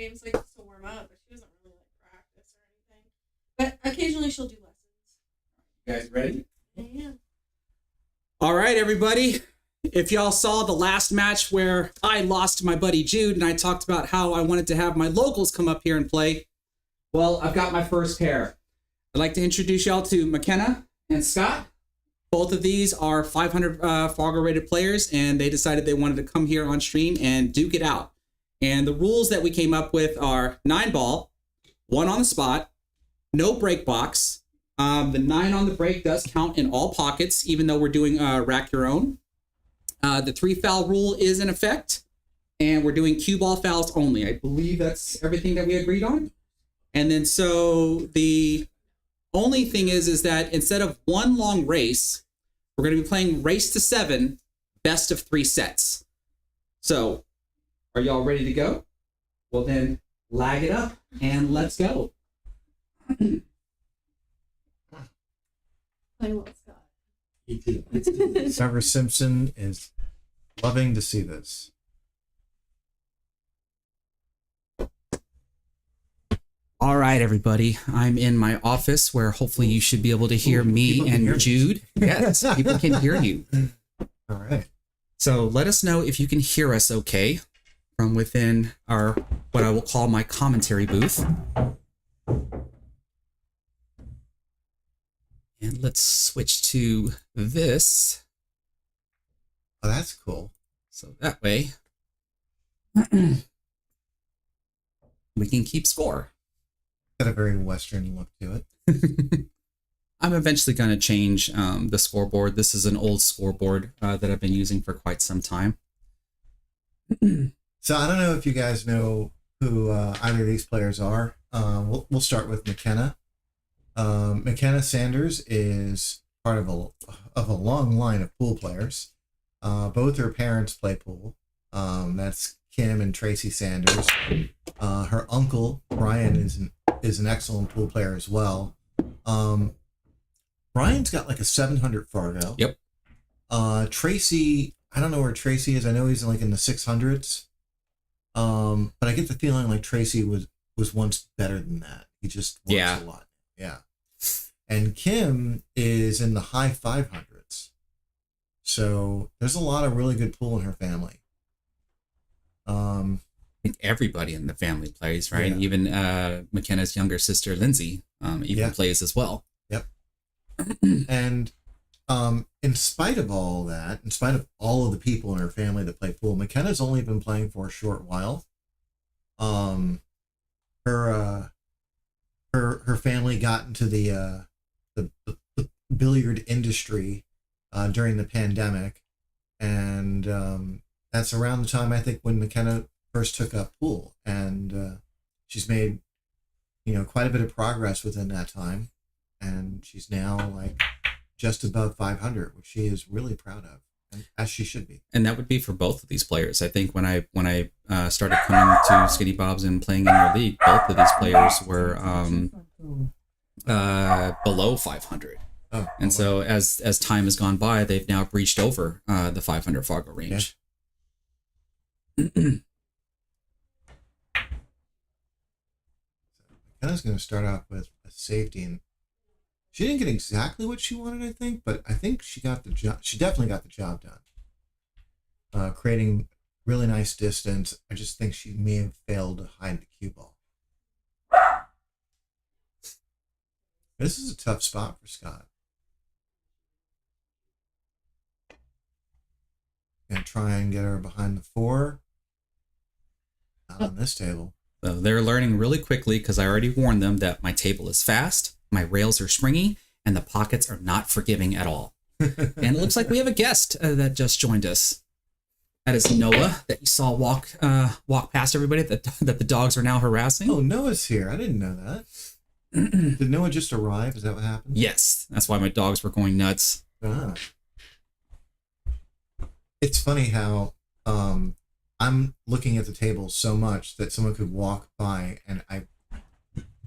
games, like just to warm up, but she doesn't really like practice or anything. But occasionally she'll do lessons. You guys ready? Yeah. All right, everybody. If y'all saw the last match where I lost to my buddy Jude and I talked about how I wanted to have my locals come up here and play, well, I've got my first pair. I'd like to introduce y'all to Makenna and Scott. Both of these are 500 Fargo Rated players, and they decided they wanted to come here on stream and duke it out. And the rules that we came up with are 9-ball, 1 on the spot, no break box. The 9 on the break does count in all pockets, even though we're doing rack your own. The 3-foul rule is in effect, and we're doing cue ball fouls only. I believe that's everything that we agreed on. And then so the only thing is that instead of one long race, we're going to be playing race to 7, best of 3 sets. So, are y'all ready to go? Well then, lag it up and let's go. Play well, Scott. Me too. Trevor Simpson is loving to see this. All right, everybody. I'm in my office where hopefully you should be able to hear me and Jude. Yes, people can hear you. All right. So let us know if you can hear us okay from within our, what I will call my commentary booth. And let's switch to this. Oh, that's cool. So that way we can keep score. Got a very Western look to it. I'm eventually going to change the scoreboard. This is an old scoreboard that I've been using for quite some time. So I don't know if you guys know who either of these players are. We'll start with Makenna. Makenna Sanders is part of a long line of pool players. Both her parents play pool. That's Kim and Tracy Sanders. Her uncle Brian is an excellent pool player as well. Brian's got like a 700 Fargo. Yep. Tracy, I don't know where Tracy is. I know he's like in the 600s. But I get the feeling like Tracy was once better than that. He just works a lot. Yeah. And Kim is in the high 500s. So there's a lot of really good pool in her family. I think everybody in the family plays, right? Yeah. Even Makenna's younger sister, Lindsay, plays as well. Yep. And in spite of all that, in spite of all of the people in her family that play pool, Makenna's only been playing for a short while. Her family got into the billiard industry during the pandemic, and that's around the time I think when Makenna first took up pool, and she's made quite a bit of progress within that time, and she's now like just above 500, which she is really proud of, and as she should be. And that would be for both of these players. I think when I started coming to Skinny Bob's and playing in your league, both of these players were below 500. Oh, and so as time has gone by, they've now breached over the 500 Fargo range. Yeah. Makenna's going to start off with a safety, and she didn't get exactly what she wanted, I think, but I think she got the job. She definitely got the job done. Creating really nice distance. I just think she may have failed to hide the cue ball. This is a tough spot for Scott. Gonna try and get her behind the 4. Not on this table. So they're learning really quickly because I already warned them that my table is fast, my rails are springy, and the pockets are not forgiving at all. And it looks like we have a guest that just joined us. That is Noah that you saw walk past everybody that the dogs are now harassing. Oh, Noah's here. I didn't know that. Did Noah just arrive? Is that what happened? Yes, that's why my dogs were going nuts. Ah. It's funny how I'm looking at the table so much that someone could walk by and I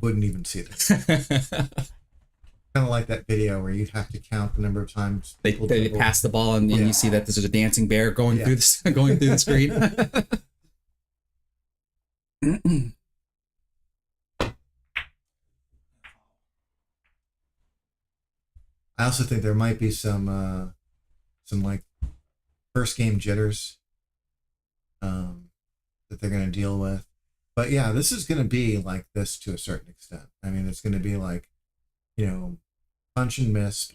wouldn't even see this. Kind of like that video where you'd have to count the number of times they pass the ball and you see that there's a dancing bear going through the screen. I also think there might be some like first game jitters that they're going to deal with. But yeah, this is going to be like this to a certain extent. I mean, it's going to be like, punch and miss,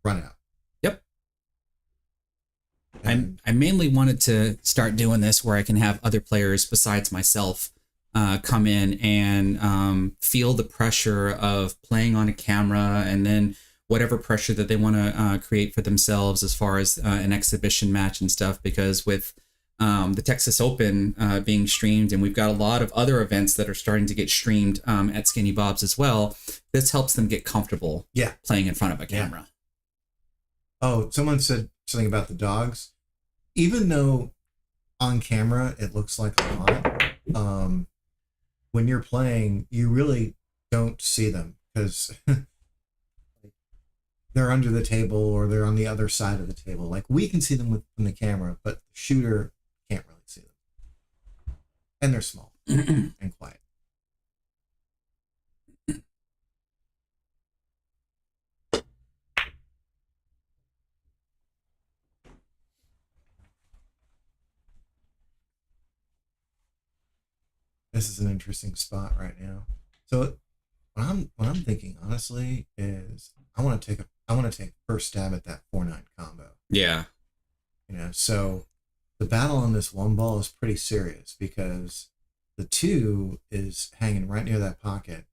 run out. Yep. And I mainly wanted to start doing this where I can have other players besides myself come in and feel the pressure of playing on a camera, and then whatever pressure that they want to create for themselves as far as an exhibition match and stuff. Because with the Texas Open being streamed, and we've got a lot of other events that are starting to get streamed at Skinny Bob's as well, this helps them get comfortable playing in front of a camera. Oh, someone said something about the dogs. Even though on camera it looks like a lot, when you're playing, you really don't see them because they're under the table or they're on the other side of the table. Like, we can see them from the camera, but the shooter can't really see them. And they're small and quiet. This is an interesting spot right now. So what I'm thinking honestly is I want to take first stab at that 4-9 combo. Yeah. So the battle on this one ball is pretty serious because the 2 is hanging right near that pocket.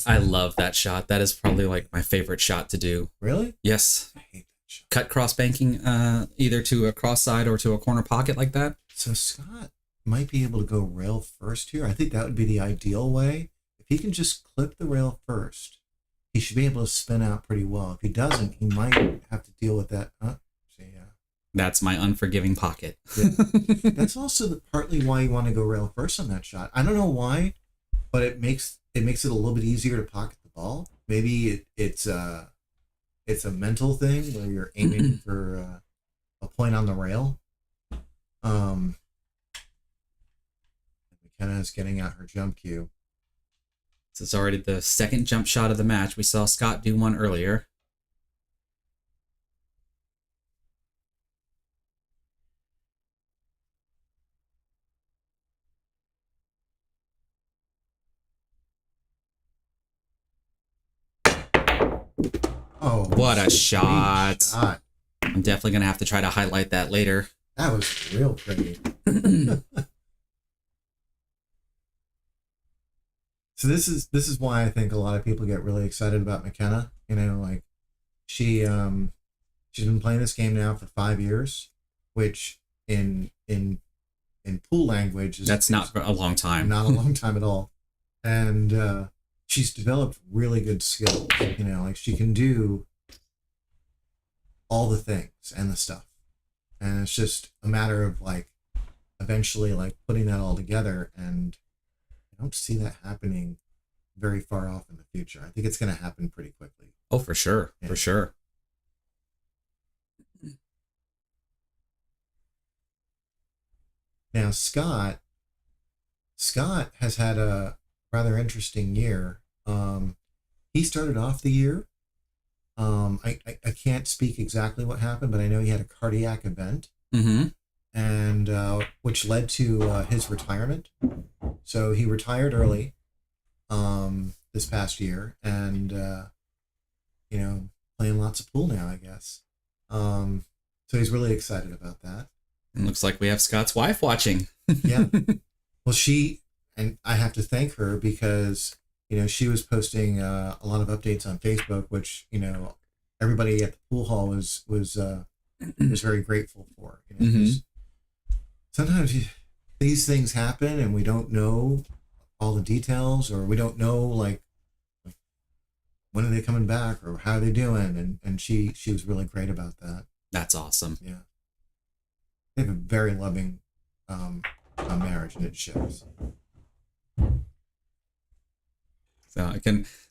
I love that shot. That is probably like my favorite shot to do. Really? Yes. I hate that shot. Cut cross banking either to a cross side or to a corner pocket like that. So Scott might be able to go rail first here. I think that would be the ideal way. If he can just clip the rail first, he should be able to spin out pretty well. If he doesn't, he might have to deal with that. That's my unforgiving pocket. Yeah. That's also partly why you want to go rail first on that shot. I don't know why, but it makes it a little bit easier to pocket the ball. Maybe it's a mental thing where you're aiming for a point on the rail. Makenna is getting out her jump cue. This is already the second jump shot of the match. We saw Scott do one earlier. Oh, what a shot. shot. I'm definitely going to have to try to highlight that later. That was real pretty. So this is why I think a lot of people get really excited about Makenna. Like she's been playing this game now for 5 years, which in pool language that's not a long time. Not a long time at all. And she's developed really good skills. Like she can do all the things and the stuff. And it's just a matter of like eventually like putting that all together, and I don't see that happening very far off in the future. I think it's going to happen pretty quickly. Oh, for sure. Yeah. For sure. Now, Scott has had a rather interesting year. He started off the year. I can't speak exactly what happened, but I know he had a cardiac event, and which led to his retirement. So he retired early this past year, and playing lots of pool now, I guess. So he's really excited about that. It looks like we have Scott's wife watching. Yeah. Well, and I have to thank her because she was posting a lot of updates on Facebook, which everybody at the pool hall was very grateful for. Sometimes these things happen and we don't know all the details, or we don't know like when are they coming back or how are they doing, and she was really great about that. That's awesome. Yeah, they have a very loving marriage, and it shows. So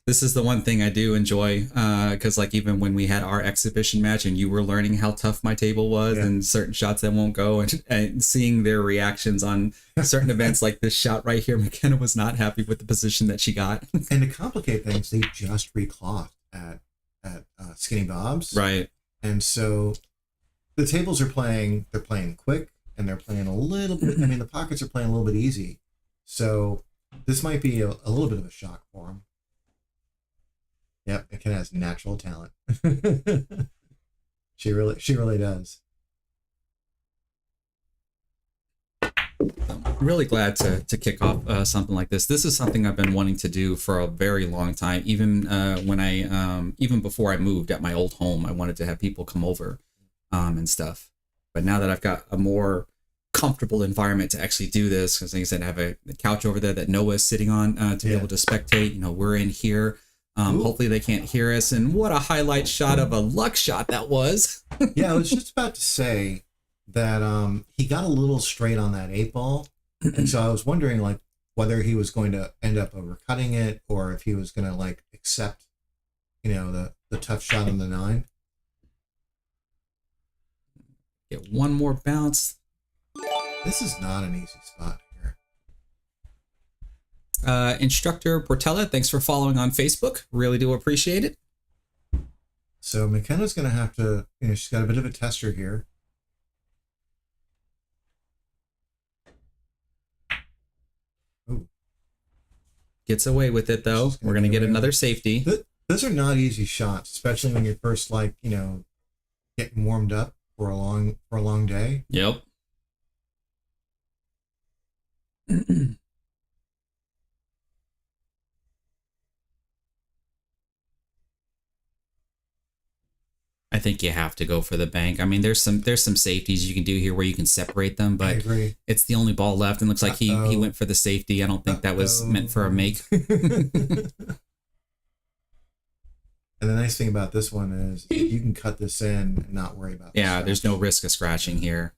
this is the one thing I do enjoy, because like even when we had our exhibition match and you were learning how tough my table was and certain shots that won't go, and seeing their reactions on certain events like this shot right here, Makenna was not happy with the position that she got. And to complicate things, they just reclothed at Skinny Bob's. Right. And so the tables they're playing quick, and they're playing a little bit, I mean, the pockets are playing a little bit easy. So this might be a little bit of a shock for them. Yep, Makenna has natural talent. She really does. I'm really glad to kick off something like this. This is something I've been wanting to do for a very long time. Even when even before I moved at my old home, I wanted to have people come over and stuff. But now that I've got a more comfortable environment to actually do this, because like I said, I have a couch over there that Noah's sitting on to be able to spectate. You know, we're in here. Hopefully they can't hear us. And what a highlight shot of a luck shot that was. Yeah, I was just about to say that he got a little straight on that 8-ball. And so I was wondering like whether he was going to end up overcutting it, or if he was going to like accept, you know, the tough shot on the 9. Get one more bounce. This is not an easy spot here. Instructor Portella, thanks for following on Facebook. Really do appreciate it. So Makenna's going to have to, you know, she's got a bit of a tester here. Ooh. Gets away with it, though. We're going to get another safety. Those are not easy shots, especially when you're first, like, you know, getting warmed up for a long day. Yep. I think you have to go for the bank. I mean, there's some safeties you can do here where you can separate them, but it's the only ball left, and looks like he went for the safety. I don't think that was meant for a make. And the nice thing about this one is you can cut this in and not worry about there's no risk of scratching here.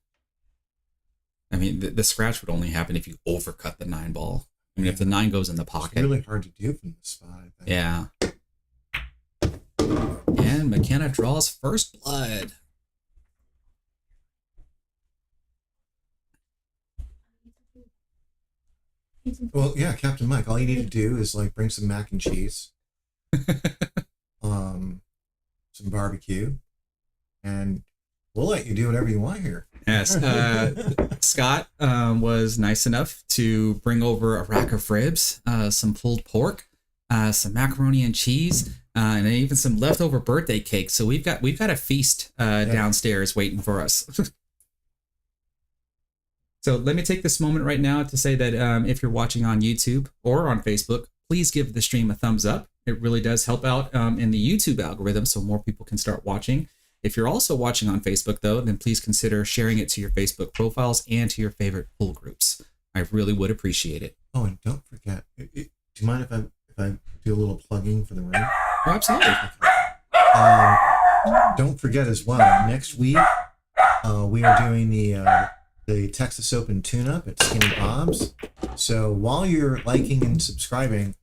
I mean, the scratch would only happen if you overcut the 9-ball. I mean, if the 9 goes in the pocket. It's really hard to do from the spot, I think. Yeah. And Makenna draws first blood. Well, yeah, Captain Mike, all you need to do is like bring some mac and cheese, some barbecue, and we'll let you do whatever you want here. Yes. Scott was nice enough to bring over a rack of ribs, some pulled pork, some macaroni and cheese, and even some leftover birthday cake. So we've got a feast downstairs waiting for us. So let me take this moment right now to say that if you're watching on YouTube or on Facebook, please give the stream a thumbs up. It really does help out in the YouTube algorithm so more people can start watching. If you're also watching on Facebook, though, then please consider sharing it to your Facebook profiles and to your favorite pool groups. I really would appreciate it. Oh, and don't forget, do you mind if I do a little plugging for the room? Oh, absolutely. Don't forget as well, next week we are doing the Texas Open tune-up at Skinny Bob's. So while you're liking and subscribing,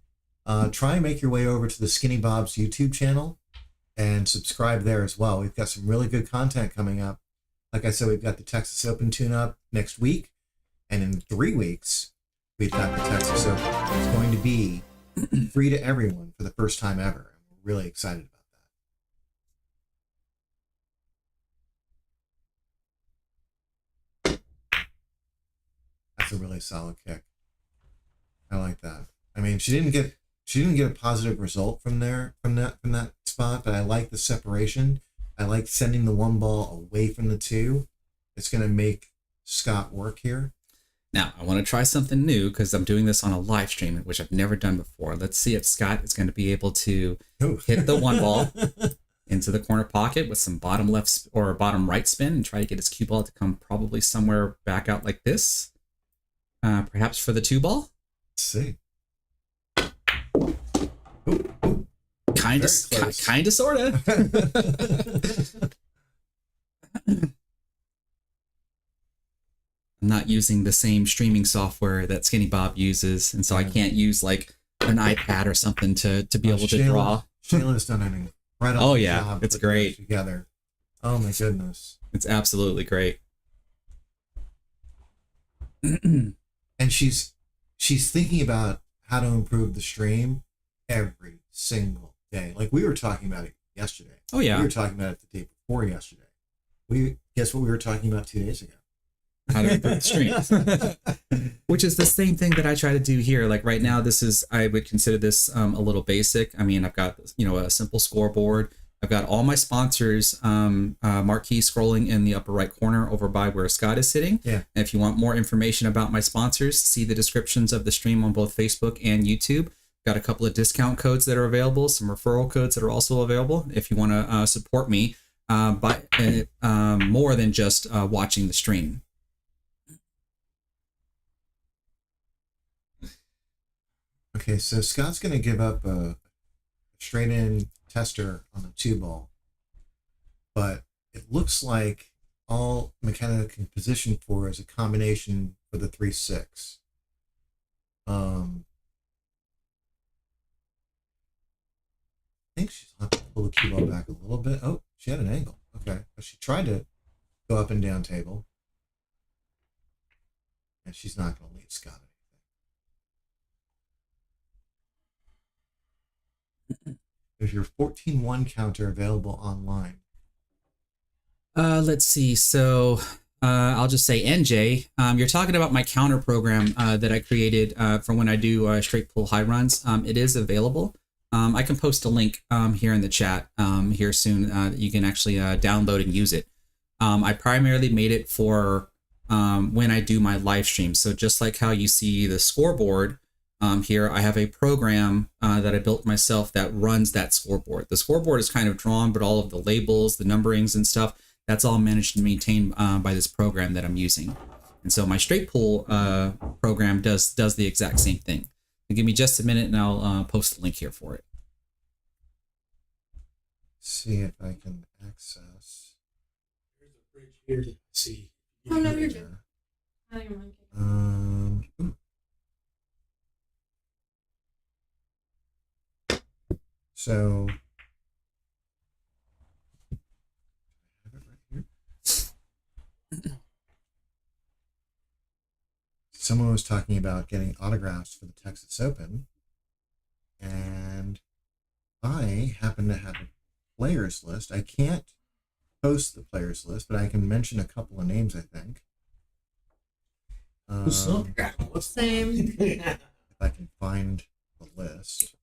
try and make your way over to the Skinny Bob's YouTube channel and subscribe there as well. We've got some really good content coming up. Like I said, we've got the Texas Open tune-up next week, and in 3 weeks, we've got the Texas Open. It's going to be free to everyone for the first time ever. We're really excited about that. That's a really solid kick. I like that. I mean, she didn't get a positive result from that spot, but I like the separation. I like sending the 1 ball away from the 2. It's going to make Scott work here. Now, I want to try something new because I'm doing this on a live stream, which I've never done before. Let's see if Scott is going to be able to hit the 1 ball into the corner pocket with some bottom left or bottom right spin and try to get his cue ball to come probably somewhere back out like this. Perhaps for the 2 ball. Let's see. Kind of, sort of. I'm not using the same streaming software that Skinny Bob uses, and so I can't use like an iPad or something to be able to draw. Shayla's done an incredible Oh yeah, job it's putting great. those together. Oh my goodness. It's absolutely great. And she's thinking about how to improve the stream every single day. Like we were talking about it yesterday. Oh yeah. We were talking about it the day before yesterday. Guess what we were talking about 2 days ago? How to improve the stream. Which is the same thing that I try to do here. Like right now, I would consider this a little basic. I mean, I've got, a simple scoreboard. I've got all my sponsors marquee scrolling in the upper right corner over by where Scott is sitting. Yeah. And if you want more information about my sponsors, see the descriptions of the stream on both Facebook and YouTube. Got a couple of discount codes that are available, some referral codes that are also available if you want to support me by more than just watching the stream. Okay, so Scott's going to give up a straight-in tester on the 2-ball, but it looks like all Makenna can position for is a combination for the 3-6. I think she's going to have to pull the cue ball back a little bit. Oh, she had an angle. Okay, but she tried to go up and down table, and she's not going to leave Scott. There's your 14-1 counter available online. Let's see. So I'll just say NJ. You're talking about my counter program that I created for when I do straight pull high runs. It is available. I can post a link here in the chat here soon that you can actually download and use it. I primarily made it for when I do my live stream. So just like how you see the scoreboard here, I have a program that I built myself that runs that scoreboard. The scoreboard is kind of drawn, but all of the labels, the numberings and stuff, that's all managed and maintained by this program that I'm using. And so my straight pull program does the exact same thing. So give me just a minute and I'll post the link here for it. See if I can access. There's a bridge here to see. Oh, no, you're good. I don't mind. So I have it right here. Someone was talking about getting autographs for the Texas Open, and I happen to have a players list. I can't post the players list, but I can mention a couple of names, I think. Same. If I can find the list.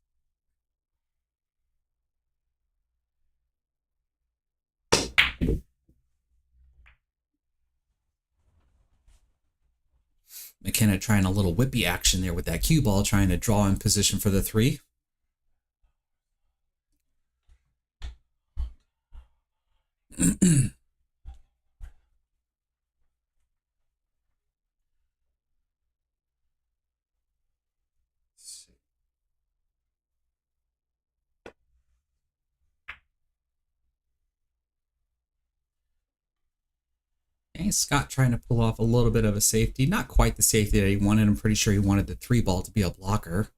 Makenna trying a little whippy action there with that cue ball, trying to draw in position for the 3. Okay, Scott trying to pull off a little bit of a safety. Not quite the safety that he wanted. I'm pretty sure he wanted the 3 ball to be a blocker.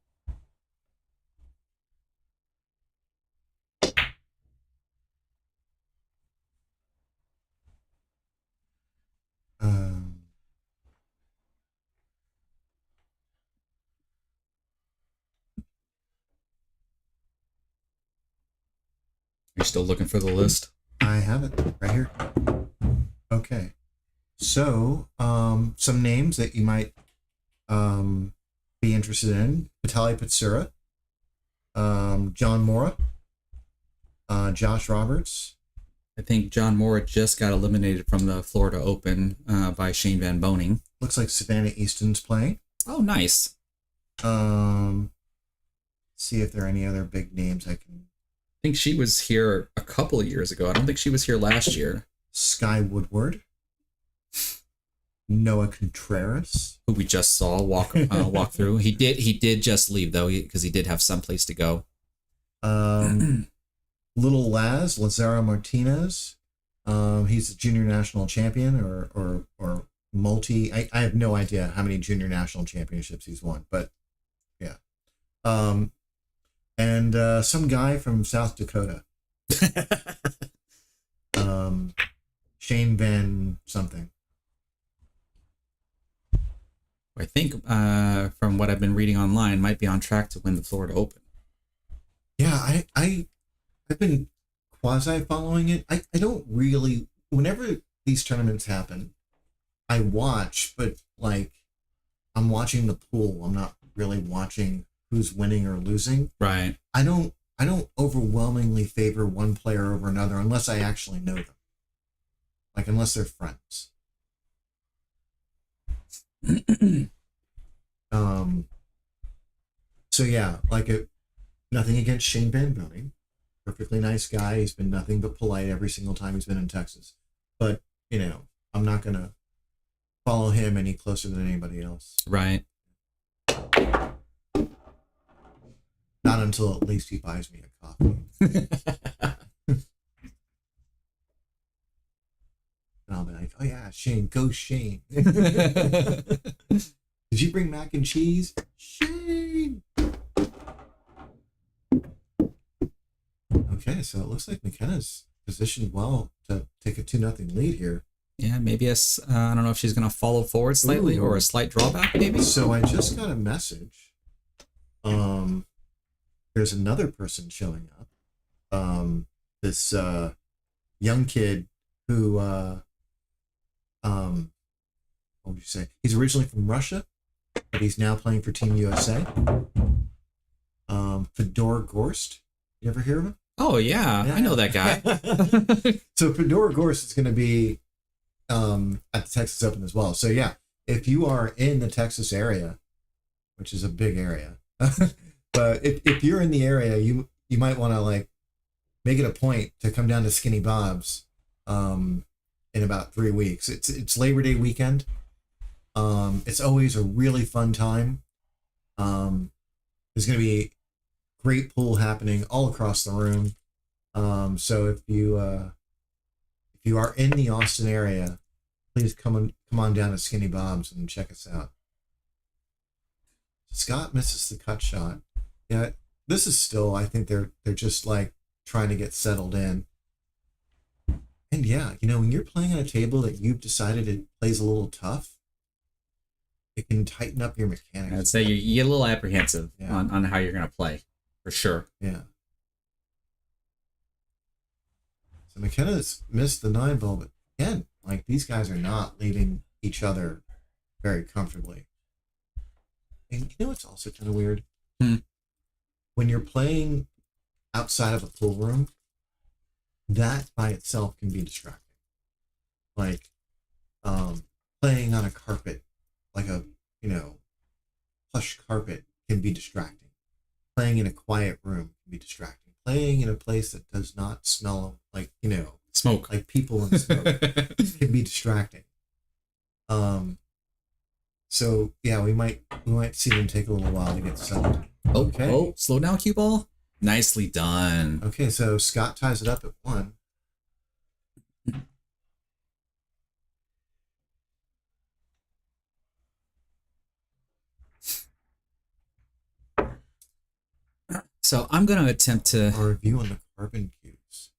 You're still looking for the list? I have it right here. Okay. So, some names that you might be interested in: Vitaly Pitsura, John Mora, Josh Roberts. I think John Mora just got eliminated from the Florida Open by Shane Van Boning. Looks like Savannah Easton's playing. Oh, nice. See if there are any other big names I can. I think she was here a couple of years ago. I don't think she was here last year. Sky Woodward. Noah Contreras, who we just saw walk through. He did just leave though, because he did have someplace to go. Little Lazaro Martinez. He's a junior national champion or multi. I have no idea how many junior national championships he's won, but yeah. And some guy from South Dakota. Shane Van something. I think from what I've been reading online, might be on track to win the Florida Open. Yeah, I've been quasi following it. I don't really, whenever these tournaments happen, I watch, but like I'm watching the pool. I'm not really watching who's winning or losing. Right. I don't overwhelmingly favor one player over another unless I actually know them. Like unless they're friends. So yeah, like nothing against Shane Van Gundy. Perfectly nice guy. He's been nothing but polite every single time he's been in Texas. But, you know, I'm not gonna follow him any closer than anybody else. Right. Not until at least he buys me a coffee. And I'll be like, oh yeah, Shane, go Shane. Did you bring mac and cheese? Shane! Okay, so it looks like Makenna's positioned well to take a 2-0 lead here. Yeah, maybe I don't know if she's going to follow forward slightly or a slight drawback, maybe. So I just got a message. There's another person showing up. This young kid who, what would you say? He's originally from Russia, but he's now playing for Team USA. Fedor Gorst. You ever hear of him? Oh, yeah. I know that guy. So Fedor Gorst is going to be at the Texas Open as well. So yeah, if you are in the Texas area, which is a big area, but if you're in the area, you might want to like make it a point to come down to Skinny Bob's in about 3 weeks. It's Labor Day weekend. It's always a really fun time. There's going to be great pool happening all across the room. So if you are in the Austin area, please come on down to Skinny Bob's and check us out. Scott misses the cut shot. Yeah, this is still, I think they're just like trying to get settled in. And yeah, you know, when you're playing on a table that you've decided it plays a little tough, it can tighten up your mechanics. I'd say you get a little apprehensive on how you're going to play, for sure. Yeah. So Makenna's missed the 9 ball, but again, like these guys are not leaving each other very comfortably. And you know what's also kind of weird? When you're playing outside of a pool room, that by itself can be distracting. Like playing on a carpet, like a, you know, plush carpet can be distracting. Playing in a quiet room can be distracting. Playing in a place that does not smell like, you know, smoke, like people and smoke can be distracting. So yeah, we might see them take a little while to get settled. Okay. Oh, slow down, cue ball. Nicely done. Okay, so Scott ties it up at 1. So I'm going to attempt to... Our review on the carbon cues.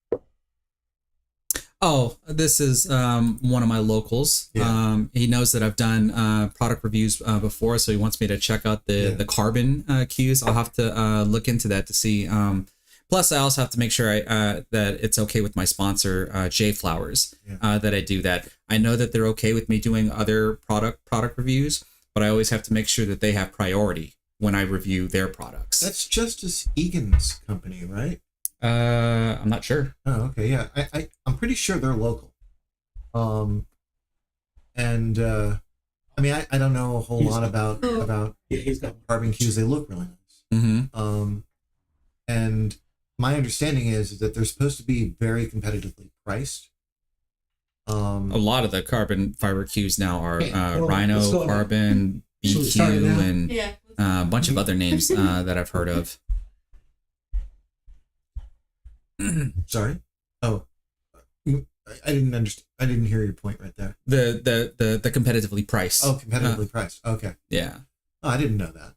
Oh, this is one of my locals. Yeah. He knows that I've done product reviews before, so he wants me to check out the carbon cues. I'll have to look into that to see. Plus, I also have to make sure that it's okay with my sponsor, JFlowers, that I do that. I know that they're okay with me doing other product reviews, but I always have to make sure that they have priority when I review their products. That's Justice Egan's company, right? I'm not sure. Oh, okay, yeah. I'm pretty sure they're local. And I mean, I don't know a whole lot about he's got carbon cues. They look really nice. Mm-hmm. And my understanding is that they're supposed to be very competitively priced. A lot of the carbon fiber cues now are let's Rhino, go Carbon, Should we start it BQ, now? and a bunch of other names that I've heard of. Sorry. Oh, I didn't understand. I didn't hear your point right there. The competitively priced. Oh, competitively priced. Okay. Yeah. Oh, I didn't know that.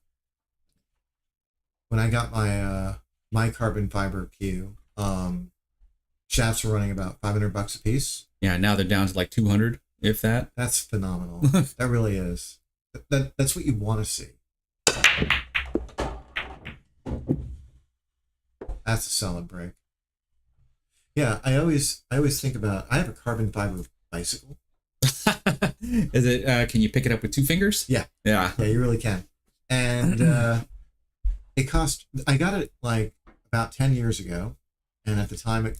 when I got my carbon fiber cue, shafts were running about $500 a piece. Yeah, now they're down to like 200, if that. That's phenomenal. That really is. That's what you want to see. That's a solid break. Yeah, I always think about. I have a carbon fiber bicycle. Is it? Can you pick it up with 2 fingers? Yeah. Yeah. Yeah, you really can. And it cost. I got it like about 10 years ago, and at the time it,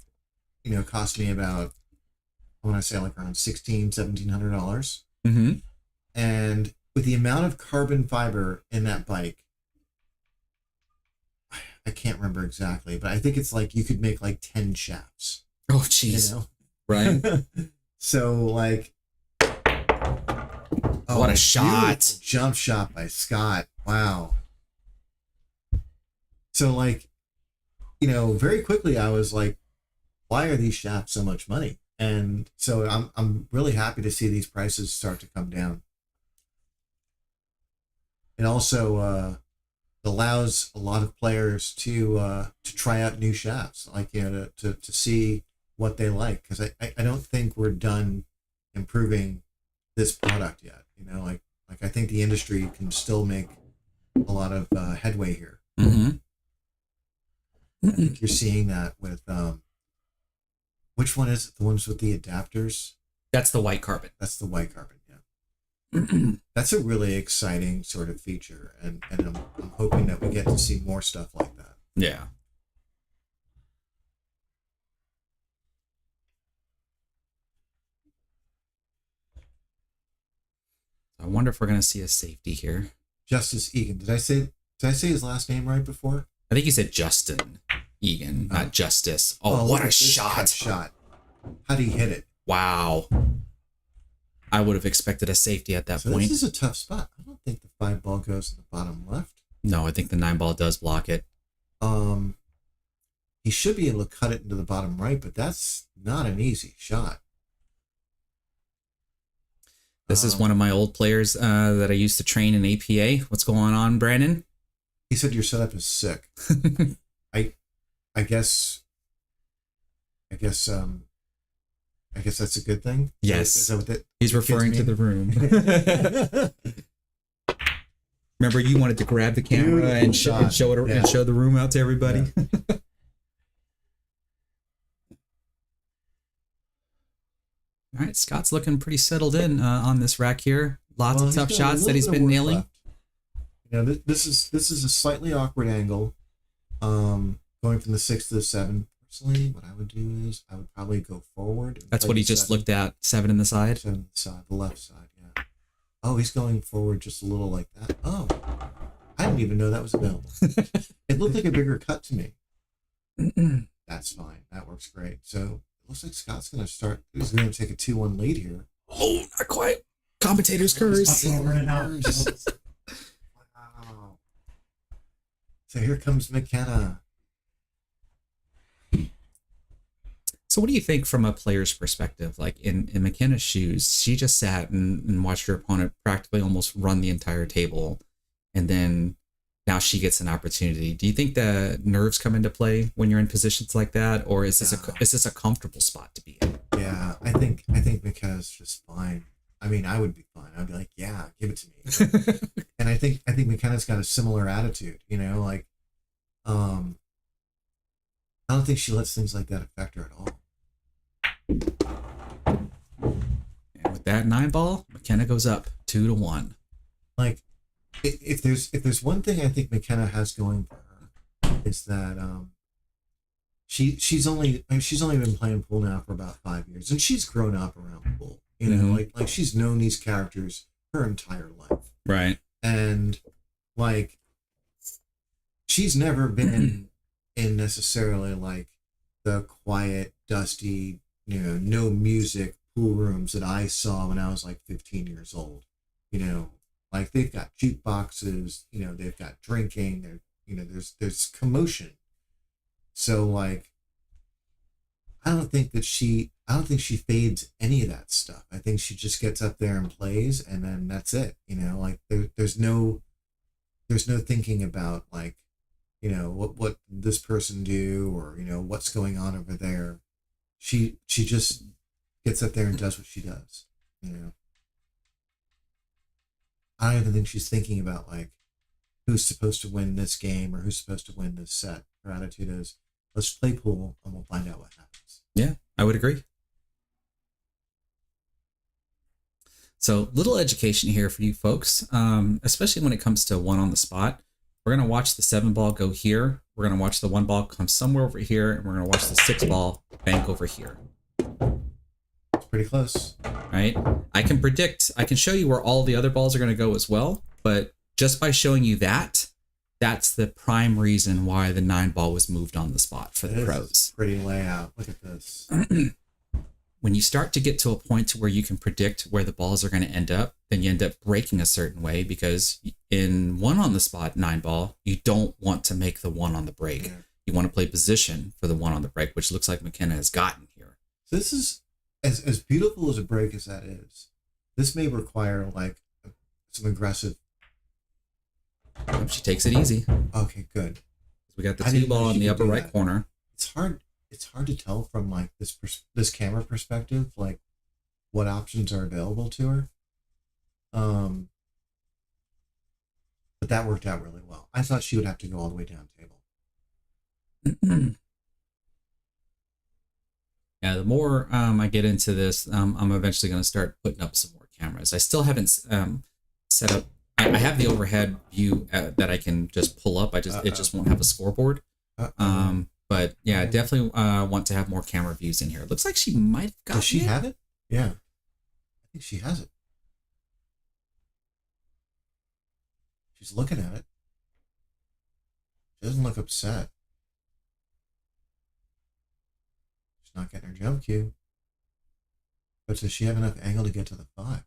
cost me about, I want to say like around $1,700. Mm-hmm. And with the amount of carbon fiber in that bike, I can't remember exactly, but I think it's like you could make like 10 shafts. Oh, jeez. Right. Right. So like, What a shot. Jump shot by Scott. Wow. So like, very quickly I was like, why are these shafts so much money? And so I'm really happy to see these prices start to come down. It also allows a lot of players to try out new shafts, like to see what they like, because I don't think we're done improving this product yet. Like I think the industry can still make a lot of headway here. Mm-hmm. I think you're seeing that with which one is it? The ones with the adapters? That's the white carbon. That's the white carbon, yeah. That's a really exciting sort of feature, and I'm hoping that we get to see more stuff like that. Yeah. I wonder if we're going to see a safety here. Justice Egan. Did I say his last name right before? I think you said Justin Egan, not Justice. Oh, what a shot. Shot. How did he hit it? Wow. I would have expected a safety at that point. This is a tough spot. I don't think the 5 ball goes in the bottom left. No, I think the 9 ball does block it. He should be able to cut it into the bottom right, but that's not an easy shot. This is one of my old players that I used to train in APA. What's going on, Brandon? He said your setup is sick. I guess that's a good thing. Yes. Is that what He's referring to the room. Remember, you wanted to grab the camera and show the room out to everybody. Yeah. All right, Scott's looking pretty settled in on this rack here. Lots of tough shots that he's been nailing. Left. This is a slightly awkward angle. Going from the 6 to the 7. Personally, what I would do is I would probably go forward. That's what he just looked at. 7 in the side. 7 in the side, the left side. Yeah. Oh, he's going forward just a little like that. Oh, I didn't even know that was available. It looked like a bigger cut to me. That's fine. That works great. So it looks like Scott's going to start. He's going to take a 2-1 lead here. Oh, not quite. Commentator's curse. Wow. So here comes Makenna. So what do you think from a player's perspective? Like in Makenna's shoes, she just sat and watched her opponent practically almost run the entire table. And then now she gets an opportunity. Do you think the nerves come into play when you're in positions like that? Or is this a comfortable spot to be in? Yeah, I think Makenna's just fine. I mean, I would be fine. I'd be like, yeah, give it to me. And I think Makenna's got a similar attitude, like, I don't think she lets things like that affect her at all. And with that 9 ball, Makenna goes up 2-1. Like, if there's one thing I think Makenna has going for her, is that she's only been playing pool now for about 5 years, and she's grown up around pool. Like she's known these characters her entire life. Right. And like, she's never been in necessarily like the quiet, dusty, no music pool rooms that I saw when I was like 15 years old. Like they've got jukeboxes, they've got drinking, there's commotion. So like, I don't think she fades any of that stuff. I think she just gets up there and plays, and then that's it. Like there's no thinking about like, you know, what this person do, or, you know, what's going on over there. She just gets up there and does what she does, you know. I don't even think she's thinking about like who's supposed to win this game or who's supposed to win this set. Her attitude is, let's play pool and we'll find out what happens. Yeah, I would agree. So little education here for you folks, especially when it comes to one on the spot. We're going to watch the 7 ball go here. We're going to watch the 1 ball come somewhere over here. And we're going to watch the 6 ball bank over here. It's pretty close. Right? I can predict, I can show you where all the other balls are going to go as well. But just by showing you that, that's the prime reason why the 9 ball was moved on the spot for the pros. Pretty layout. Look at this. When you start to get to a point to where you can predict where the balls are going to end up, then you end up breaking a certain way, because in 1 on the spot 9 ball, you don't want to make the 1 on the break. Yeah. You want to play position for the 1 on the break, which looks like Makenna has gotten here. So this is as beautiful as a break as that is. This may require like some aggressive. She takes it easy. Okay, good. We got the 2 ball in the upper right corner. It's hard to tell from like this camera perspective, like what options are available to her. But that worked out really well. I thought she would have to go all the way down table. Yeah, the more I get into this, I'm eventually going to start putting up some more cameras. I still haven't set up. I have the overhead view that I can just pull up. It just won't have a scoreboard. But yeah, I definitely want to have more camera views in here. It looks like she might have got it. Does she have it? Yeah. I think she has it. She's looking at it. She doesn't look upset. She's not getting her jump cue. But does she have enough angle to get to the 5?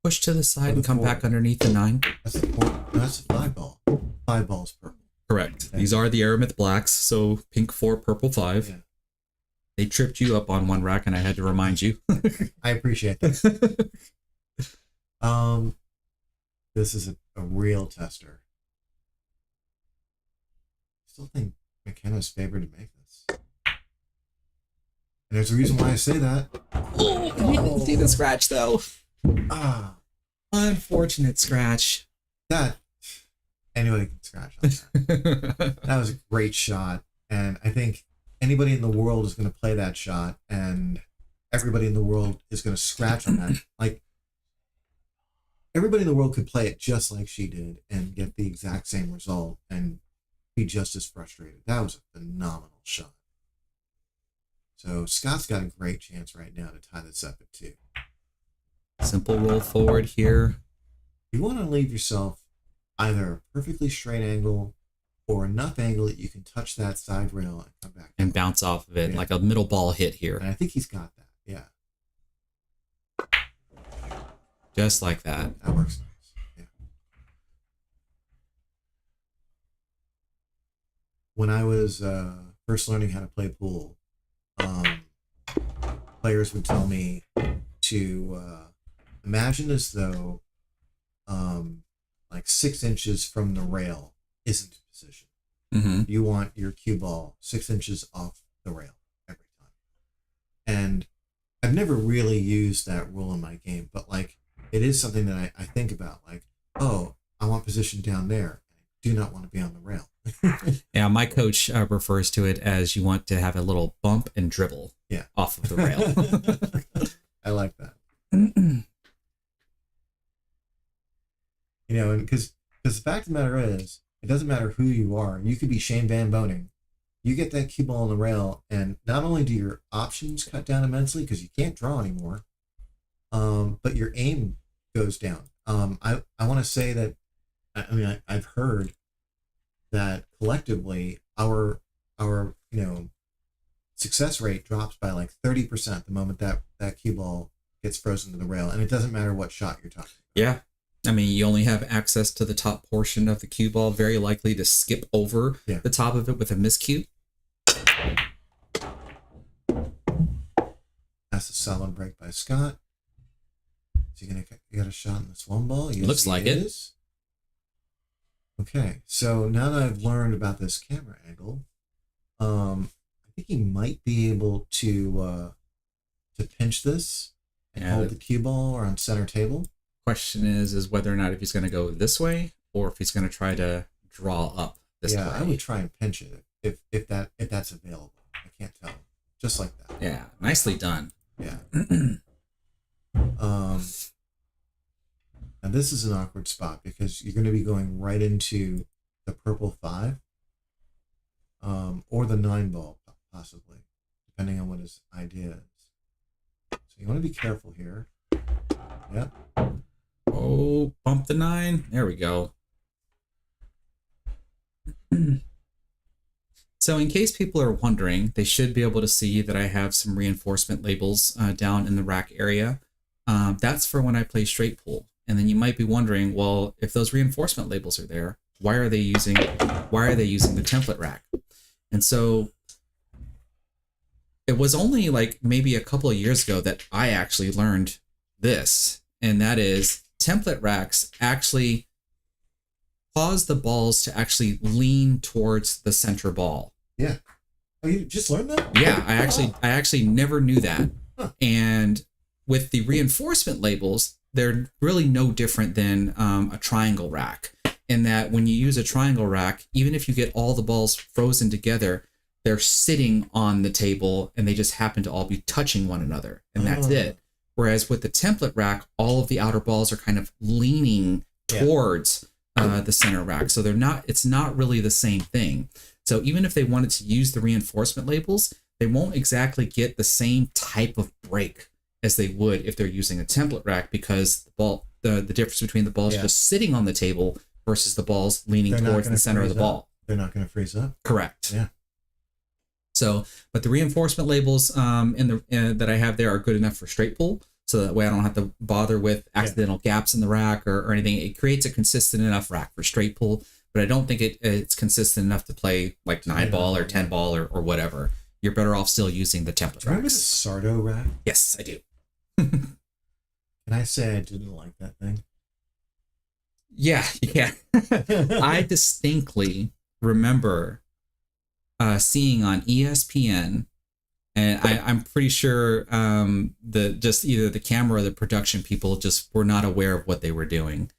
Push to the side and come 4. back underneath the 9. That's the 4. No, that's the 5 ball. 5 ball's purple. Correct. Okay. These are the Aramith blacks, so pink 4, purple 5. Yeah. They tripped you up on 1 rack, and I had to remind you. I appreciate that. This is a real tester. I still think Makenna's favored to make this. And there's a reason why I say that. Oh, I didn't see the scratch, though. Ah, Unfortunate scratch. that anybody can scratch on that. That was a great shot, and I think anybody in the world is going to play that shot, and everybody in the world is going to scratch on that. Like, everybody in the world could play it just like she did and get the exact same result and be just as frustrated. That was a phenomenal shot. So Scott's got a great chance right now to tie this up at 2. Simple roll forward here. You want to leave yourself either a perfectly straight angle or enough angle that you can touch that side rail and come back And bounce off of it, Yeah. like a middle ball hit here. And I think he's got that. Yeah, Just like that. that works nice. Yeah. When I was first learning how to play pool, players would tell me to imagine as though like 6 inches from the rail isn't position. Mm-hmm. You want your cue ball 6 inches off the rail every time. And I've never really used that rule in my game, but like it is something that I think about, like, oh, I want position down there. I do not want to be on the rail. Yeah, my coach refers to it as you want to have a little bump and dribble off of the rail. I like that. You know, and because the fact of the matter is, it doesn't matter who you are. You could be Shane Van Boning. You get that cue ball on the rail, and not only do your options cut down immensely because you can't draw anymore, but your aim goes down. I want to say that, I mean, I've heard that collectively our success rate drops by like 30% the moment that cue ball gets frozen to the rail, and it doesn't matter what shot you're talking about. Yeah. I mean, you only have access to the top portion of the cue ball, very likely to skip over the top of it with a miscue. That's a solid break by Scott. Is he gonna get a shot in this 1 ball? Yes, Looks like it. is. Okay, so now that I've learned about this camera angle, I think he might be able to pinch this and Yeah, hold the cue ball on center table. question is whether or not if he's going to go this way or if he's going to try to draw up this way. I would try and pinch it if that's available. I can't tell. Just like that. Yeah, nicely done. Yeah. Now this is an awkward spot because you're going to be going right into the purple 5, or the 9 ball possibly, depending on what his idea is. So you want to be careful here. Yep. Oh, bump the 9. There we go. So in case people are wondering, they should be able to see that I have some reinforcement labels down in the rack area. That's for when I play straight pool. And then you might be wondering, well, if those reinforcement labels are there, why are they using the template rack? And so it was only like maybe a couple of years ago that I actually learned this, and that is template racks actually cause the balls to actually lean towards the center ball. Yeah. Oh, you just learned that? Yeah, I actually never knew that. Huh. And with the reinforcement labels, they're really no different than a triangle rack, in that when you use a triangle rack, even if you get all the balls frozen together, they're sitting on the table and they just happen to all be touching one another, and that's it. Whereas with the template rack, all of the outer balls are kind of leaning towards the center rack. So it's not really the same thing. So even if they wanted to use the reinforcement labels, they won't exactly get the same type of break as they would if they're using a template rack, because the difference between the balls just sitting on the table versus the balls leaning towards the center of the ball. They're not going to freeze up. Correct. Yeah. So, but the reinforcement labels that I have there are good enough for straight pull, so that way I don't have to bother with accidental gaps in the rack or anything. It creates a consistent enough rack for straight pull, but I don't think it's consistent enough to play like 9 ball or 10 ball or whatever. You're better off still using the template Remember the racks. Sardo rack? Yes, I do. Can I say I didn't like that thing? Yeah. I distinctly remember seeing on ESPN, and I'm pretty sure either the camera or the production people just were not aware of what they were doing,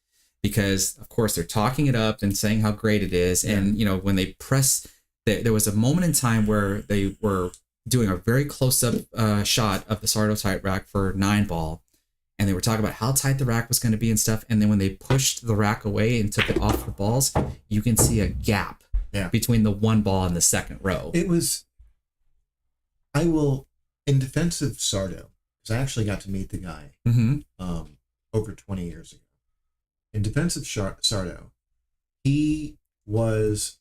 because of course they're talking it up and saying how great it is, and when they press, there was a moment in time where they were doing a very close-up shot of the Sardo tight rack for 9 ball, and they were talking about how tight the rack was going to be and stuff, and then when they pushed the rack away and took it off the balls, you can see a gap between the 1 ball and the second row. It was, in defense of Sardo, because I actually got to meet the guy over 20 years ago. In defense of Sardo, he was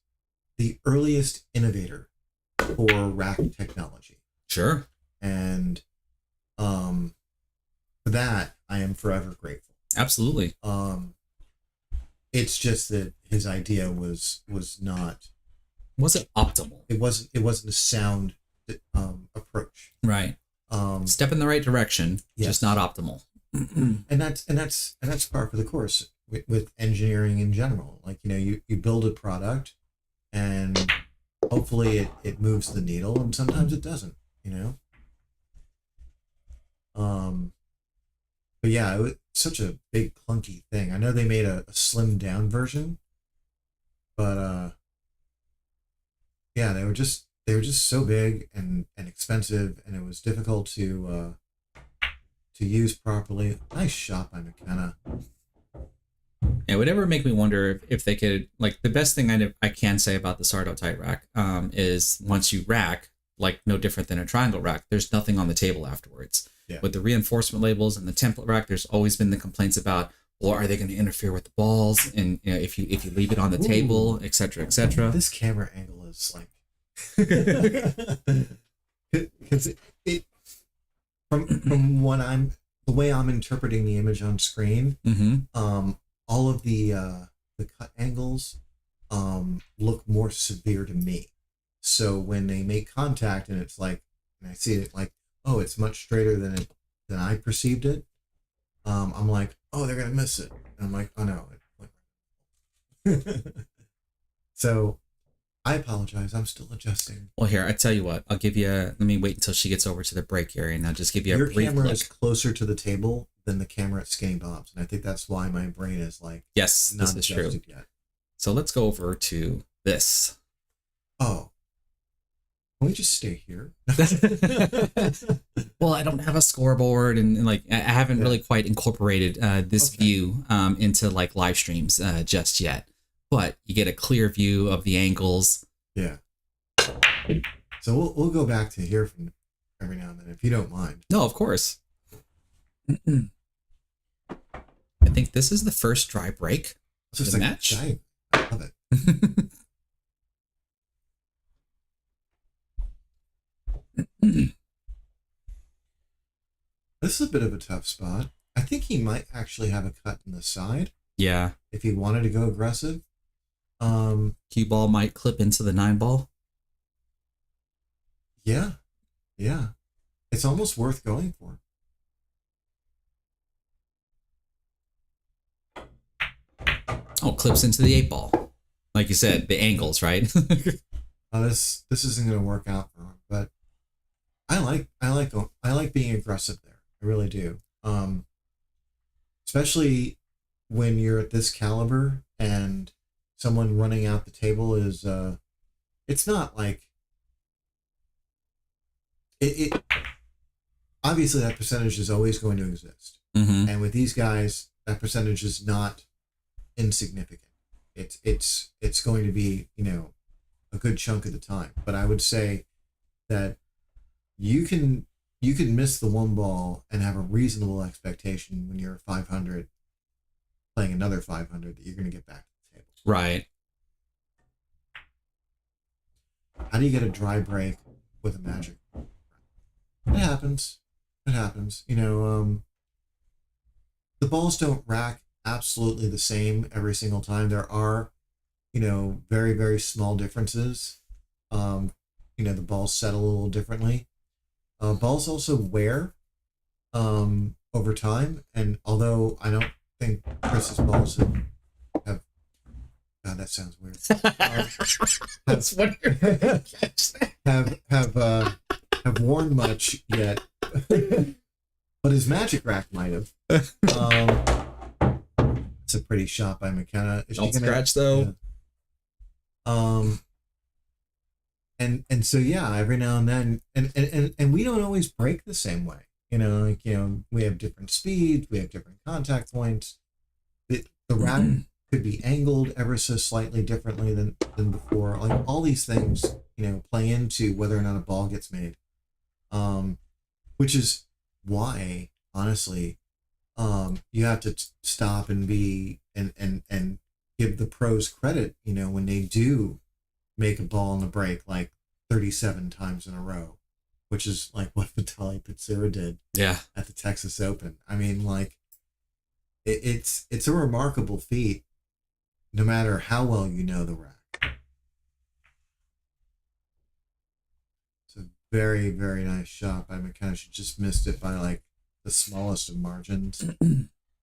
the earliest innovator for rack technology. Sure. And for that, I am forever grateful. Absolutely. It's just that his idea was not. Wasn't optimal. It wasn't a sound approach. Right. Step in the right direction, just not optimal. and that's par for the course with engineering in general. Like, you build a product, and hopefully it moves the needle, and sometimes it doesn't. But yeah, it was such a big clunky thing. I know they made a slimmed down version, but they were just so big and expensive, and it was difficult to use properly. Nice shot by Makenna. It would ever make me wonder if they could, like, the best thing I can say about the Sardo tight rack is once you rack, like, no different than a triangle rack, there's nothing on the table afterwards. Yeah. With the reinforcement labels and the template rack, there's always been the complaints about, well, are they going to interfere with the balls? And if you leave it on the table, et cetera, et cetera. This camera angle is like, because it from what the way I'm interpreting the image on screen, all of the cut angles look more severe to me. So when they make contact and it's like, and I see it like, oh, it's much straighter than I perceived it. I'm like, oh, they're gonna miss it. And I'm like, oh no. So I apologize. I'm still adjusting. Well, here, I tell you what. I'll give you let me wait until she gets over to the break area, and I'll just give you a Your brief camera look. is closer to the table than the camera at Skinny Bob's, and I think that's why my brain is like Yes, not this is true. adjusted yet. So let's go over to this. Oh, can we just stay here? Well, I don't have a scoreboard, and like I haven't really quite incorporated this view into like live streams just yet. But you get a clear view of the angles. Yeah. So we'll go back to here from every now and then, if you don't mind. No, of course. I think this is the first dry break It's of just the like match. giant. I love it. This is a bit of a tough spot. I think he might actually have a cut in the side Yeah. if he wanted to go aggressive. Cue ball might clip into the 9 ball. Yeah. Yeah. It's almost worth going for. Oh, clips into the 8 ball. Like you said, the angles, right? This isn't going to work out for him, but I like being aggressive there. I really do. Especially when you're at this caliber and someone running out the table is it's not like it obviously that percentage is always going to exist. Mm-hmm. And with these guys, that percentage is not insignificant. It's going to be, a good chunk of the time. But I would say that you can miss the 1 ball and have a reasonable expectation when you're 500 playing another 500 that you're going to get back to the table. Right. How do you get a dry break with a magic? It happens. It happens. The balls don't rack absolutely the same every single time. There are, very, very small differences. The balls settle a little differently. Balls also wear over time, and although I don't think Chris's balls have God, that sounds weird. That's what have worn much yet, but his Magic-Rack might have. It's a pretty shot by Makenna. Don't scratch though. Yeah. And so every now and then, and we don't always break the same way. We have different speeds, we have different contact points. The rack could be angled ever so slightly differently than before. Like all these things, play into whether or not a ball gets made. Which is why, honestly, you have to stop and be and give the pros credit, when they do make a ball in the break like 37 times in a row, which is like what Vitaly Pitsura did at the Texas Open. I mean, like it's a remarkable feat no matter how well you know the rack. It's a very, very nice shot by Makenna. She just missed it by like the smallest of margins.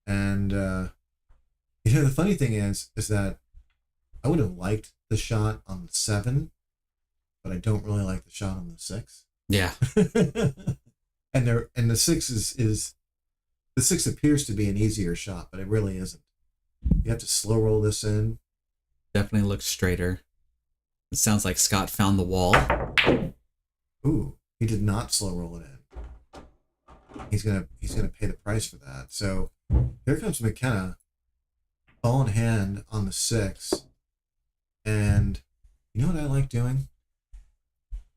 And the funny thing is that I would have liked the shot on the 7, but I don't really like the shot on the 6. Yeah. and the 6 is the 6 appears to be an easier shot, but it really isn't. You have to slow roll this in. Definitely looks straighter. It sounds like Scott found the wall. Ooh, he did not slow roll it in. He's gonna pay the price for that. So here comes Makenna, ball in hand on the 6. And you know what I like doing?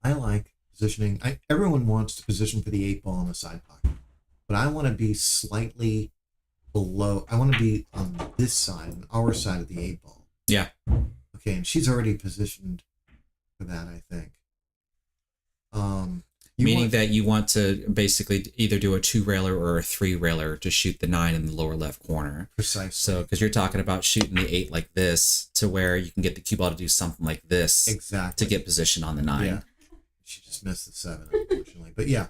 I like positioning. Everyone wants to position for the 8 ball in the side pocket, but I want to be slightly below. I want to be on this side, on our side of the 8 ball. Yeah. Okay, and she's already positioned for that, I think. Meaning that you want to basically either do a 2-railer or a 3-railer to shoot the 9 in the lower left corner. Precisely. So, because you're talking about shooting the 8 like this to where you can get the cue ball to do something like this. Exactly. To get position on the 9. Yeah. She just missed the 7, unfortunately. But yeah,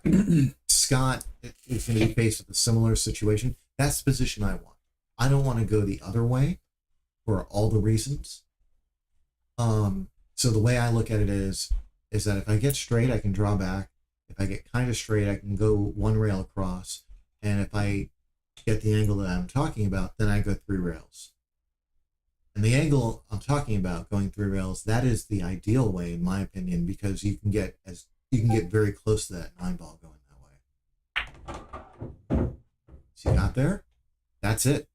Scott is going to be faced with a similar situation. That's the position I want. I don't want to go the other way for all the reasons. So the way I look at it is that if I get straight, I can draw back. If I get kind of straight, I can go one rail across. And if I get the angle that I'm talking about, then I go 3 rails. And the angle I'm talking about, going 3 rails, that is the ideal way, in my opinion, because you can get very close to that 9-ball going that way. So you got there? That's it.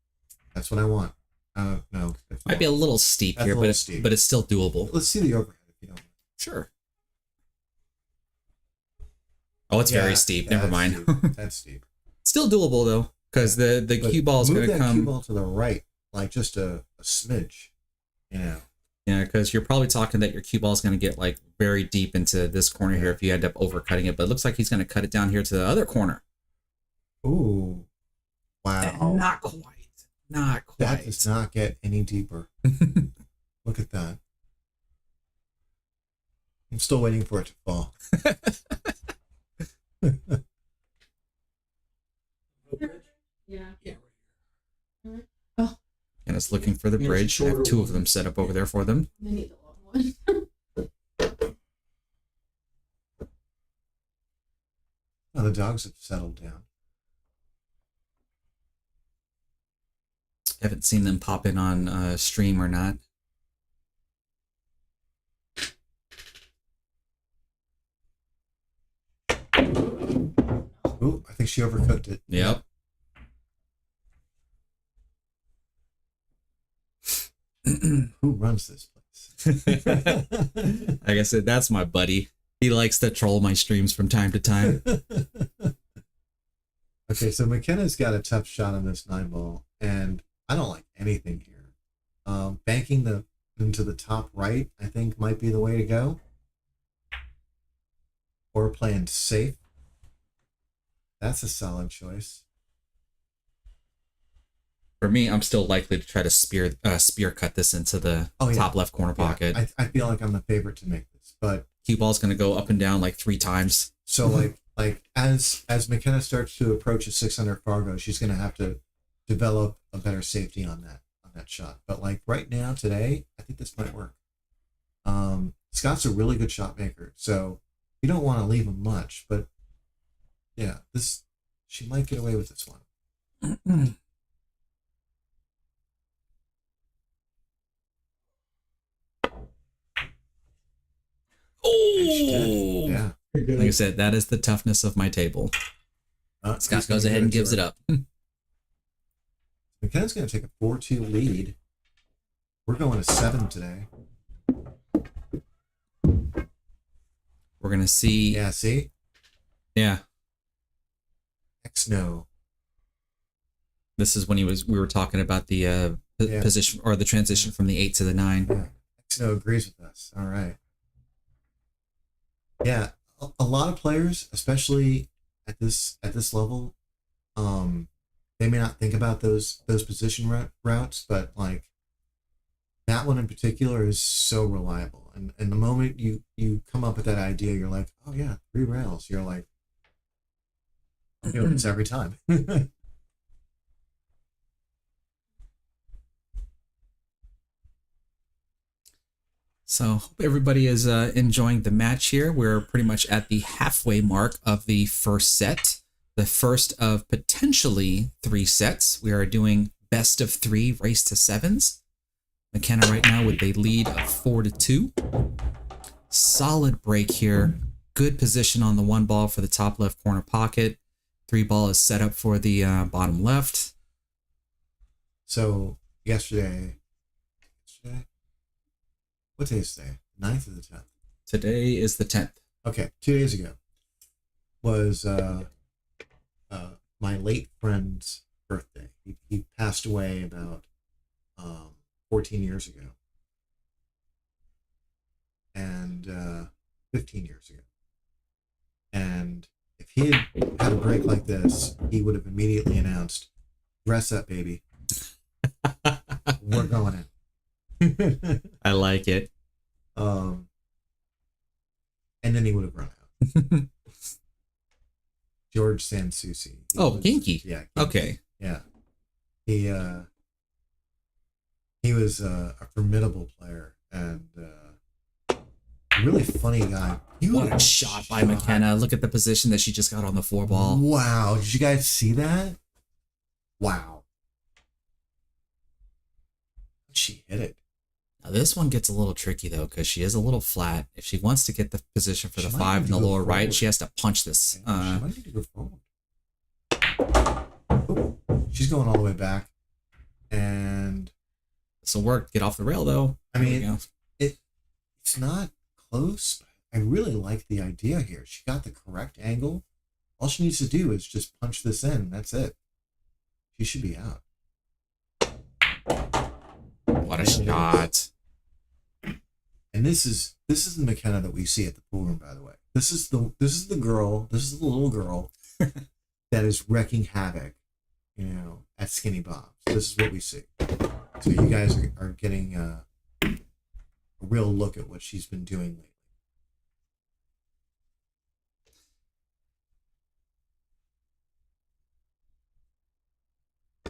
That's what I want. No. Might be a little steep That's here, a but little it's steep. but it's still doable. Let's see the overhead if you don't. Sure. Oh, it's very steep. Never that's mind. steep. That's steep. Still doable though, because the But cue ball is move going to that cue come. ball to the right, like just a smidge, you know. Yeah, because you're probably talking that your cue ball is going to get like very deep into this corner here if you end up overcutting it. But it looks like he's going to cut it down here to the other corner. Ooh, wow! Not quite. Not quite. That does not get any deeper. Look at that. I'm still waiting for it to fall. Yeah. Yeah. And it's looking for the Yeah, bridge. I have 2 of them set up over there for them. They need the long one. Oh, the dogs have settled down. Haven't seen them pop in on stream or not. Ooh, I think she overcooked it. Yep. Who runs this place? Like I said, that's my buddy. He likes to troll my streams from time to time. Okay, so Makenna's got a tough shot on this 9-ball, and I don't like anything here. Banking into the top right, I think, might be the way to go. Or playing safe. That's a solid choice. For me, I'm still likely to try to spear cut this into the top left corner pocket. Yeah, I feel like I'm the favorite to make this, but Cue ball's going to go up and down like 3 times. so like as Makenna starts to approach a 600 Fargo, she's going to have to develop a better safety on that shot. But like right now, today, I think this might work. Scott's a really good shot maker, so you don't want to leave him much, but yeah, she might get away with this one. Oh! Yeah. Like I said, that is the toughness of my table. Scott goes ahead and gives it up. McKenna's going to take a 4-2 lead. We're going to 7 today. We're going to see. Yeah, see? Yeah. X-No. This is when we were talking about the position or the transition from the 8 to the 9. Yeah. X-No agrees with us. All right. Yeah, a lot of players, especially at this level, they may not think about those position routes, but like that one in particular is so reliable. And the moment you come up with that idea, you're like, oh yeah, 3 rails. You're like, I'm doing this every time. So hope everybody is enjoying the match here. We're pretty much at the halfway mark of the first set. The first of potentially 3 sets. We are doing best of 3 race to 7s. Makenna right now with a lead of 4-2. Solid break here. Good position on the 1 ball for the top left corner pocket. 3 ball is set up for the bottom left. So yesterday, what day is today? 9th or the 10th? Today is the 10th. Okay, 2 days ago was my late friend's birthday. He passed away about 14 years ago, and 15 years ago. And if he had a break like this, he would have immediately announced, "Dress up, baby. We're going in." I like it. And then he would have run out. George Sansusi. Oh, Genki. Yeah. Okay. Yeah. He He was a formidable player and really funny guy. What a shot by Makenna. Look at the position that she just got on the 4-ball. Wow. Did you guys see that? Wow. She hit it. Now this one gets a little tricky though, because she is a little flat. If she wants to get the position for She the might 5 need in the to go lower right, forward. she has to punch this. She might need to go forward. Oh, she's going all the way back. And This will work. Get off the rail though. I There we mean, go. it's not close, but I really like the idea here. She got the correct angle. All she needs to do is just punch this in. That's it. She should be out. What a shot. And this is the Makenna that we see at the pool room, by the way. This is the little girl that is wrecking havoc, at Skinny Bob's. This is what we see. So you guys are getting a real look at what she's been doing lately.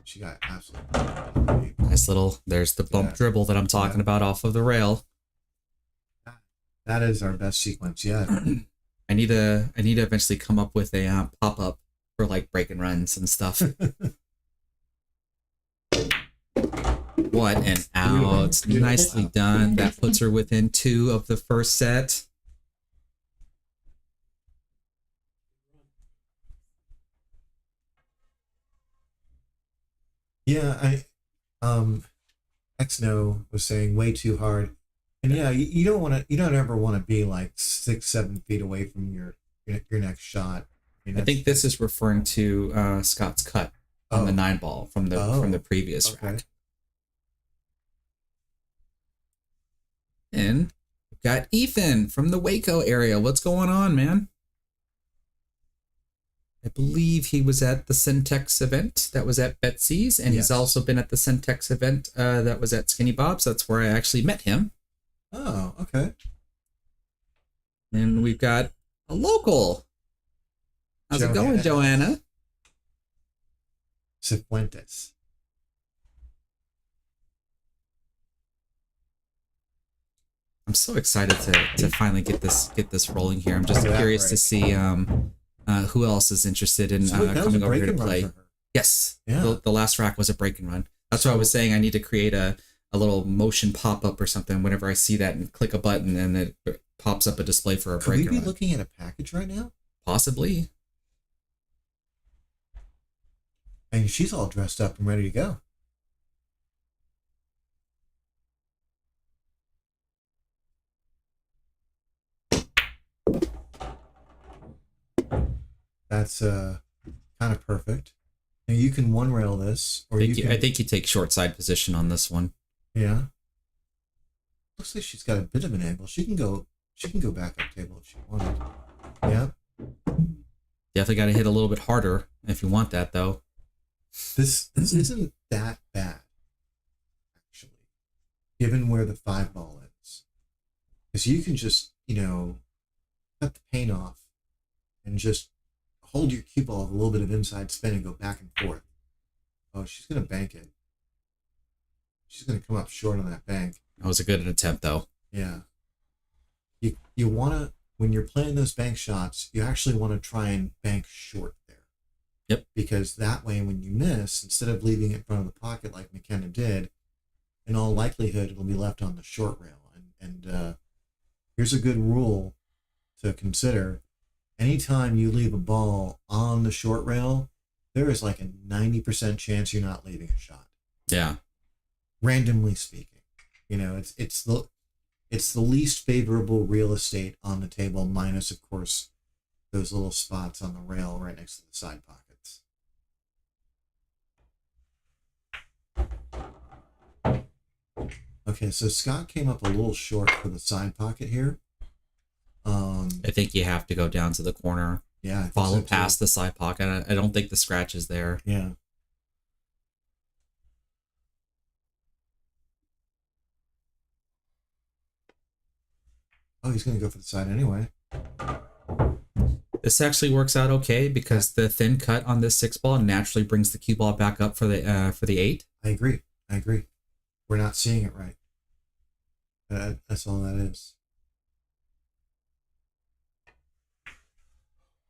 She got absolutely Nice little, there's the bump dribble that I'm talking about off of the rail. That is our best sequence yet. I need to eventually come up with a pop-up for like break and runs and stuff. What an out. Nicely done. That puts her within 2 of the first set. Yeah, Xno was saying way too hard. And yeah, you don't ever want to be like 6-7 feet away from your next shot. I think this is referring to Scott's cut on the 9-ball from the previous rack. And we've got Ethan from the Waco area. What's going on, man? I believe he was at the Syntex event that was at Betsy's, and he's also been at the Syntex event that was at Skinny Bob's. That's where I actually met him. Oh, okay. And we've got a local. How's it going, Joanna? Cifuentes. I'm so excited to finally get this rolling here. I'm just curious to see who else is interested in coming over here to play. Yes, yeah. The last rack was a break and run. That's why I was saying I need to create a little motion pop-up or something whenever I see that and click a button and it pops up a display for a break and run. Could we be looking at a package right now? Possibly. And she's all dressed up and ready to go. That's kind of perfect. And you can one rail this, or I think you take short side position on this one. Yeah. Looks like she's got a bit of an angle. She can go back up table if she wanted. Yeah. Definitely got to hit a little bit harder if you want that, though. This isn't that bad, actually, given where the 5-ball is. Because you can just, cut the paint off and just hold your cue ball with a little bit of inside spin and go back and forth. Oh, she's going to bank it. She's going to come up short on that bank. That was a good attempt, though. Yeah. You want to, when you're playing those bank shots, you actually want to try and bank short there. Yep. Because that way, when you miss, instead of leaving it in front of the pocket like Makenna did, in all likelihood, it'll be left on the short rail. And here's a good rule to consider. Anytime you leave a ball on the short rail, there is like a 90% chance you're not leaving a shot. Yeah. Randomly speaking. It's the least favorable real estate on the table, minus, of course, those little spots on the rail right next to the side pockets. Okay, so Scott came up a little short for the side pocket here. I think you have to go down to the corner. Yeah. Follow past the side pocket. I don't think the scratch is there. Yeah. Oh, he's going to go for the side anyway. This actually works out okay because the thin cut on this 6-ball naturally brings the cue ball back up for the 8. I agree. we're not seeing it right. That's all that is.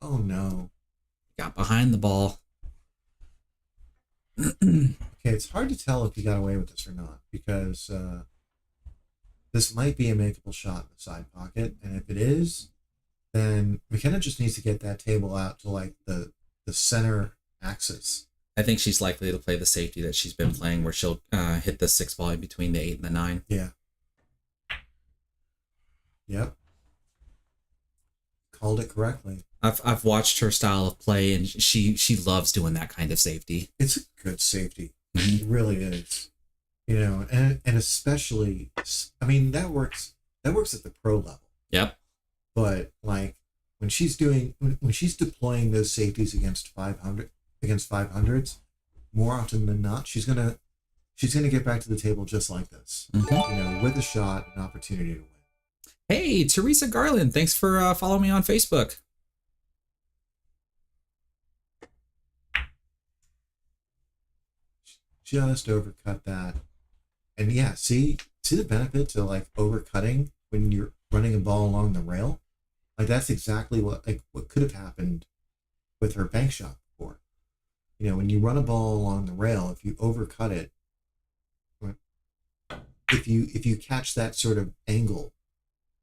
Oh no. Got behind the ball. Okay, it's hard to tell if he got away with this or not, because this might be a makeable shot in the side pocket, and if it is, then Makenna just needs to get that table out to like the center axis. I think she's likely to play the safety that she's been playing, where she'll hit the 6 ball in between the 8 and the 9. Yeah. Yep. Called it correctly. I've watched her style of play, and she loves doing that kind of safety. It's a good safety. It really is. You know, and especially, I mean, that works at the pro level. Yep. But like when she's deploying those safeties against 500s, more often than not, she's gonna get back to the table just like this. Mm-hmm. You know, with a shot, an opportunity to win. Hey, Teresa Garland, thanks for following me on Facebook. Just overcut that. And yeah, see the benefit to like overcutting when you're running a ball along the rail? Like that's exactly what could have happened with her bank shot before. You know, when you run a ball along the rail, if you overcut it, if you catch that sort of angle,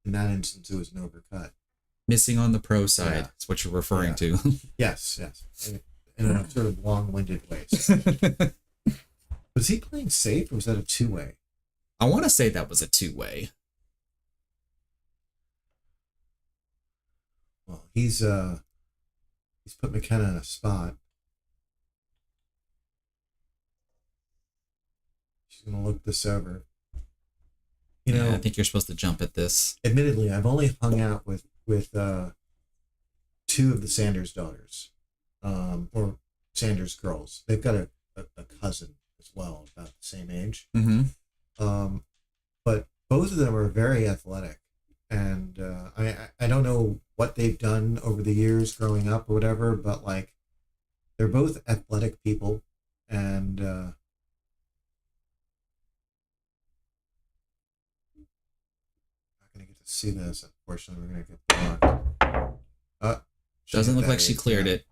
in that instance it was an overcut. Missing on the pro side. Yeah. That's what you're referring to. Yes. In a sort of long-winded way. Was he playing safe or was that a two-way? I want to say that was a 2-way. Well, he's put Makenna in a spot. She's gonna look this over. You know, I think you're supposed to jump at this. Admittedly, I've only hung out with 2 of the Sanders daughters, or Sanders girls. They've got a cousin as well, about the same age. Mm-hmm. But both of them are very athletic, and I don't know what they've done over the years growing up or whatever, but like they're both athletic people, and not gonna get to see this. Unfortunately, we're gonna get blocked. Doesn't look like she cleared it.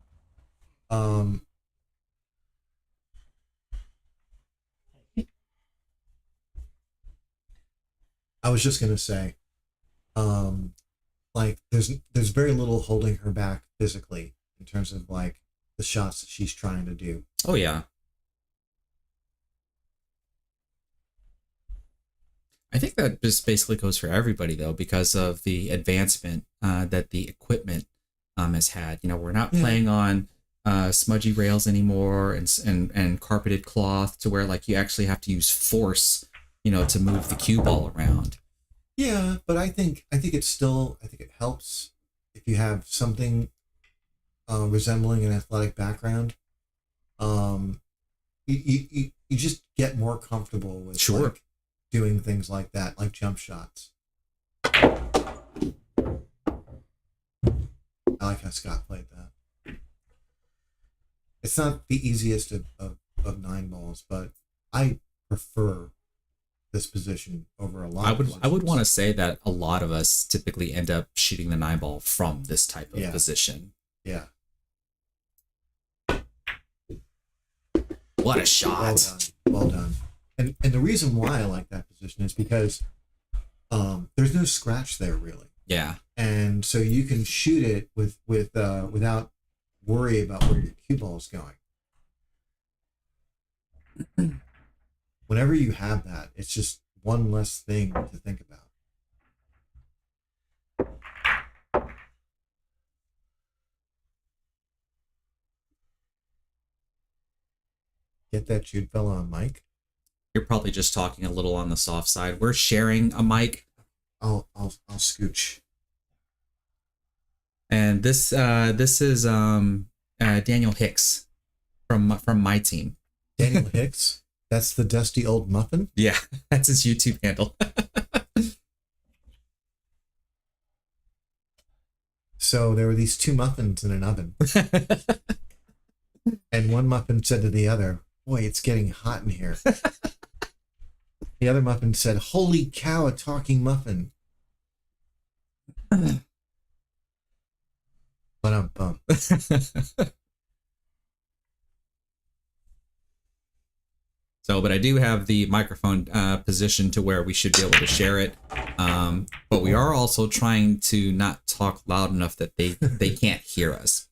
I was just gonna say, like there's very little holding her back physically in terms of like the shots that she's trying to do. Oh, yeah. I think that just basically goes for everybody, though, because of the advancement that the equipment has had. You know, we're not playing on smudgy rails anymore and carpeted cloth to where like you actually have to use force, you know, to move the cue ball around. Yeah, but I think it helps if you have something resembling an athletic background. You just get more comfortable with like, doing things like that, like jump shots. I like how Scott played that. It's not the easiest of 9 balls, but I prefer this position over a lot. I would want to say that a lot of us typically end up shooting the 9 ball from this type of position. Yeah. What a shot! Well done. And the reason why I like that position is because there's no scratch there really. Yeah. And so you can shoot it without worry about where your cue ball is going. Whenever you have that, it's just one less thing to think about. Get that Jude fella on mic. You're probably just talking a little on the soft side. We're sharing a mic. I'll scooch. And this is Daniel Hicks from my team. Daniel Hicks. That's the dusty old muffin? Yeah, that's his YouTube handle. So there were these 2 muffins in an oven. And one muffin said to the other, "Boy, it's getting hot in here." The other muffin said, "Holy cow, a talking muffin." But I'm bummed. So, but I do have the microphone positioned to where we should be able to share it. But we are also trying to not talk loud enough that they can't hear us.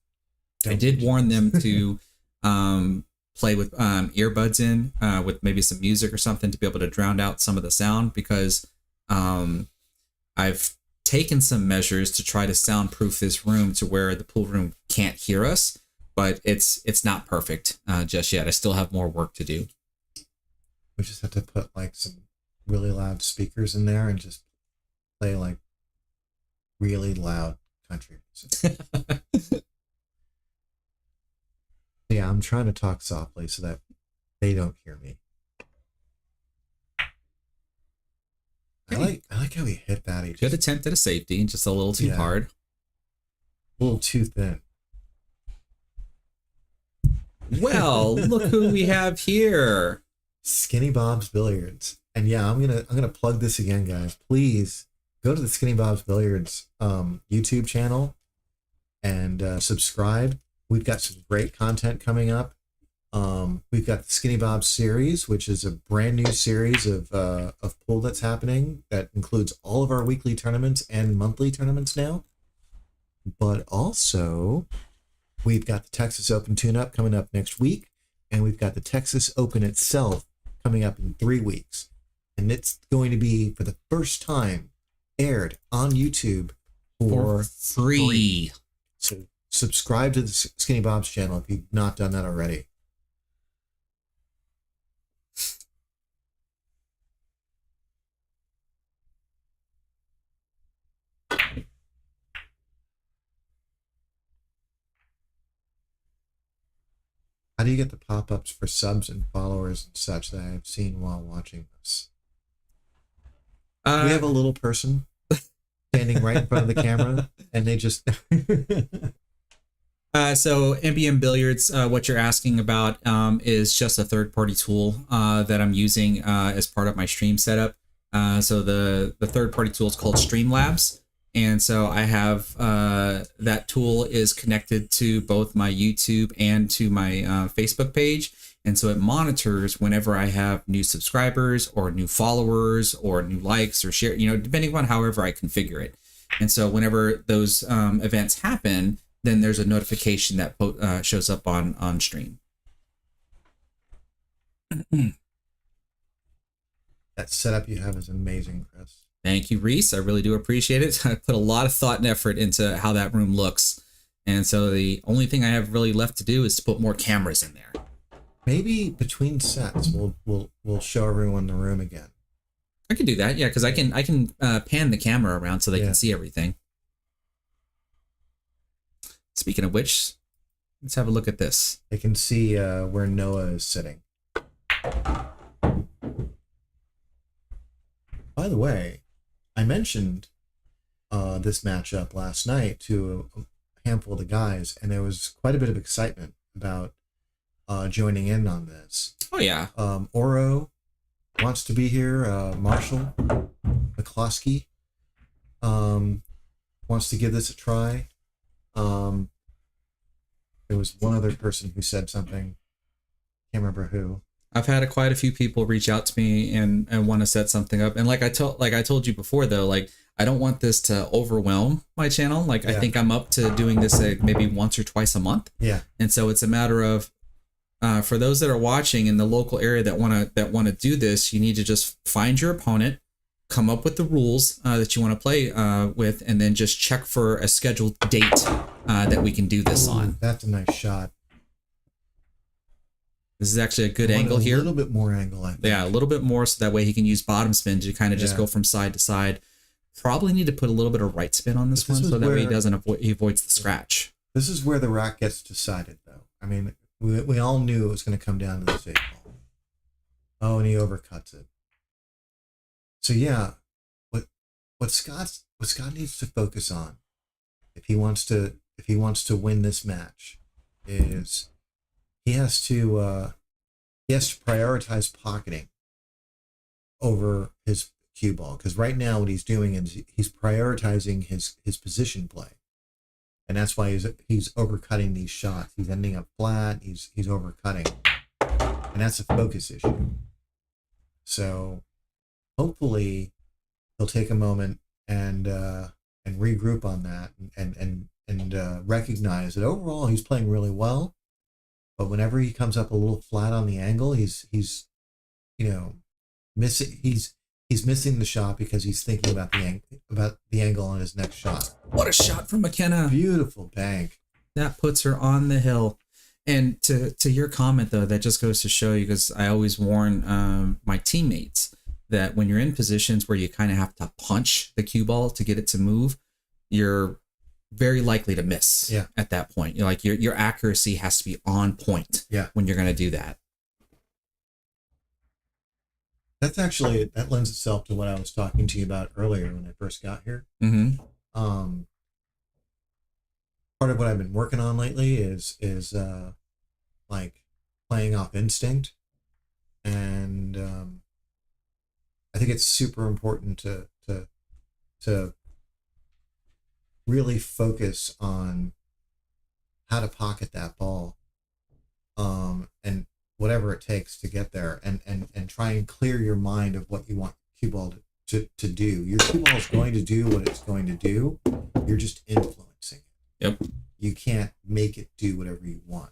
I did warn them to play with earbuds in with maybe some music or something to be able to drown out some of the sound, because I've taken some measures to try to soundproof this room to where the pool room can't hear us, but it's not perfect just yet. I still have more work to do. We just have to put like some really loud speakers in there and just play like really loud country music. Yeah, I'm trying to talk softly so that they don't hear me. I like how he hit that. He Good attempt at a safety, just a little too hard. A little too thin. Well, look who we have here. Skinny Bob's Billiards. And yeah, I'm gonna plug this again, guys. Please go to the Skinny Bob's Billiards YouTube channel and subscribe. We've got some great content coming up. We've got the Skinny Bob's series, which is a brand new series of pool that's happening that includes all of our weekly tournaments and monthly tournaments now. But also, we've got the Texas Open tune-up coming up next week, and we've got the Texas Open itself coming up in 3 weeks. And it's going to be, for the first time, aired on YouTube for free. So subscribe to the Skinny Bob's channel if you've not done that already. How do you get the pop-ups for subs and followers and such that I've seen while watching this? We have a little person standing right in front of the camera, and they just... So MBM Billiards, what you're asking about is just a third-party tool that I'm using as part of my stream setup. So the third-party tool is called Streamlabs. And so I have that tool is connected to both my YouTube and to my Facebook page. And so it monitors whenever I have new subscribers or new followers or new likes or share, depending on however I configure it. And so whenever those events happen, then there's a notification that shows up on stream. That setup you have is amazing, Chris. Thank you, Reese. I really do appreciate it. I put a lot of thought and effort into how that room looks. And so the only thing I have really left to do is to put more cameras in there. Maybe between sets, we'll show everyone the room again. I can do that, yeah, because I can pan the camera around so they can see everything. Speaking of which, let's have a look at this. They can see where Noah is sitting. By the way, I mentioned this matchup last night to a handful of the guys, and there was quite a bit of excitement about joining in on this. Oh, yeah. Oro wants to be here. Marshall McCloskey wants to give this a try. There was one other person who said something. Can't remember who. I've had quite a few people reach out to me and want to set something up. And like I told you before, though, like I don't want this to overwhelm my channel. Like I think I'm up to doing this maybe once or twice a month. Yeah. And so it's a matter of for those that are watching in the local area that want to do this, you need to just find your opponent, come up with the rules that you want to play with, and then just check for a scheduled date that we can do this on. That's a nice shot. This is actually a good angle here. A little bit more angle, I think. Yeah, a little bit more so that way he can use bottom spin to kind of just go from side to side. Probably need to put a little bit of right spin on this one so that way he avoids the scratch. This is where the rack gets decided, though. I mean, we all knew it was going to come down to this 8-ball. Oh, and he overcuts it. So yeah, what Scott needs to focus on, if he wants to win this match, is he has to prioritize pocketing. over his cue ball, because right now what he's doing is he's prioritizing his position play, and that's why he's overcutting these shots. He's ending up flat. He's overcutting, and that's a focus issue. So hopefully he'll take a moment and regroup on that and recognize that overall he's playing really well, but whenever he comes up a little flat on the angle, he's missing. He's missing the shot because he's thinking about the angle on his next shot. What a shot from Makenna. Beautiful bank. That puts her on the hill. And to your comment, though, that just goes to show you, because I always warn my teammates that when you're in positions where you kind of have to punch the cue ball to get it to move, you're very likely to miss at that point. You're like your accuracy has to be on point when you're going to do that. That lends itself to what I was talking to you about earlier when I first got here. Mm-hmm. Part of what I've been working on lately is like playing off instinct, and I think it's super important to really focus on how to pocket that ball, and whatever it takes to get there, and try and clear your mind of what you want cue ball to do. Your cue ball is going to do what it's going to do. You're just influencing it. Yep. You can't make it do whatever you want.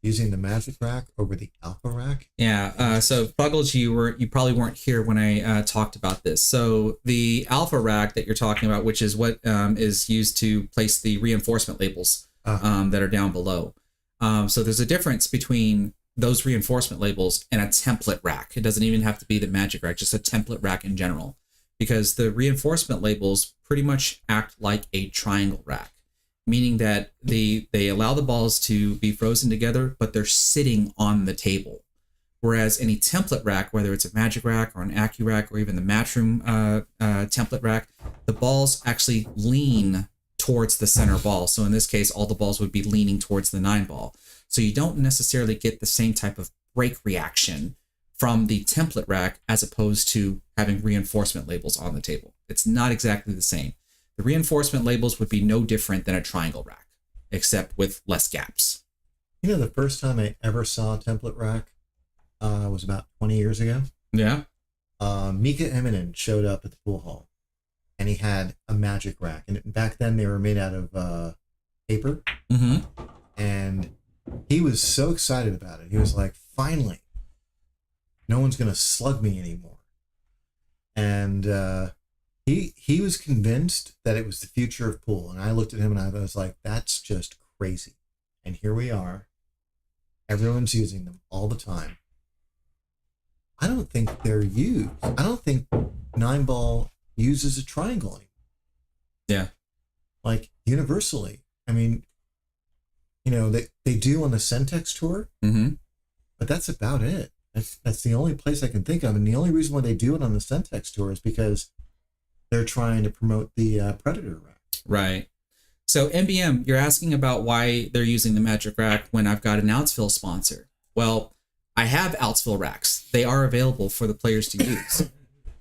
Using the Magic Rack over the Accu-Rack. Yeah. So Buggles, you probably weren't here when I talked about this. So the Accu-Rack that you're talking about, which is what is used to place the reinforcement labels that are down below. So there's a difference between those reinforcement labels and a template rack. It doesn't even have to be the Magic Rack, just a template rack in general, because the reinforcement labels pretty much act like a triangle rack, meaning that they allow the balls to be frozen together, but they're sitting on the table. Whereas any template rack, whether it's a Magic Rack or an Accu-Rack or even the Matchroom template rack, the balls actually lean towards the center ball. So in this case, all the balls would be leaning towards the 9 ball. So you don't necessarily get the same type of break reaction from the template rack as opposed to having reinforcement labels on the table. It's not exactly the same. The reinforcement labels would be no different than a triangle rack, except with less gaps. You know, the first time I ever saw a template rack was about 20 years ago. Yeah. Mika Eminem showed up at the pool hall, and he had a Magic Rack. And back then they were made out of paper. Mm-hmm. And he was so excited about it. He was like, finally, no one's going to slug me anymore. And he was convinced that it was the future of pool. And I looked at him and I was like, that's just crazy. And here we are. Everyone's using them all the time. I don't think they're used. I don't think 9-ball uses a triangle anymore. Yeah. Like universally. I mean, you know, they do on the Centex tour, but that's about it. That's the only place I can think of. And the only reason why they do it on the Centex tour is because they're trying to promote the Predator rack. Right. So MBM, you're asking about why they're using the Magic Rack when I've got an Outsville sponsor. Well, I have Outsville racks. They are available for the players to use.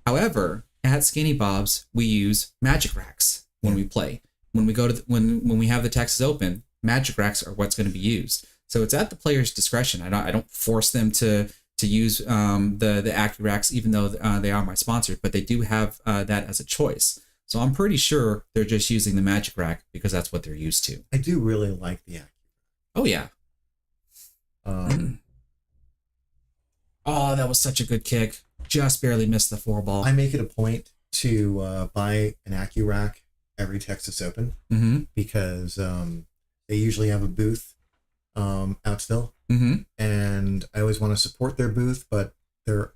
However, at Skinny Bob's, we use Magic Racks when we play. When we go to when we have the Texas Open, Magic Racks are what's going to be used. So it's at the player's discretion. I don't force them to use the Accu-Racks, even though they are my sponsor, but they do have that as a choice. So I'm pretty sure they're just using the Magic Rack because that's what they're used to. I do really like the Accu-Rack. Oh yeah. Oh, that was such a good kick. Just barely missed the 4-ball. I make it a point to buy an Accu-Rack every Texas Open because they usually have a booth, Outsville, and I always want to support their booth, but there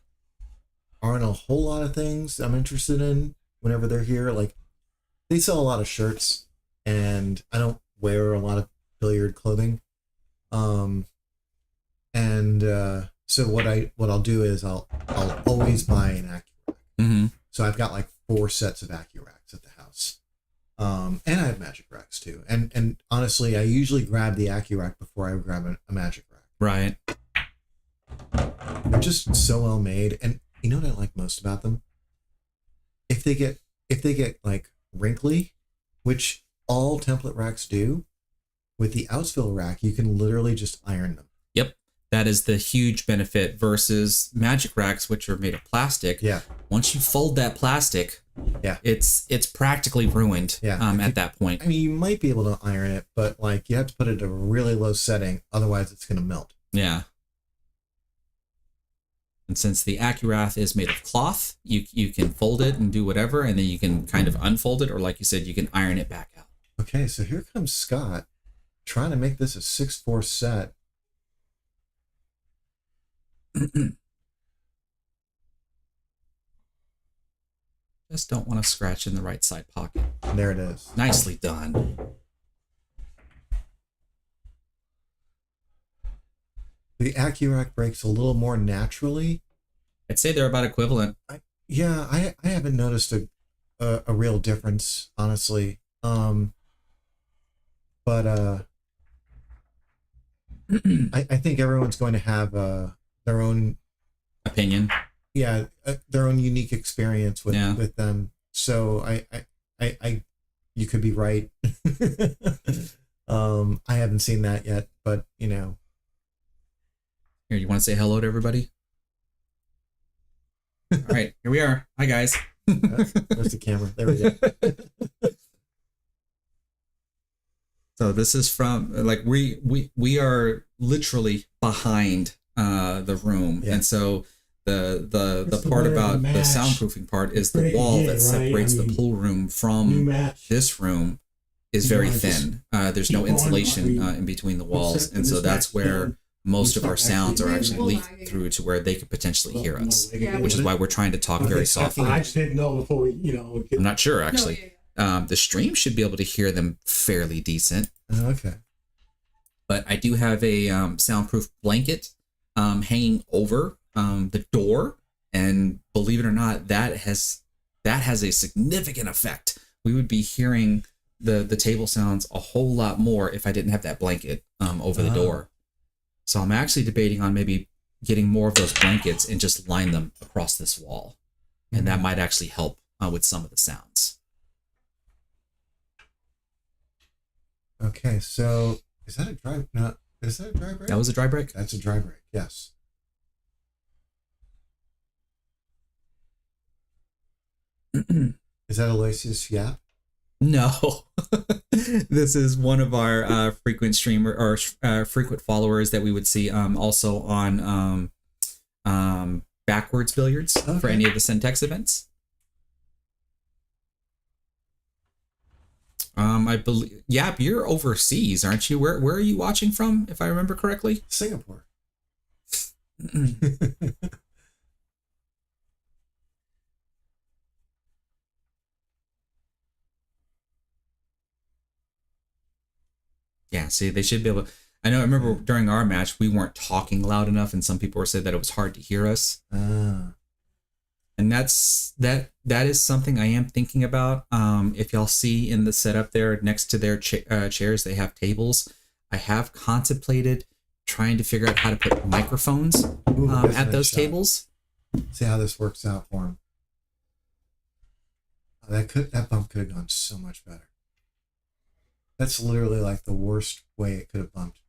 aren't a whole lot of things I'm interested in whenever they're here. Like, they sell a lot of shirts, and I don't wear a lot of billiard clothing, so what I'll do is I'll always buy an Accu-Rack. So I've got like 4 sets of Accu-Racks at the house. And I have magic racks too. And honestly, I usually grab the Accu-Rack before I grab a magic rack. Right. They're just so well made. And you know what I like most about them? If they get like wrinkly, which all template racks do, with the Outsville rack, you can literally just iron them. Yep. That is the huge benefit versus magic racks, which are made of plastic. Yeah. Once you fold that plastic, yeah, it's practically ruined. Yeah. At that point. I mean, you might be able to iron it, but like you have to put it at a really low setting, otherwise it's going to melt. Yeah. And since the Accu-Rack is made of cloth, you can fold it and do whatever, and then you can kind of unfold it, or like you said, you can iron it back out. Okay, so here comes Scott trying to make this a 6-4 set. Just don't want to scratch in the right side pocket. And there it is. Nicely done. The Accu-Rack breaks a little more naturally. I'd say they're about equivalent. I haven't noticed a real difference, honestly. But I think everyone's going to have their own opinion. Yeah, their own unique experience with them. So I you could be right. I haven't seen that yet, but you know. Here, you want to say hello to everybody? All right, here we are. Hi guys. There's the camera. There we go. So this is from like we are literally behind the room, and so the part about the soundproofing part is the wall that separates the pool room from this room is very thin. There's no insulation in between the walls, and so that's where most of our sounds are actually leaked through to where they could potentially hear us, which is why we're trying to talk very softly. I just didn't know before we, I'm not sure actually. The stream should be able to hear them fairly decent. Okay. But I do have a soundproof blanket hanging over the door, and believe it or not, that has a significant effect. We would be hearing the table sounds a whole lot more if I didn't have that blanket over the door. So I'm actually debating on maybe getting more of those blankets and just line them across this wall, and that might actually help with some of the sounds. Okay, so is that a dry? No, is that a dry break? That was a dry break? That's a dry break. Yes. Is that Aloysius Yap? No. This is one of our frequent streamer or frequent followers that we would see also on Backwards Billiards for any of the Centex events. I believe, Yap, you're overseas, aren't you? Where are you watching from, if I remember correctly? Singapore. Yeah, see, they should be able to. I remember during our match, we weren't talking loud enough, and some people said that it was hard to hear us. And that is something I am thinking about. If y'all see in the setup there next to their chairs, they have tables. I have contemplated trying to figure out how to put microphones at those tables. See how this works out for him. That bump could have gone so much better. That's literally like the worst way it could have bumped.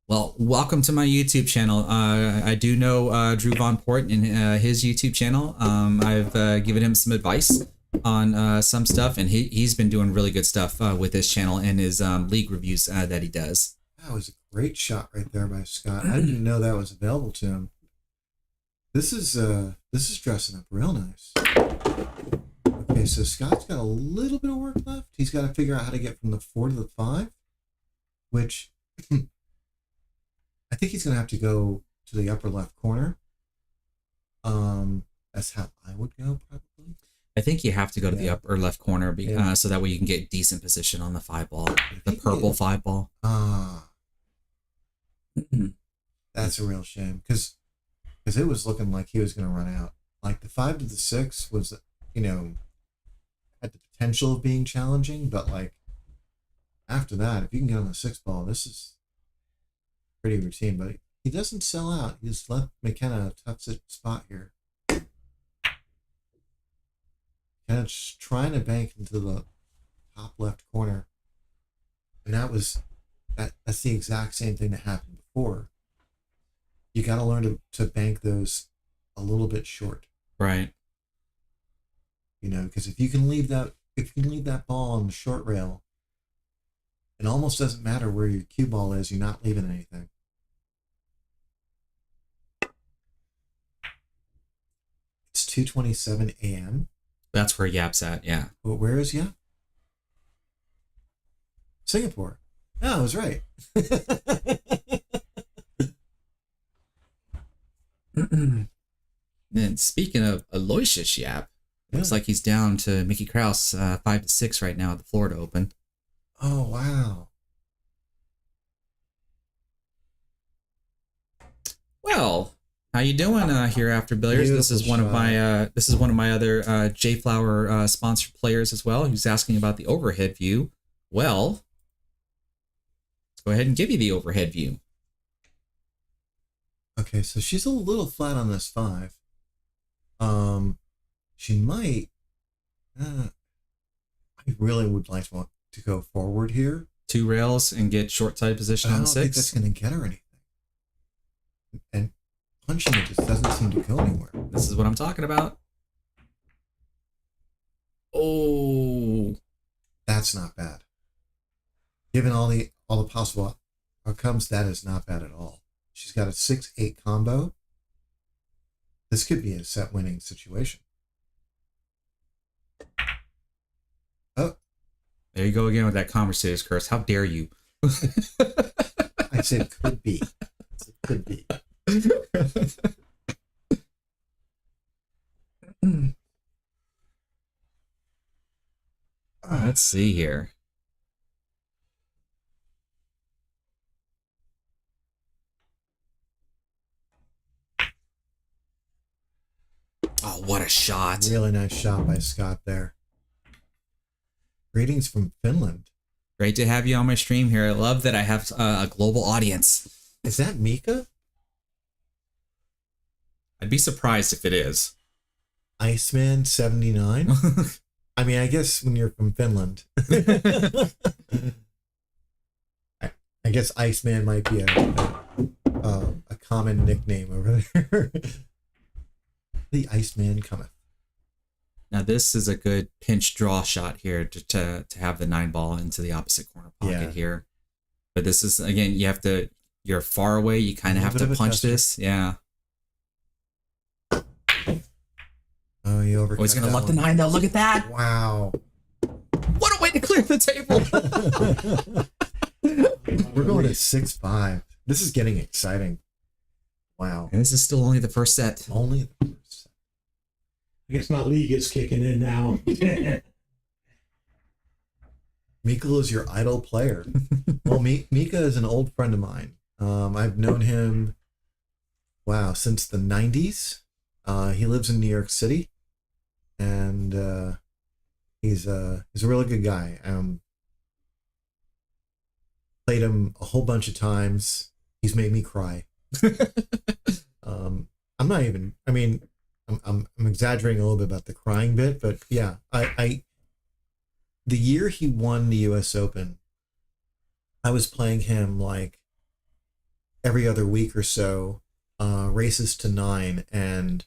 Well, welcome to my YouTube channel. I do know Drew Von Port and his YouTube channel. I've given him some advice on some stuff, and he's been doing really good stuff with his channel and his league reviews that he does. That was a great shot right there by Scott. I didn't know that was available to him. This is dressing up real nice. Okay, so Scott's got a little bit of work left. He's got to figure out how to get from the 4 to the 5, which I think he's going to have to go to the upper left corner. That's how I would go, probably. I think you have to go to the upper left corner so that way you can get decent position on the 5 ball, the purple 5 ball. That's a real shame because it was looking like he was going to run out. Like the 5 to the 6 was, had the potential of being challenging, but like after that, if you can get on the 6 ball, this is pretty routine. But he doesn't sell out. He just left Makenna a tough spot here. And it's trying to bank into the top left corner. And that's the exact same thing that happened before. You got to learn to bank those a little bit short. Right. Because if you can leave that ball on the short rail, it almost doesn't matter where your cue ball is, you're not leaving anything. It's 2:27 a.m. That's where Yap's at, yeah. Well, where is Yap? Singapore. No, I was right. And speaking of Aloysius Yap, looks like he's down to Mickey Krause 5 to 6 right now at the Florida Open. Oh, wow. Well, how you doing here after Billiards? This is one of my other JFlower sponsored players as well, who's asking about the overhead view. Well, let's go ahead and give you the overhead view. Okay, so she's a little flat on this 5. She might. I really would like to go forward here. 2 rails and get short side position on the 6. I don't think that's going to get her anything. And punching it just doesn't seem to go anywhere. This is what I'm talking about. Oh, that's not bad. Given all the possible outcomes, that is not bad at all. She's got a 6-8 combo. This could be a set winning situation. Oh, there you go again with that conversator's curse. How dare you? I said could be. It could be. Let's see here. Oh, what a shot. Really nice shot by Scott there. Greetings from Finland. Great to have you on my stream here. I love that I have a global audience. Is that Mika? I'd be surprised if it is. Iceman 79? I mean, I guess when you're from Finland. I guess Iceman might be a common nickname over there. The Iceman cometh. Now this is a good pinch draw shot here to have the 9 ball into the opposite corner pocket here. But this is, again, you're far away. You kind of have to punch this. Yeah. Oh, you overcut. Oh, he's going to luck the 9 though. Look at that. Wow. What a way to clear the table. We're going to 6-5. This is getting exciting. Wow. And this is still only the first set. Only the first set. I guess my league is kicking in now. Mika is your idol player. Well, Mika is an old friend of mine. I've known him, since the 90s. He lives in New York City, and he's a really good guy. Played him a whole bunch of times. He's made me cry. I'm not even. I mean, I'm exaggerating a little bit about the crying bit, but yeah, the year he won the U.S. Open, I was playing him like every other week or so, races to 9, and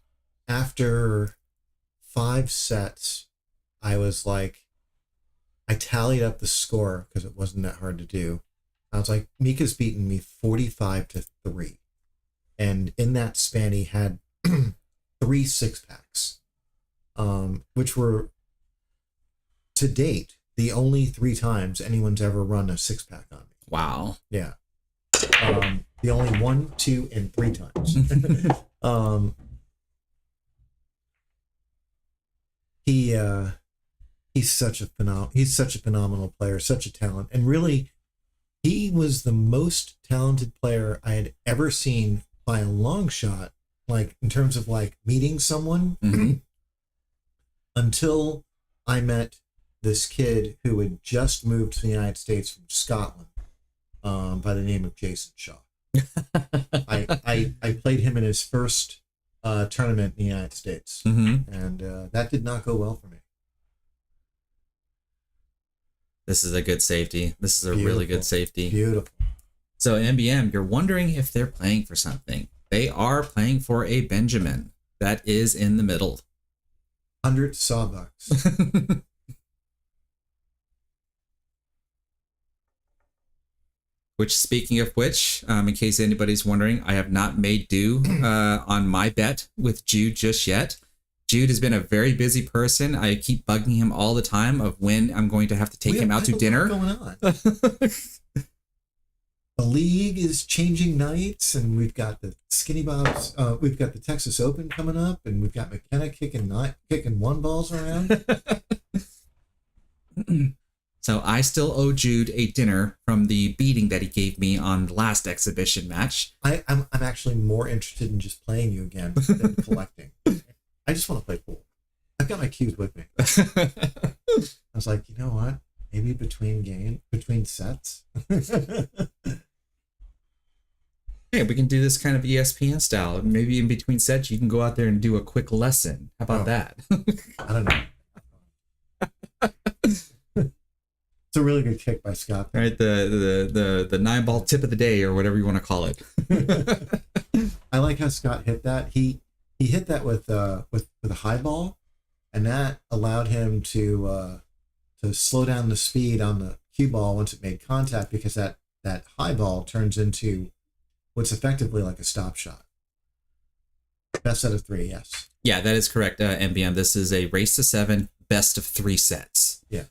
after 5 sets, I was like, I tallied up the score because it wasn't that hard to do. I was like, Mika's beaten me 45-3. And in that span, he had 3 6-packs, which were, to date, the only 3 times anyone's ever run a 6-pack on me. Wow. Yeah. The only 1, 2, and 3 times. He's such a phenomenal player, such a talent, and really, he was the most talented player I had ever seen by a long shot like in terms of like meeting someone, Mhm. until I met this kid who had just moved to the United States from Scotland, by the name of Jason Shaw. I played him in his first tournament in the United States, Mhm. and that did not go well for me. This is a good safety. This is a really good safety. Beautiful. So MBM, you're wondering if they're playing for something. They are playing for a Benjamin. That is in the middle. 100 sawbucks. Which, speaking of which, in case anybody's wondering, I have not made due on my bet with Jude just yet. Jude has been a very busy person. I keep bugging him all the time of when I'm going to have to take him out to dinner. What's going on? The league is changing nights, and we've got the Skinny Bobs. We've got the Texas Open coming up, and we've got Makenna kicking one balls around. So I still owe Jude a dinner from the beating that he gave me on the last exhibition match. I'm actually more interested in just playing you again than collecting. I just want to play pool. I've got my cues with me. I was like, you know what? Maybe between sets. Hey, we can do this kind of ESPN style. Maybe in between sets, you can go out there and do a quick lesson. How about that? I don't know. It's a really good kick by Scott. All right, the 9-ball tip of the day, or whatever you want to call it. I like how Scott hit that. He hit that with a high ball, and that allowed him to slow down the speed on the cue ball once it made contact, because that high ball turns into what's effectively like a stop shot. Best out of 3, yes. Yeah, that is correct, MBM. This is a race to 7, best of 3 sets. Yeah.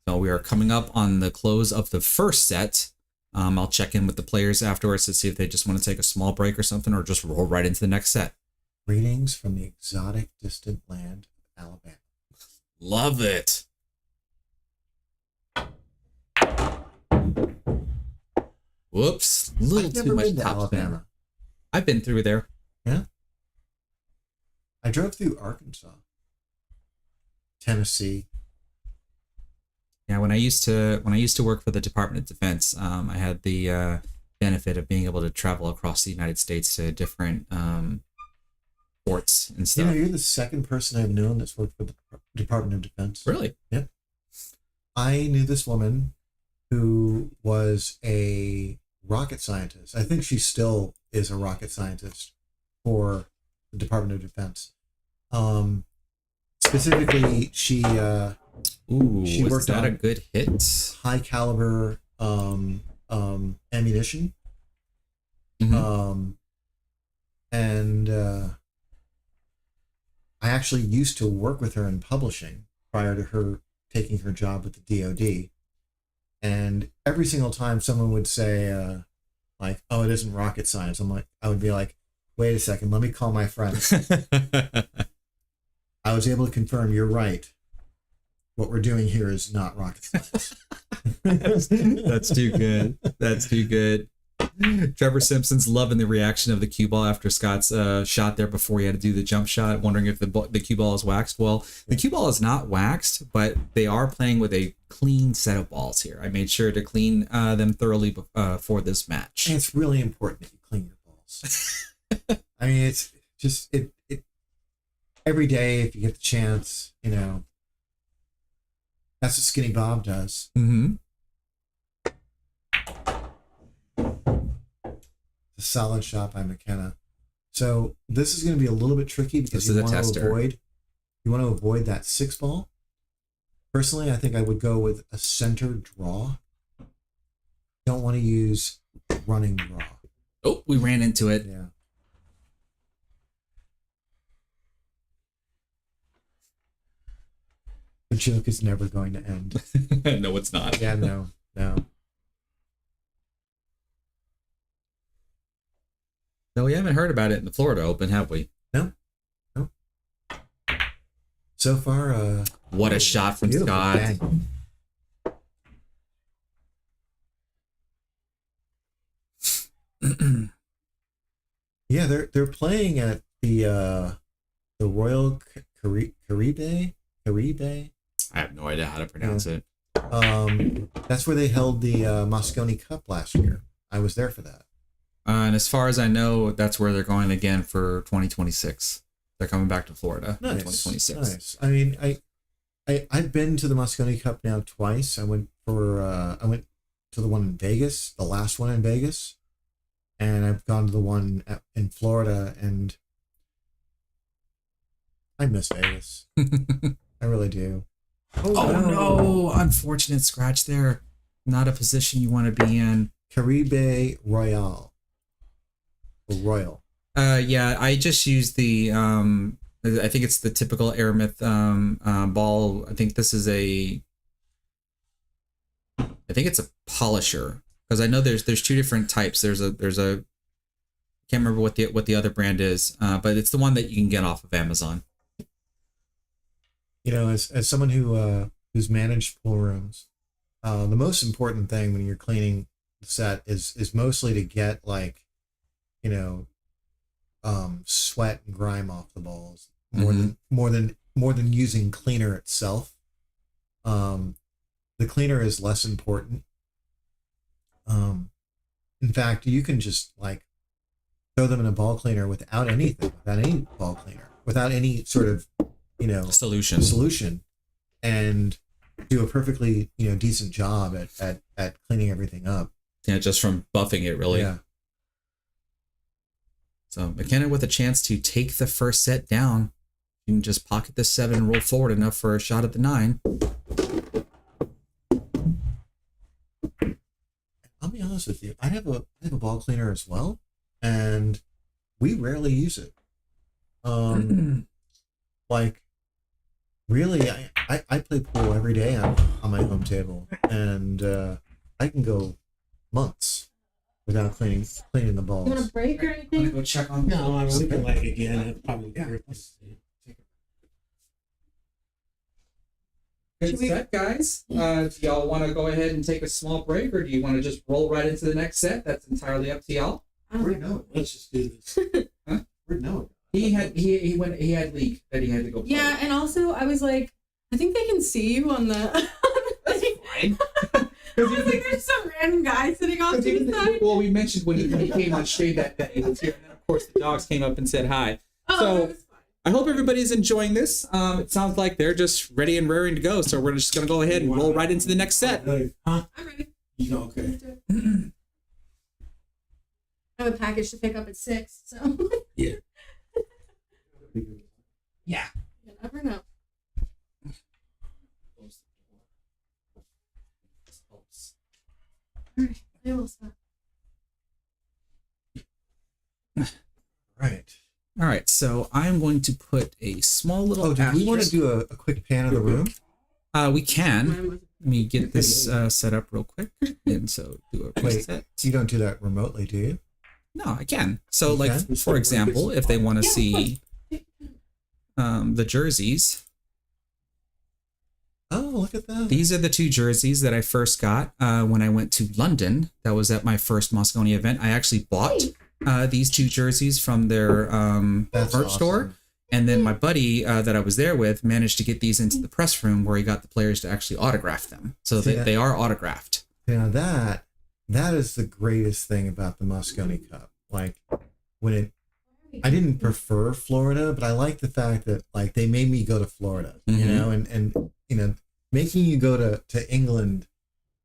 So we are coming up on the close of the first set. I'll check in with the players afterwards to see if they just want to take a small break or something, or just roll right into the next set. Greetings from the exotic, distant land of Alabama. Love it. Whoops, a little I've too never much been to top spin. Alabama. I've been through there. Yeah. I drove through Arkansas, Tennessee. Yeah, when I used to work for the Department of Defense, I had the benefit of being able to travel across the United States to different ports and You stuff. know, you're the second person I've known that's worked for the Department of Defense. Really? Yep. I knew this woman who was a rocket scientist. I think she still is a rocket scientist for the Department of Defense. Specifically, she Ooh, was worked that on a good hit? high caliber ammunition. Mhm. And I actually used to work with her in publishing prior to her taking her job with the DoD. And every single time someone would say, like, oh, it isn't rocket science, I would be like, wait a second, let me call my friend. I was able to confirm, you're right. What we're doing here is not rocket science. That's too good. That's too good. Trevor Simpson's loving the reaction of the cue ball after Scott's shot there before he had to do the jump shot, wondering if the cue ball is waxed. Well, the cue ball is not waxed, but they are playing with a clean set of balls here. I made sure to clean them thoroughly for this match. And it's really important that you clean your balls. I mean, it's just, it every day, if you get the chance, you know, that's what Skinny Bob does. Mm-hmm. A solid shot by Makenna. So this is going to be a little bit tricky because you want to avoid that 6 ball. Personally, I think I would go with a center draw. Don't want to use running draw. Oh, we ran into it. Yeah. The joke is never going to end. No, it's not. Yeah, no. No, we haven't heard about it in the Florida Open, have we? No. So far, what a shot from beautiful Scott. bang. Yeah, they're playing at the Royal Caribe. I have no idea how to pronounce it. That's where they held the Mosconi Cup last year. I was there for that. And as far as I know, that's where they're going again for 2026. They're coming back to Florida in 2026. Nice. I mean, I've been to the Mosconi Cup now twice. I went to the one in Vegas, the last one in Vegas, and I've gone to the one in Florida, and I miss Vegas. I really do. Oh no! Unfortunate scratch there. Not a position you want to be in. Caribe Royale. Or Royal. Yeah, I just used the I think it's the typical Aramith ball. I think this is I think it's a polisher, because I know there's two different types. There's a can't remember what the other brand is, but it's the one that you can get off of Amazon. You know, as someone who's managed pool rooms, the most important thing when you're cleaning the set is mostly to get, like, you know, sweat and grime off the balls more than using cleaner itself. The cleaner is less important. In fact, you can just, like, throw them in a ball cleaner without any ball cleaner, without any sort of, you know, solution, and do a perfectly, you know, decent job at cleaning everything up. Yeah, just from buffing it, really. Yeah. So Makenna with a chance to take the first set down. You can just pocket the 7 and roll forward enough for a shot at the 9. I'll be honest with you. I have a ball cleaner as well, and we rarely use it. Like, really, I play pool every day on my home table, and I can go months without cleaning the balls. You want a break or anything? Go check on. No, I'm looking like again. It probably Good set, guys. Do y'all want to go ahead and take a small break, or do you want to just roll right into the next set? That's entirely up to y'all. Let's just do this. Huh? He had leak that he had to go play. Yeah, and also I was like, I think they can see you on the. That's fine. I was like, there's some random guy sitting off to the side. Well, we mentioned when he came on shade that day, and then of course the dogs came up and said hi. Oh, So that was fine. I hope everybody's enjoying this. It sounds like they're just ready and raring to go. So we're just gonna go ahead and roll right into the next set. Huh? I'm ready. You okay? Let's do it. I have a package to pick up at 6, so. Yeah. Yeah. You never know. Alright, I will stop. Right. All right. So I'm going to put a small little. Oh, do we want to asterisk. do a quick pan of the room? We can. Mine wasn't. Let me get this set up real quick, and so do a Wait, reset. you don't do that remotely, do you? No, I can. So, You like, can? for example, if they want to Yeah, see the jerseys, Oh, look at that. these are the 2 jerseys that I first got when I went to London. That was at my first Mosconi event. I actually bought these 2 jerseys from their That's merch awesome. store. And then my buddy that I was there with managed to get these into the press room where he got the players to actually autograph them. So See, they are autographed. Now that is the greatest thing about the Mosconi Cup. Like, I didn't prefer Florida, but I like the fact that, like, they made me go to Florida, you Mhm. know, and you know, making you go to England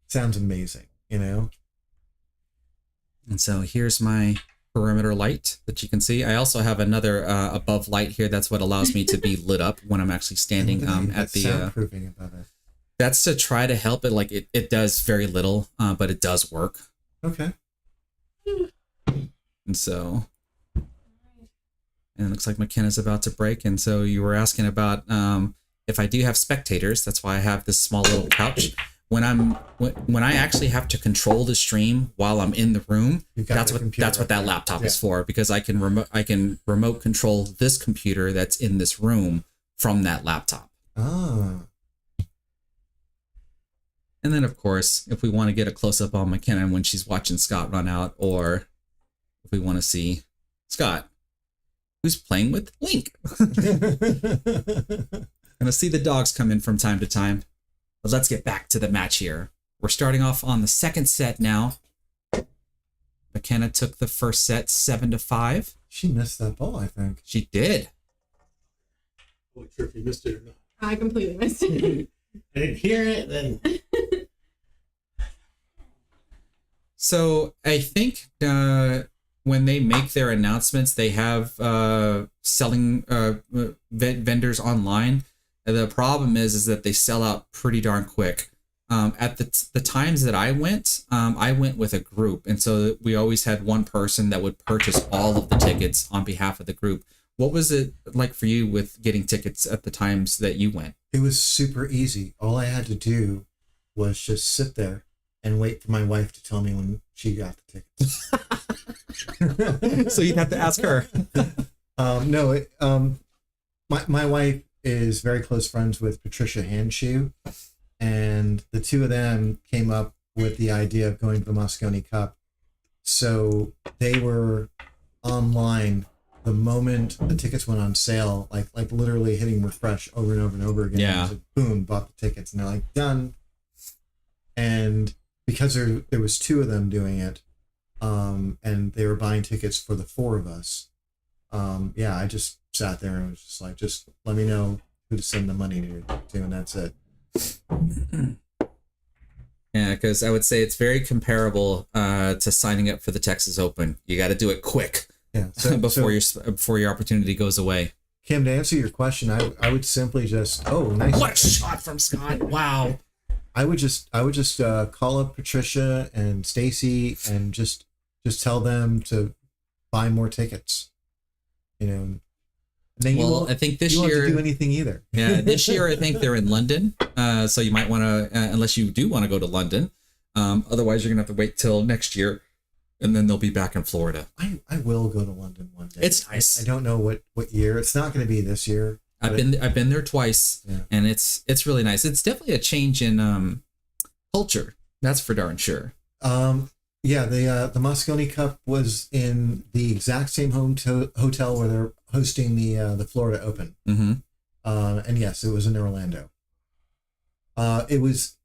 sounds amazing, you know. And so here's my perimeter light that you can see. I also have another above light here. That's what allows me to be lit up when I'm actually standing at the soundproofing above it. that's to try to help it. Like it does very little, but it does work. Okay. And so, and it looks like Makenna's about to break. And so you were asking about if I do have spectators. That's why I have this small little couch. When I actually have to control the stream while I'm in the room, You've got that's the what computer that right laptop there. is for, because I can remote control this computer that's in this room from that laptop. Ah. And then, of course, if we want to get a close up on Makenna when she's watching Scott run out, or if we want to see Scott, who's playing with Link. Gonna see the dogs come in from time to time. But let's get back to the match here. We're starting off on the second set now. Makenna took the first set 7-5. She missed that ball, I think. She did. I'm not sure if you missed it or not. I completely missed it. I didn't hear it. Then So I think when they make their announcements, they have selling vendors online. The problem is that they sell out pretty darn quick. At the times that I went with a group, and so we always had one person that would purchase all of the tickets on behalf of the group. What was it like for you with getting tickets at the times that you went? It was super easy. All I had to do was just sit there and wait for my wife to tell me when she got the tickets. So you'd have to ask her. My wife is very close friends with Patricia Handshoe, and the two of them came up with the idea of going to the Mosconi Cup. So they were online the moment the tickets went on sale, like literally hitting refresh over and over and over again. Yeah. Like, boom, bought the tickets, and they're like, done. And because there was two of them doing it, and they were buying tickets for the four of us. I just sat there and was just like, just let me know who to send the money to, and that's it. Yeah, because I would say it's very comparable to signing up for the Texas Open. You got to do it quick. Yeah. Before your opportunity goes away. Kim, to answer your question, I would simply just nice. What a shot from Scott! Wow. I would just call up Patricia and Stacy and just tell them to buy more tickets. And then I think this you year won't have to do anything either. Yeah, this year I think they're in London, so you might want to, unless you do want to go to London. Otherwise, you're gonna have to wait till next year, and then they'll be back in Florida. I will go to London one day. It's nice. I don't know what year. It's not going to be this year. I've been there twice, yeah. and it's really nice. It's definitely a change in culture. That's for darn sure. The Mosconi Cup was in the exact same hotel where they're hosting the Florida Open. Mm-hmm. And yes, it was in Orlando. It was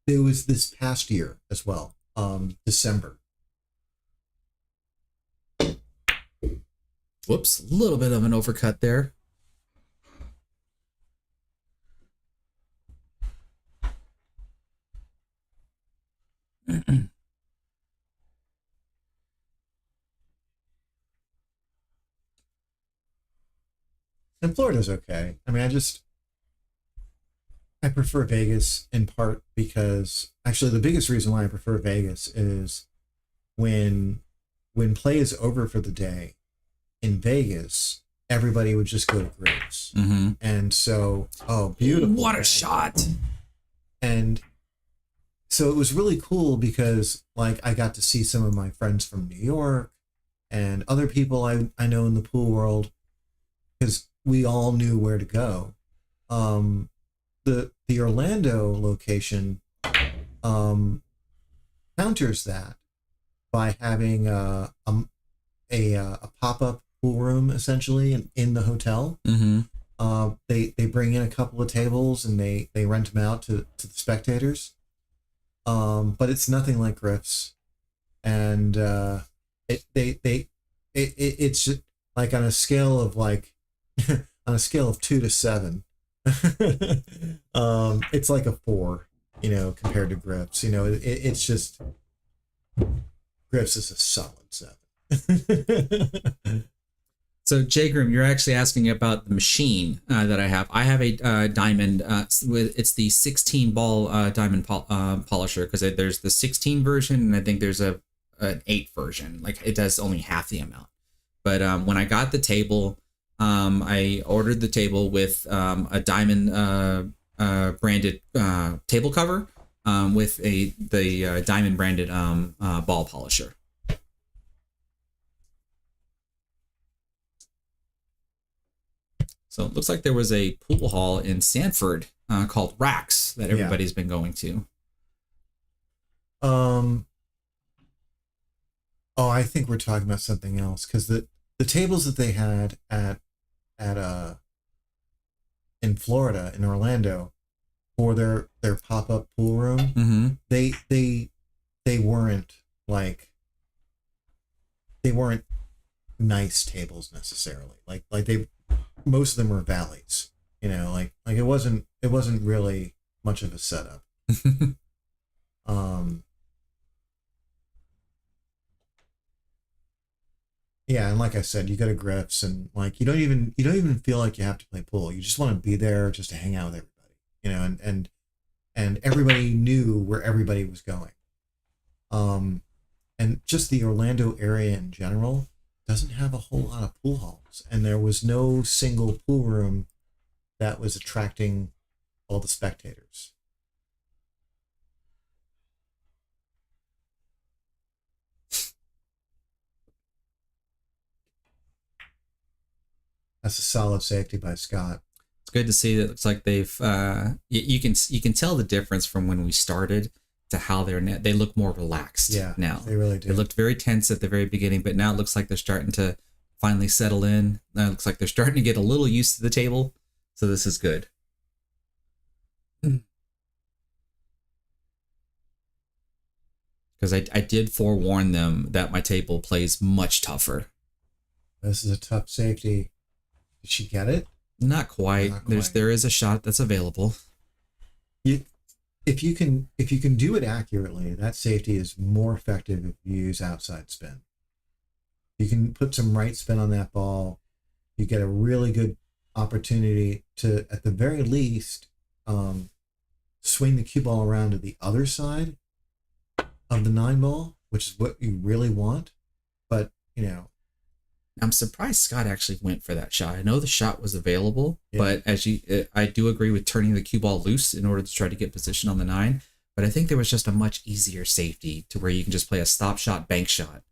this past year as well, December. Whoops, a little bit of an overcut there. And Florida's okay. I mean, I prefer Vegas in part because actually the biggest reason why I prefer Vegas is when play is over for the day in Vegas, everybody would just go to Graves. Mm-hmm. And so, beautiful. What a day. shot. And so it was really cool because like I got to see some of my friends from New York and other people I know in the pool world because we all knew where to go. The Orlando location counters that by having a pop-up pool room essentially in the hotel. Mm-hmm. They bring in a couple of tables and they rent them out to the spectators. But it's nothing like Griff's, and it's like on a scale of like on a scale of 2 to 7. It's like a 4, compared to Griff's. It's just Griff's is a solid 7. So, Jay Groom, you're actually asking about the machine that I have. I have a diamond. It's the 16 ball diamond polisher because there's the 16 version and I think there's an 8 version. Like it does only half the amount. But when I got the table, I ordered the table with a diamond branded table cover with the diamond branded ball polisher. So it looks like there was a pool hall in Sanford called Racks that everybody's been going to. I think we're talking about something else because the tables that they had at in Florida, in Orlando, for their pop-up pool room, they weren't like, they weren't nice tables necessarily. Like they, most of them were valleys, you know, like it wasn't really much of a setup. Yeah, and like I said, you go to Griff's and like you don't even feel like you have to play pool. You just want to be there just to hang out with everybody, you know, and everybody knew where everybody was going. And just the Orlando area in general doesn't have a whole lot of pool halls, and there was no single pool room that was attracting all the spectators. That's a solid safety by Scott. It's good to see that. It looks like they've you can tell the difference from when we started to how they look more relaxed. Yeah, now they really do. They looked very tense at the very beginning, but now it looks like they're starting to finally settle in. Now it looks like they're starting to get a little used to the table, so this is good. Because I did forewarn them that my table plays much tougher. This is a tough safety. Did she get it? Not quite. There is a shot that's available. If you can do it accurately, that safety is more effective if you use outside spin. You can put some right spin on that ball. You get a really good opportunity to, at the very least, swing the cue ball around to the other side of the 9 ball, which is what you really want. But, you know, I'm surprised Scott actually went for that shot. I know the shot was available, yeah. But I do agree with turning the cue ball loose in order to try to get position on the 9. But I think there was just a much easier safety to where you can just play a stop shot, bank shot.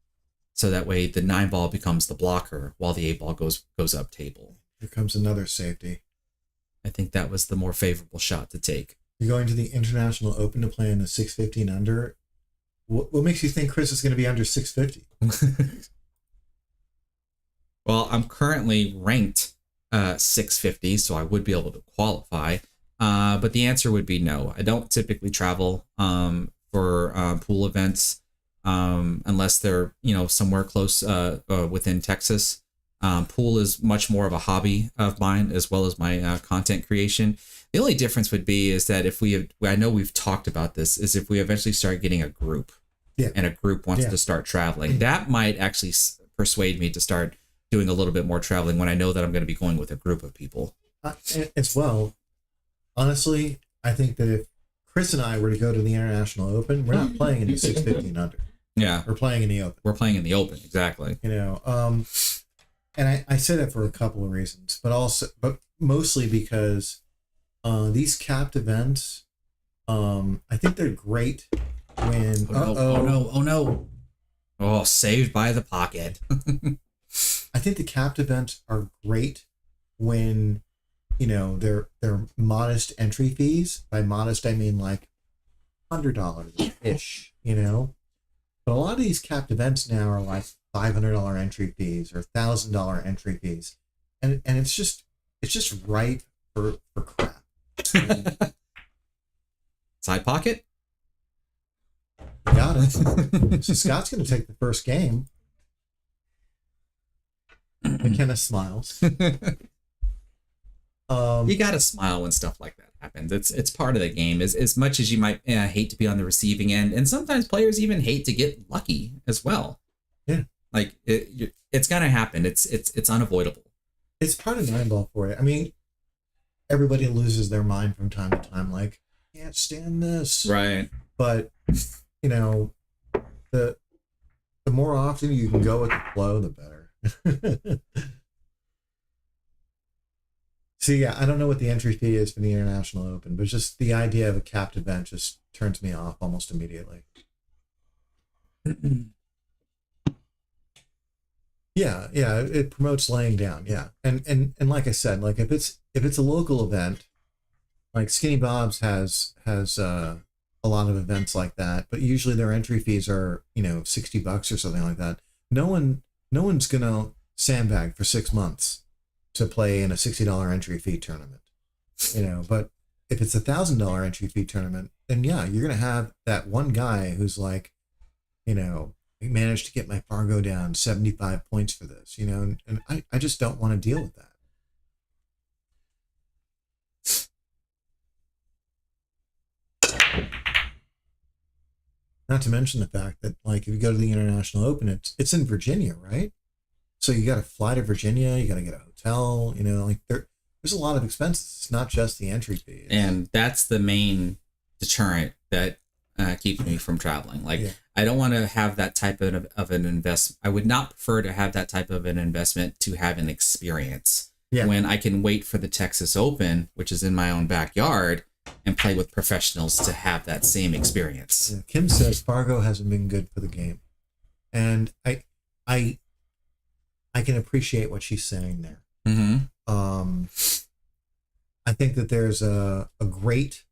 So that way the 9 ball becomes the blocker while the 8 ball goes up table. Here comes another safety. I think that was the more favorable shot to take. You're going to the International Open to play in the 615 under. What makes you think Chris is going to be under 650? Well, I'm currently ranked 650, so I would be able to qualify. But the answer would be no. I don't typically travel for pool events unless they're, you know, somewhere close within Texas. Pool is much more of a hobby of mine as well as my content creation. The only difference would be is that if I know we've talked about this, is if we eventually start getting a group, and a group wants to start traveling, that might actually persuade me to start doing a little bit more traveling when I know that I'm going to be going with a group of people. As well, honestly, I think that if Chris and I were to go to the International Open, we're not playing in the 615 under. Yeah. We're playing in the Open. We're playing in the Open, exactly. You know, and I say that for a couple of reasons, but mostly because these capped events, I think they're great when... Oh no. Oh, saved by the pocket. I think the capped events are great when, you know, they're modest entry fees. By modest, I mean like $100-ish, you know. But a lot of these capped events now are like $500 entry fees or $1,000 entry fees, and it's just ripe for crap. Side pocket. You got it. So Scott's going to take the first game. Makenna smiles. You gotta smile when stuff like that happens. It's part of the game. As much as you might hate to be on the receiving end, and sometimes players even hate to get lucky as well. Yeah, like it's gonna happen. It's unavoidable. It's part of 9-ball for you. I mean, everybody loses their mind from time to time. Like, can't stand this. Right. But you know, the more often you can go with the flow, the better. So yeah, I don't know what the entry fee is for the International Open, but just the idea of a capped event just turns me off almost immediately. Yeah, it promotes laying down. Yeah, and like I said, like if it's a local event, like Skinny Bob's has a lot of events like that, but usually their entry fees are, you know, $60 or something like that. No one's gonna sandbag for 6 months to play in a $60 entry fee tournament, but if it's $1,000 entry fee tournament, then yeah, you're going to have that one guy who's like, we managed to get my Fargo down 75 points for this, and I just don't want to deal with that. Not to mention the fact that, like, if you go to the International Open, it's in Virginia, right? So you got to fly to Virginia, you got to get a hotel, there's a lot of expenses. It's not just the entry fee. And that's the main deterrent that keeps me from traveling. Like, yeah. I don't want to have that type of an investment. I would not prefer to have that type of an investment to have an experience. Yeah. When I can wait for the Texas Open, which is in my own backyard, and play with professionals to have that same experience. Yeah. Kim says Fargo hasn't been good for the game. And I can appreciate what she's saying there. Mm-hmm. I think that there's a great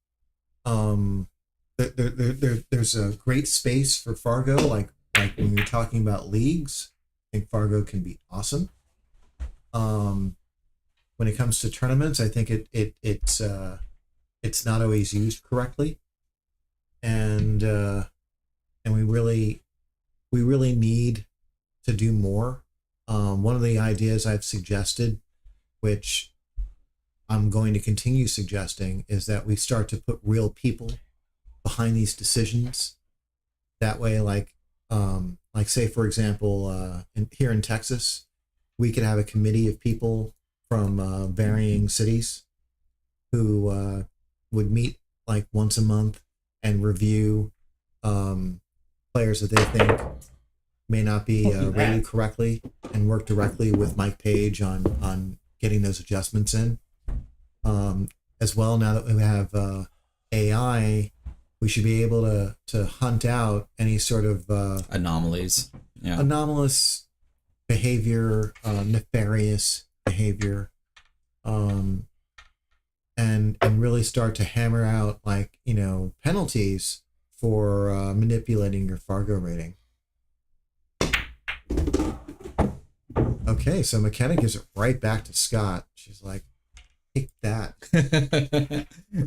there's a great space for Fargo, like when you're talking about leagues. I think Fargo can be awesome. When it comes to tournaments, I think it's not always used correctly, and we really need to do more. One of the ideas I've suggested, which I'm going to continue suggesting, is that we start to put real people behind these decisions. That way, like say, for example, here in Texas, we could have a committee of people from varying cities who would meet like once a month and review players that they think may not be rated correctly, and work directly with Mike Page on getting those adjustments in. As well, now that we have AI, we should be able to hunt out any sort of anomalies, anomalous behavior, nefarious behavior, and really start to hammer out, like, penalties for manipulating your Fargo rating. Okay, so Makenna gives it right back to Scott. She's like, take that.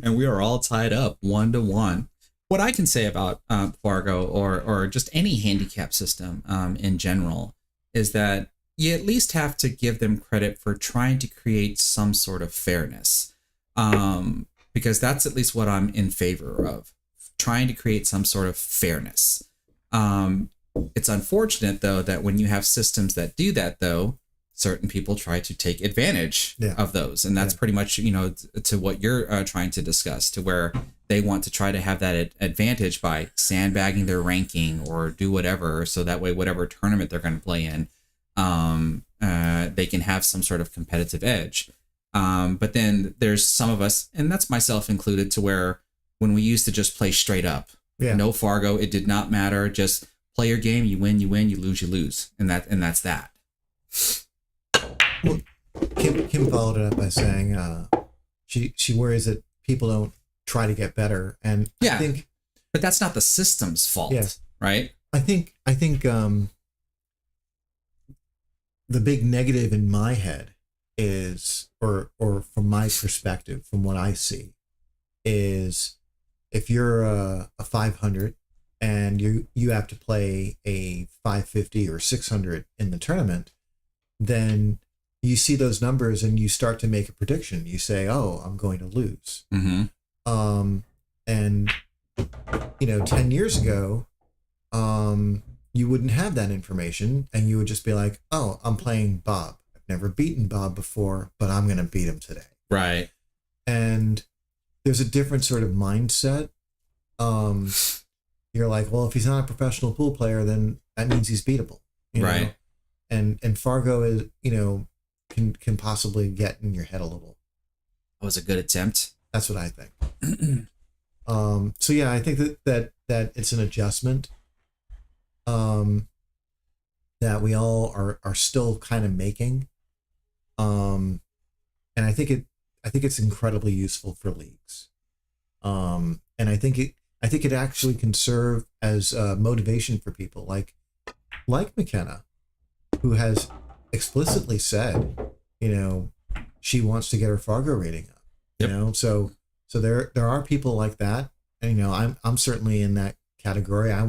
And we are all tied up 1-1. What I can say about Fargo or just any handicap system in general is that you at least have to give them credit for trying to create some sort of fairness, because that's at least what I'm in favor of, trying to create some sort of fairness. It's unfortunate, though, that when you have systems that do that, though, certain people try to take advantage of those. And that's pretty much, to what you're trying to discuss, to where they want to try to have that advantage by sandbagging their ranking or do whatever. So that way, whatever tournament they're going to play in, they can have some sort of competitive edge. But then there's some of us, and that's myself included, to where when we used to just play straight up, no Fargo, it did not matter. Just play your game. You win, you lose, you lose. And that's that. Well, Kim followed it up by saying she worries that people don't try to get better, and I think, but that's not the system's fault, right? I think the big negative in my head is, or from my perspective, from what I see, is if you're a 500 and you have to play a 550 or 600 in the tournament, then you see those numbers and you start to make a prediction. You say, "Oh, I'm going to lose." Mm-hmm. And 10 years ago, you wouldn't have that information, and you would just be like, "Oh, I'm playing Bob. I've never beaten Bob before, but I'm going to beat him today." Right. And there's a different sort of mindset. You're like, well, if he's not a professional pool player, then that means he's beatable. Right. And Fargo is, can possibly get in your head a little. That was a good attempt. That's what I think. So yeah, I think that it's an adjustment that we all are still kind of making. And I think it's incredibly useful for leagues. And I think it actually can serve as motivation for people like Makenna, who has explicitly said, she wants to get her Fargo rating up. Yep. So there are people like that. And, I'm certainly in that category. I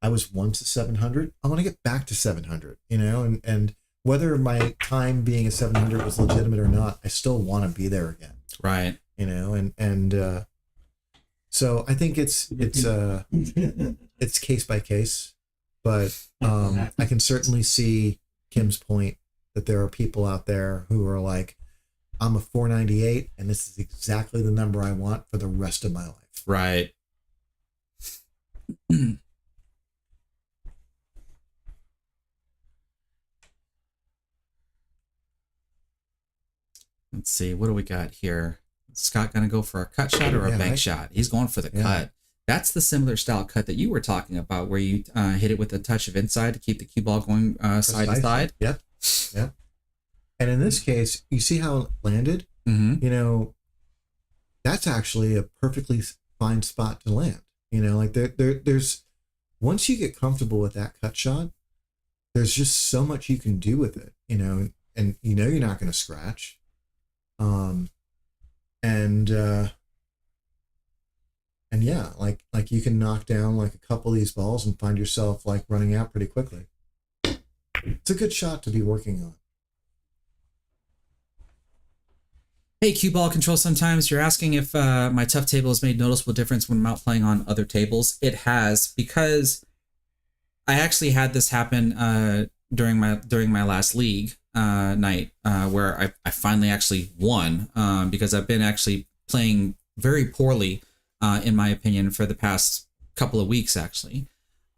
was once a 700. I want to get back to 700, and whether my time being a 700 was legitimate or not, I still want to be there again. Right. So I think it's case by case, but I can certainly see Kim's point that there are people out there who are like, I'm a 498 and this is exactly the number I want for the rest of my life. Right. Let's see. What do we got here? Is Scott going to go for a cut shot or a bank shot? He's going for the cut. That's the similar style cut that you were talking about, where you hit it with a touch of inside to keep the cue ball going side to side. Yep. Yep. And in this case, you see how it landed? Mm-hmm. That's actually a perfectly fine spot to land. Like there's once you get comfortable with that cut shot, there's just so much you can do with it, and you're not going to scratch. And yeah, like you can knock down like a couple of these balls and find yourself like running out pretty quickly. It's a good shot to be working on. Hey, cue ball control. Sometimes you're asking if my tough table has made noticeable difference when I'm out playing on other tables. It has, because I actually had this happen during my last league night where I finally actually won because I've been actually playing very poorly in my opinion for the past couple of weeks actually,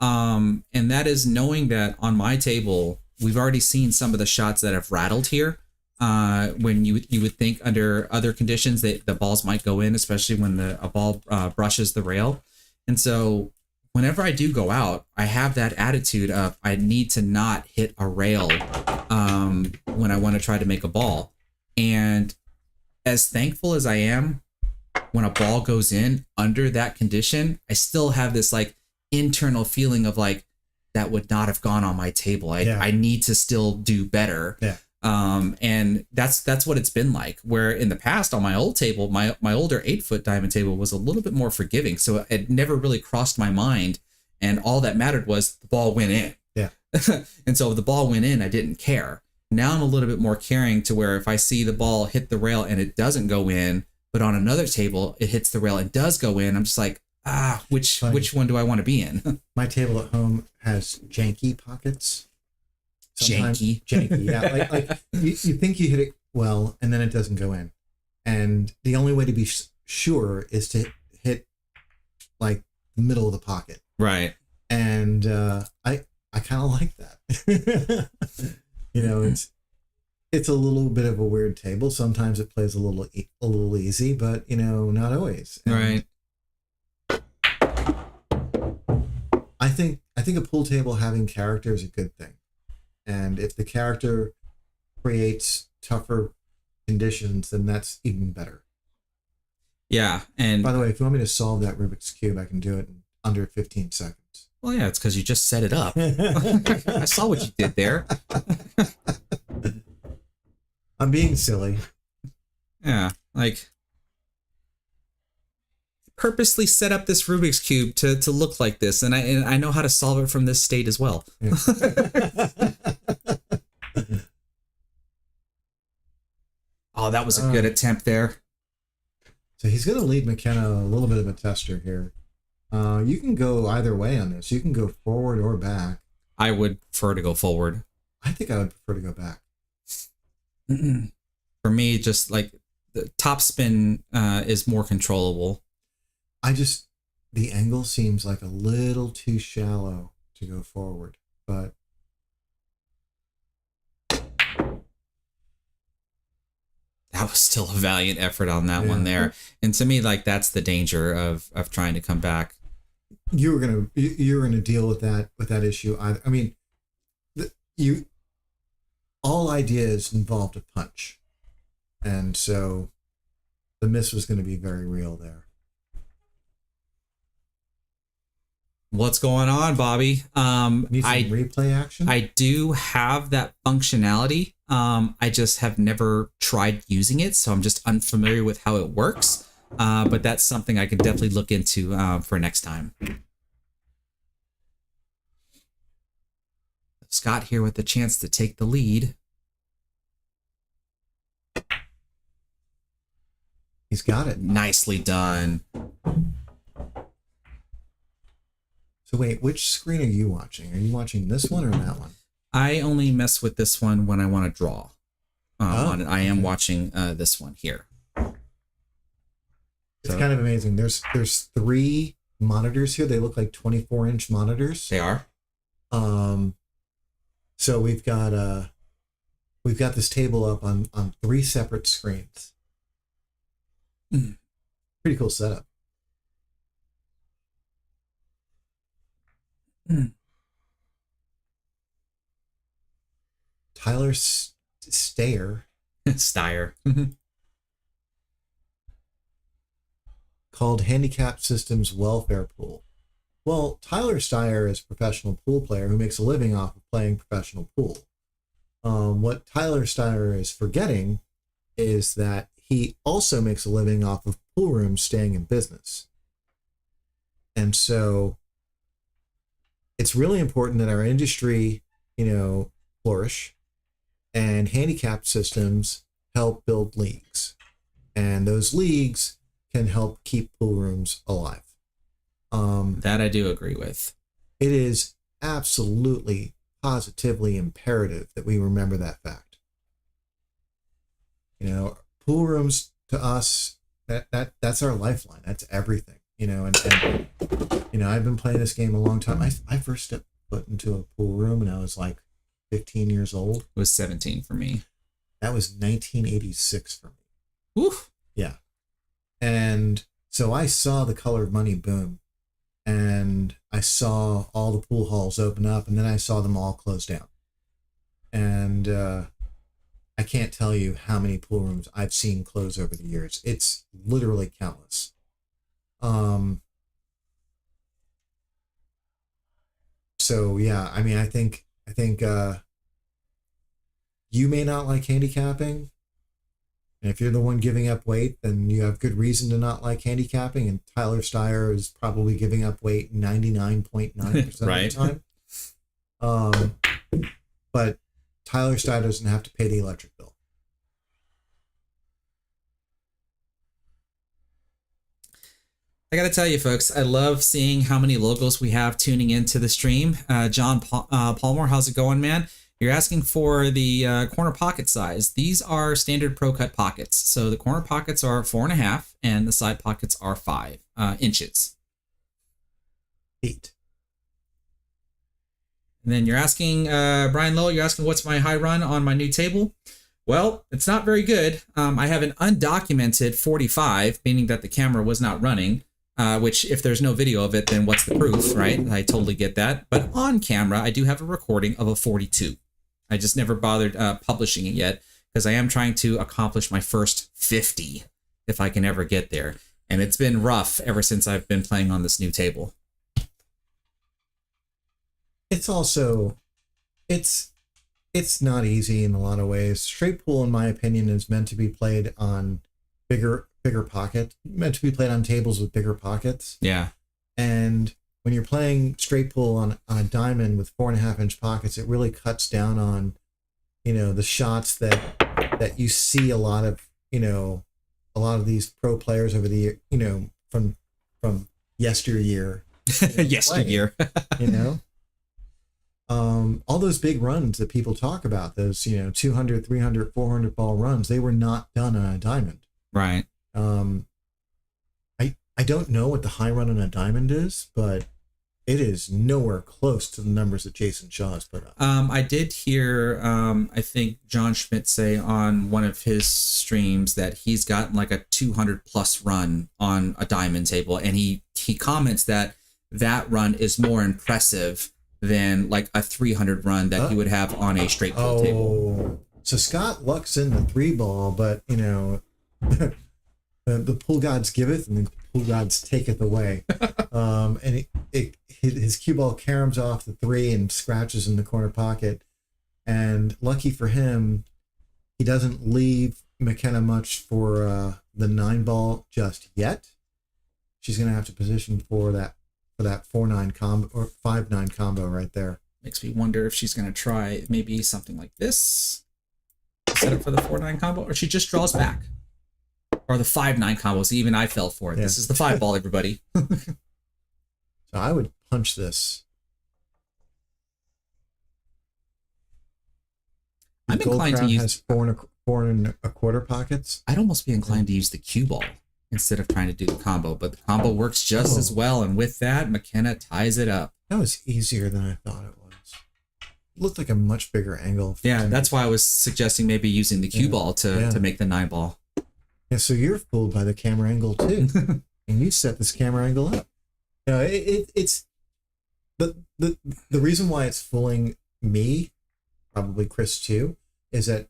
and that is knowing that on my table we've already seen some of the shots that have rattled here. When you would think under other conditions that the balls might go in, especially when a ball brushes the rail. And so whenever I do go out, I have that attitude of I need to not hit a rail when I want to try to make a ball. And as thankful as I am when a ball goes in under that condition, I still have this like internal feeling of like that would not have gone on my table. I need to still do better. Yeah. And that's what it's been like, where in the past on my old table, my older 8-foot diamond table was a little bit more forgiving. So it never really crossed my mind. And all that mattered was the ball went in. Yeah. And so if the ball went in, I didn't care. Now I'm a little bit more caring to where if I see the ball hit the rail and it doesn't go in, but on another table, it hits the rail and does go in, I'm just like, which one do I want to be in? My table at home has janky pockets. Janky, yeah. Like you think you hit it well, and then it doesn't go in. And the only way to be sure is to hit like the middle of the pocket. Right. And I kind of like that. It's a little bit of a weird table. Sometimes it plays a little easy, but not always. And right. I think a pool table having character is a good thing. And if the character creates tougher conditions, then that's even better. Yeah. And by the way, if you want me to solve that Rubik's Cube, I can do it in under 15 seconds. Well, yeah, it's because you just set it up. I saw what you did there. I'm being silly. Yeah, like purposely set up this Rubik's Cube to look like this, and I know how to solve it from this state as well. Yeah. Oh, that was a good attempt there. So he's going to lead Makenna a little bit of a tester here. You can go either way on this. You can go forward or back. I would prefer to go forward. I think I would prefer to go back. For me, just like the top spin is more controllable. The angle seems like a little too shallow to go forward, but that was still a valiant effort on that one there. And to me, like that's the danger of trying to come back. You're gonna deal with that issue. I mean, all ideas involved a punch, and so the miss was going to be very real there. What's going on, Bobby? Need some replay action? I do have that functionality. I just have never tried using it, so I'm just unfamiliar with how it works. But that's something I can definitely look into for next time. Scott here with the chance to take the lead. He's got it. Nicely done. So wait, which screen are you watching? Are you watching this one or that one? I only mess with this one when I want to draw. On it. I am okay. watching this one here. It's kind of amazing. There's 3 monitors here. They look like 24-inch monitors. They are. So we've got this table up on 3 separate screens. Pretty cool setup. Tyler Steyer called Handicap Systems Welfare Pool. Well, Tyler Steyer is a professional pool player who makes a living off of playing professional pool. What Tyler Steyer is forgetting is that he also makes a living off of pool rooms staying in business. And so it's really important that our industry, flourish, and handicap systems help build leagues. And those leagues can help keep pool rooms alive. That I do agree with. It is absolutely, positively imperative that we remember that fact. Pool rooms to us, that's our lifeline. That's everything. And I've been playing this game a long time. I first stepped foot into a pool room and I was like 15 years old. It was 17 for me. That was 1986 for me. Oof. Yeah. And so I saw the color of money boom, and I saw all the pool halls open up, and then I saw them all close down. And I can't tell you how many pool rooms I've seen close over the years. It's literally countless. So yeah, I mean, I think you may not like handicapping. And if you're the one giving up weight, then you have good reason to not like handicapping. And Tyler Steyer is probably giving up weight 99.9% right. of the time. But Tyler Steyer doesn't have to pay the electric bill. I got to tell you, folks, I love seeing how many logos we have tuning into the stream. John Palmer, how's it going, man? You're asking for the corner pocket size. These are standard Pro Cut pockets. So the corner pockets are 4.5 and the side pockets are 5 inches. 8. And then you're asking, Brian Lowe, you're asking what's my high run on my new table? Well, it's not very good. I have an undocumented 45, meaning that the camera was not running, which if there's no video of it, then what's the proof, right? I totally get that. But on camera, I do have a recording of a 42. I just never bothered publishing it yet because I am trying to accomplish my first 50 if I can ever get there. And it's been rough ever since I've been playing on this new table. It's also, it's not easy in a lot of ways. Straight pool, in my opinion, is meant to be played on bigger pocket, meant to be played on tables with bigger pockets. Yeah. And when you're playing straight pool on a diamond with 4.5-inch pockets, it really cuts down on, the shots that you see a lot of these pro players over the year, from yesteryear. Yesteryear. All those big runs that people talk about, those 200, 300, 400 ball runs, they were not done on a diamond. Right. I don't know what the high run on a diamond is, but it is nowhere close to the numbers that Jason Shaw has put up. I did hear, I think John Schmidt say on one of his streams that he's gotten like a 200 plus run on a diamond table. And he comments that run is more impressive than like a 300 run that he would have on a straight pool table. So Scott lucks in the 3 ball, but the pool gods giveth and the pool gods taketh away. And his cue ball caroms off the 3 and scratches in the corner pocket. And lucky for him, he doesn't leave Makenna much for the 9 ball just yet. She's going to have to position for that 4-9 combo or 5-9 combo right there. Makes me wonder if she's going to try maybe something like this. Set up for the 4-9 combo, or she just draws back. Or the 5-9 combo. So even I fell for it. Yeah. This is the 5 ball, everybody. So I would punch this. I'm inclined to use. Has 4 1/4 pockets. I'd almost be inclined to use the cue ball instead of trying to do the combo, but the combo works just as well. And with that, Makenna ties it up. That was easier than I thought it was. It looked like a much bigger angle. Yeah, that's why I was suggesting maybe using the cue ball to make the 9 ball. Yeah, so you're fooled by the camera angle too, and you set this camera angle up. You know, it's the reason why it's fooling me, probably Chris too, is that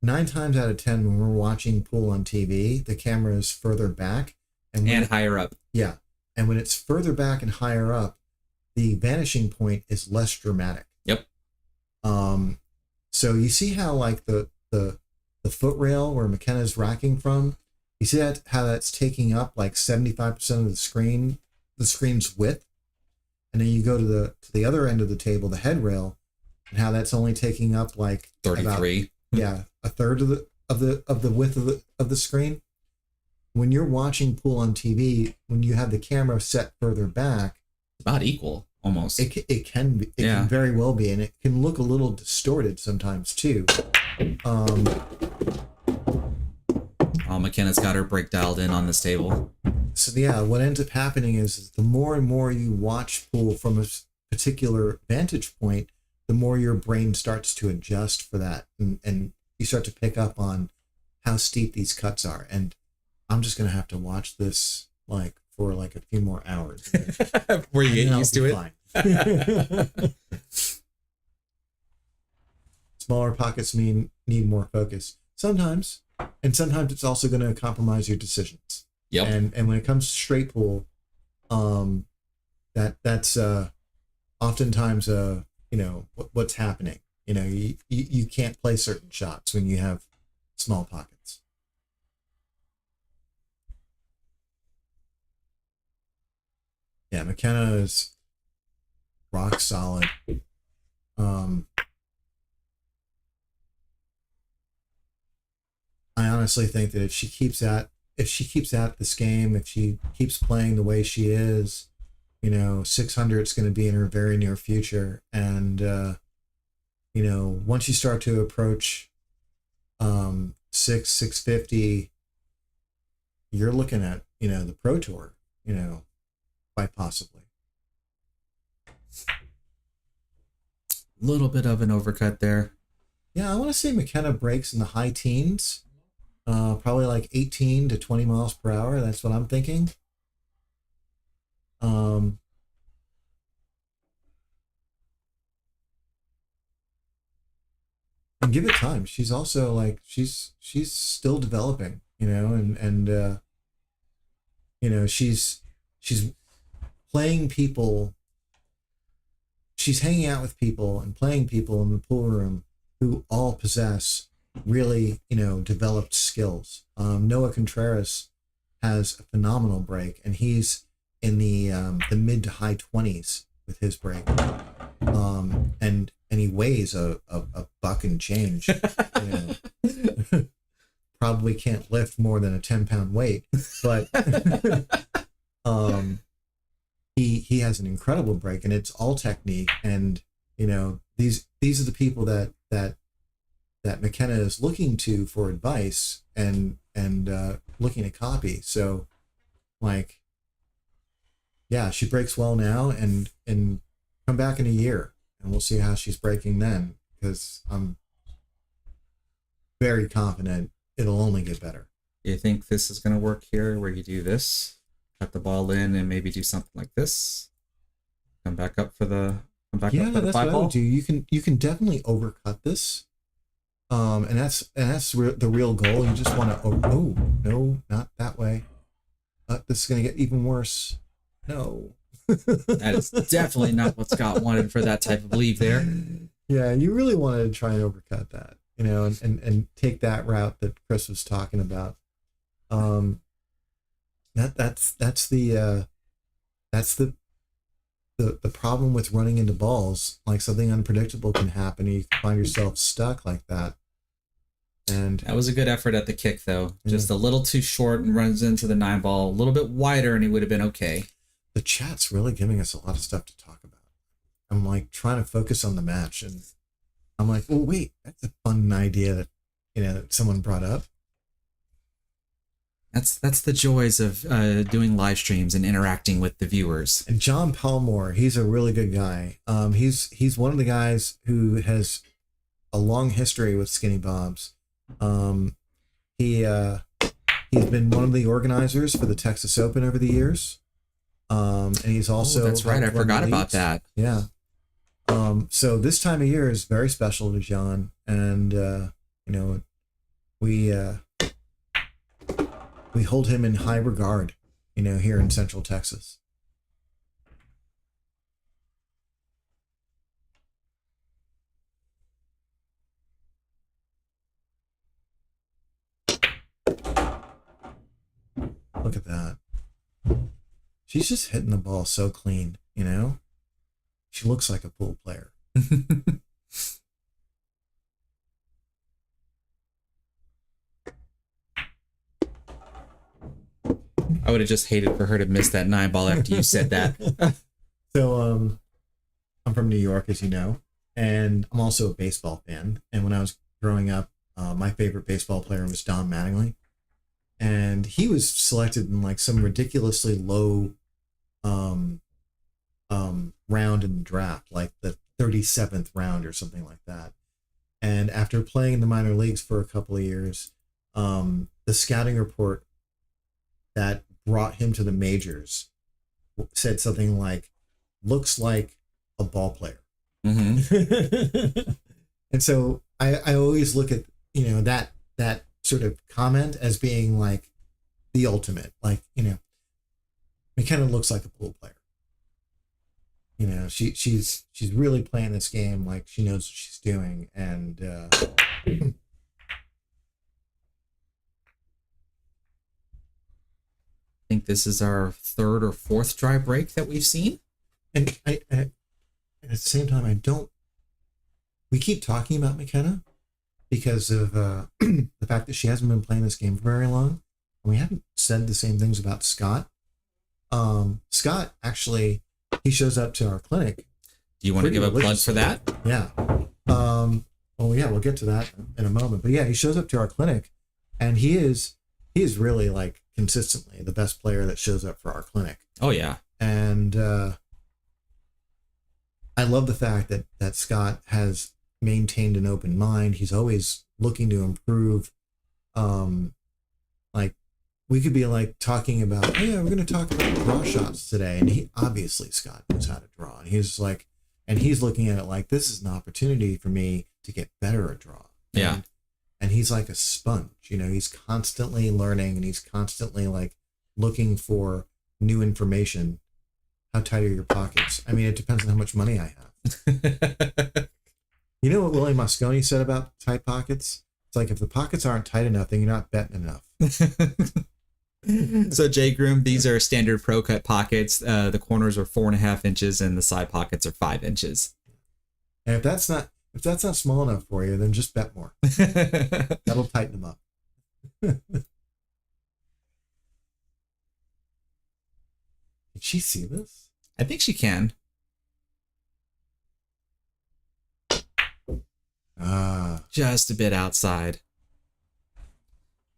9 times out of 10 when we're watching pool on TV, the camera is further back and higher up. Yeah, and when it's further back and higher up, the vanishing point is less dramatic. Yep. So you see how like the foot rail where Makenna's racking from, you see that how that's taking up like 75% of the screen's width, and then you go to the other end of the table, the head rail, and how that's only taking up like 33. About, a third of the width of the screen. When you're watching pool on TV, when you have the camera set further back, about equal almost. It can be. It can very well be, and it can look a little distorted sometimes too. Makenna's got her break dialed in on this table. So yeah, what ends up happening is the more and more you watch pool from a particular vantage point, the more your brain starts to adjust for that, and you start to pick up on how steep these cuts are. And I'm just gonna have to watch this like for like a few more hours before you get used to it. Smaller pockets need more focus sometimes, and sometimes it's also going to compromise your decisions. Yep. And when it comes to straight pool, that's oftentimes what's happening. You know, you can't play certain shots when you have small pockets. Yeah, Makenna is rock solid. I honestly think that if she keeps at this game, if she keeps playing the way she is, 600 is going to be in her very near future. And once you start to approach 650, you're looking at the Pro Tour, quite possibly. A little bit of an overcut there. Yeah, I want to say Makenna breaks in the high teens. Probably like 18 to 20 miles per hour. That's what I'm thinking. And give it time. She's also like she's still developing, and she's playing people. She's hanging out with people and playing people in the pool room who all possess really, developed skills. Noah Contreras has a phenomenal break, and he's in the mid to high 20s with his break. And he weighs a buck and change. Probably can't lift more than a 10-pound weight, but he has an incredible break, and it's all technique. And these are the people that Makenna is looking to for advice and looking to copy. So, like, yeah, she breaks well now, and come back in a year, and we'll see how she's breaking then, because I'm very confident it'll only get better. You think this is going to work here, where you do this, cut the ball in, and maybe do something like this? Come back up for the that's 5 what ball? I would do. You can definitely overcut this. And that's the real goal. You just want to, no, not that way. This is going to get even worse. No. That is definitely not what Scott wanted for that type of leave there. Yeah, you really wanted to try and overcut that, and take that route that Chris was talking about. That's the problem with running into balls. Like, something unpredictable can happen, and you can find yourself stuck like that. And that was a good effort at the kick, though. Just a little too short and runs into the 9-ball. A little bit wider, and he would have been okay. The chat's really giving us a lot of stuff to talk about. I'm like trying to focus on the match, and I'm like, oh wait, that's a fun idea that that someone brought up. That's the joys of doing live streams and interacting with the viewers. And John Palmore, he's a really good guy. He's one of the guys who has a long history with Skinny Bobs. He's been one of the organizers for the Texas Open over the years. And he's also that's right. I forgot about that. Yeah. So this time of year is very special to John, and we hold him in high regard, here in Central Texas. Look at that. She's just hitting the ball so clean, She looks like a pool player. I would have just hated for her to miss that 9-ball after you said that. So, I'm from New York, as you know, and I'm also a baseball fan. And when I was growing up, my favorite baseball player was Don Mattingly. And he was selected in like some ridiculously low round in the draft, like the 37th round or something like that. And after playing in the minor leagues for a couple of years, the scouting report that brought him to the majors said something like, looks like a ball player. Mm-hmm. And so I always look at, that sort of comment as being like the ultimate, like, Makenna looks like a pool player. She's really playing this game like she knows what she's doing. And I think this is our third or fourth dry break that we've seen. And at the same time, we keep talking about Makenna because of the fact that she hasn't been playing this game for very long. And we haven't said the same things about Scott. Scott, actually, he shows up to our clinic. Do you want to give a plug for that? Yeah. We'll get to that in a moment. But yeah, he shows up to our clinic, and he is really like consistently the best player that shows up for our clinic. Oh yeah. And I love the fact that Scott has maintained an open mind. He's always looking to improve. Like, we could be like talking about, oh yeah, we're going to talk about draw shots today. And Scott knows how to draw. And he's like, and he's looking at it like, this is an opportunity for me to get better at draw. Yeah. And he's like a sponge, he's constantly learning, and he's constantly like looking for new information. How tight are your pockets? I mean, it depends on how much money I have. You know what Willie Mosconi said about tight pockets? It's like, if the pockets aren't tight enough, then you're not betting enough. So Jay Groom, these are standard pro cut pockets. The corners are 4.5 inches and the side pockets are 5 inches. And if that's not small enough for you, then just bet more. That'll tighten them up. Did she see this? I think she can. Just a bit outside.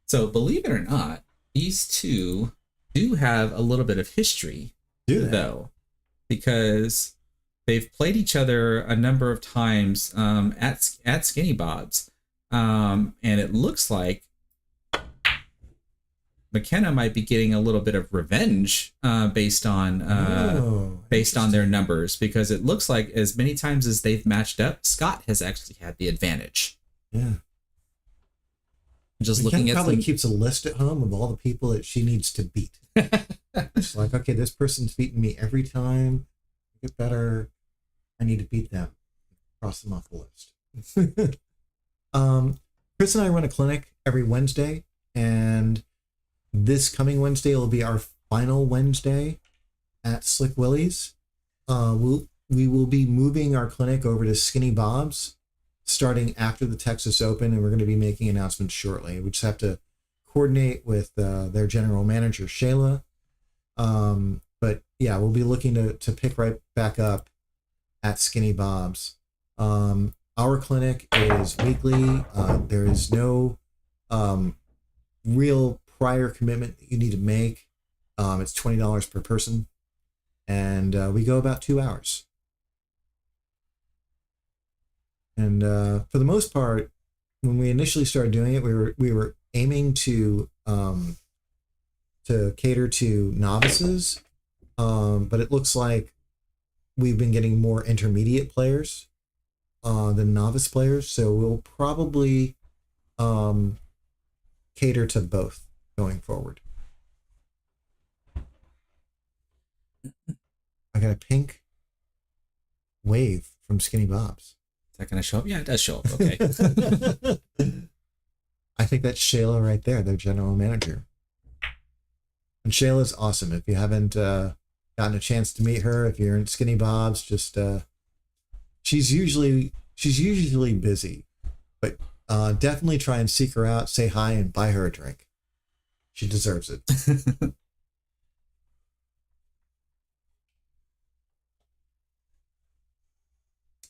So believe it or not, these two do have a little bit of history, though, because they've played each other a number of times at Skinny Bob's, and it looks like Makenna might be getting a little bit of revenge based on their numbers, because it looks like as many times as they've matched up, Scott has actually had the advantage. Yeah. Just Makenna looking at probably keeps a list at home of all the people that she needs to beat. It's like, okay, this person's beating me every time. Get better. I need to beat them. Cross them off the list. Chris and I run a clinic every Wednesday, and this coming Wednesday will be our final Wednesday at Slick Willie's. We will be moving our clinic over to Skinny Bob's starting after the Texas Open, and we're going to be making announcements shortly. We just have to coordinate with their general manager, Shayla. But yeah, we'll be looking to pick right back up at Skinny Bob's. Our clinic is weekly. There is no real prior commitment that you need to make. It's $20 per person, and we go about 2 hours. And for the most part, when we initially started doing it, we were aiming to cater to novices, but it looks like we've been getting more intermediate players than novice players, so we'll probably cater to both going forward. I got a pink wave from Skinny Bob's. Is that going to show up? Yeah, it does show up. Okay. I think that's Shayla right there, their general manager. And Shayla's awesome. If you haven't gotten a chance to meet her, if you're in Skinny Bob's, just she's usually busy, but definitely try and seek her out, say hi, and buy her a drink. She deserves it.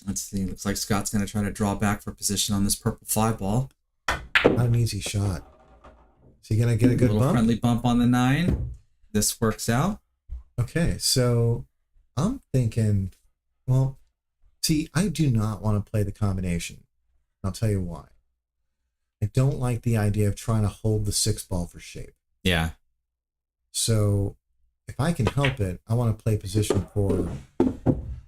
Let's see. Looks like Scott's going to try to draw back for position on this purple 5-ball. Not an easy shot. Is he going to get a good little bump? Friendly bump on the 9. This works out. Okay, so I'm thinking, well, see, I do not want to play the combination. I'll tell you why. I don't like the idea of trying to hold the 6-ball for shape. Yeah. So if I can help it, I want to play position for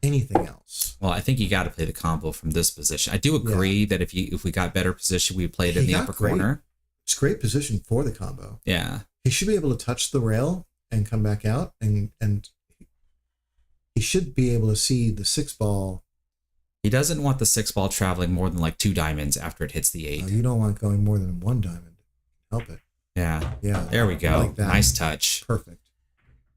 anything else. Well, I think you got to play the combo from this position. I do agree that if we got better position, we played in the upper corner. It's great position for the combo. Yeah. He should be able to touch the rail and come back out, and he should be able to see the 6-ball. He doesn't want the 6-ball traveling more than like 2 diamonds after it hits the 8. You don't want going more than 1 diamond. Help it. Yeah. Yeah. There we go. Like that. Nice touch. Perfect.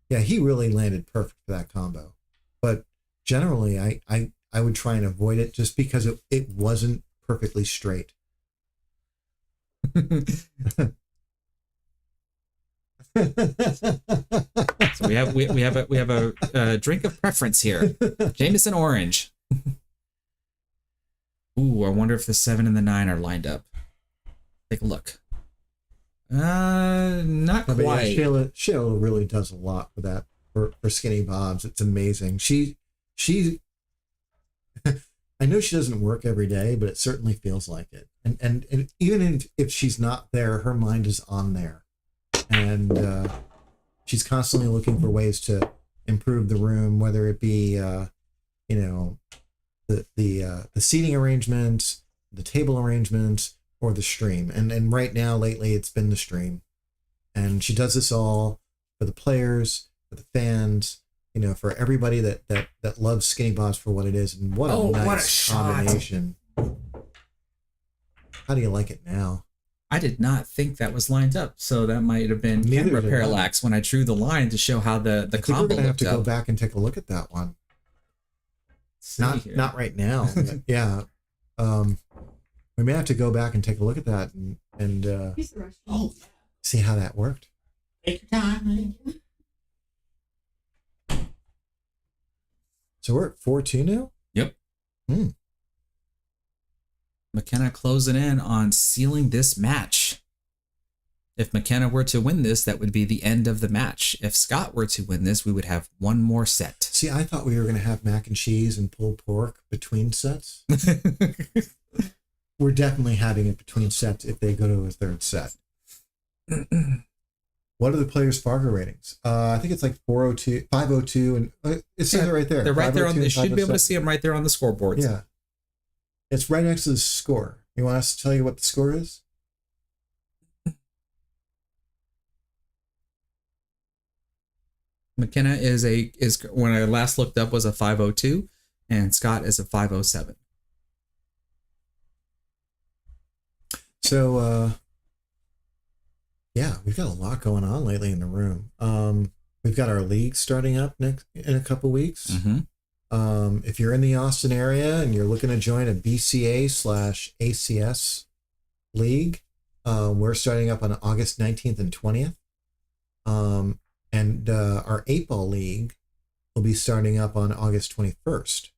Yeah, he really landed perfect for that combo. But generally, I would try and avoid it just because it wasn't perfectly straight. So we have a drink of preference here. Jameson orange. Ooh, I wonder if the 7 and the 9 are lined up. Take a look. Not quite. Yeah, Shayla really does a lot for that for Skinny Bob's. It's amazing. She I know she doesn't work every day, but it certainly feels like it. And even if she's not there, her mind is on there. And she's constantly looking for ways to improve the room, whether it be the seating arrangements, the table arrangements, or the stream. And right now, lately, it's been the stream. And she does this all for the players, for the fans, for everybody that loves Skinny Bob's for what it is. And what a nice combination. How do you like it now? I did not think that was lined up, so that might have been camera parallax when I drew the line to show how the combo looked up. We're going to have to go back and take a look at that one. Not right now. Yeah. We may have to go back and take a look at that and see how that worked. Take your time. So we're at 4-2 now? Yep. Makenna closing in on sealing this match. If Makenna were to win this, that would be the end of the match. If Scott were to win this, we would have one more set. See, I thought we were going to have mac and cheese and pulled pork between sets. We're definitely having it between sets if they go to a third set. What are the players' Fargo ratings? I think it's like 402, 502, and it says it right there. They're right there on. You should be able to see them right there on the scoreboards. Yeah, it's right next to the score. You want us to tell you what the score is? Makenna is when I last looked up was a 502, and Scott is a 507. So, yeah, we've got a lot going on lately in the room. We've got our league starting up in a couple weeks. If you're in the Austin area and you're looking to join a BCA/ACS league, we're starting up on August 19th and 20th. And our 8-ball league will be starting up on August 21st.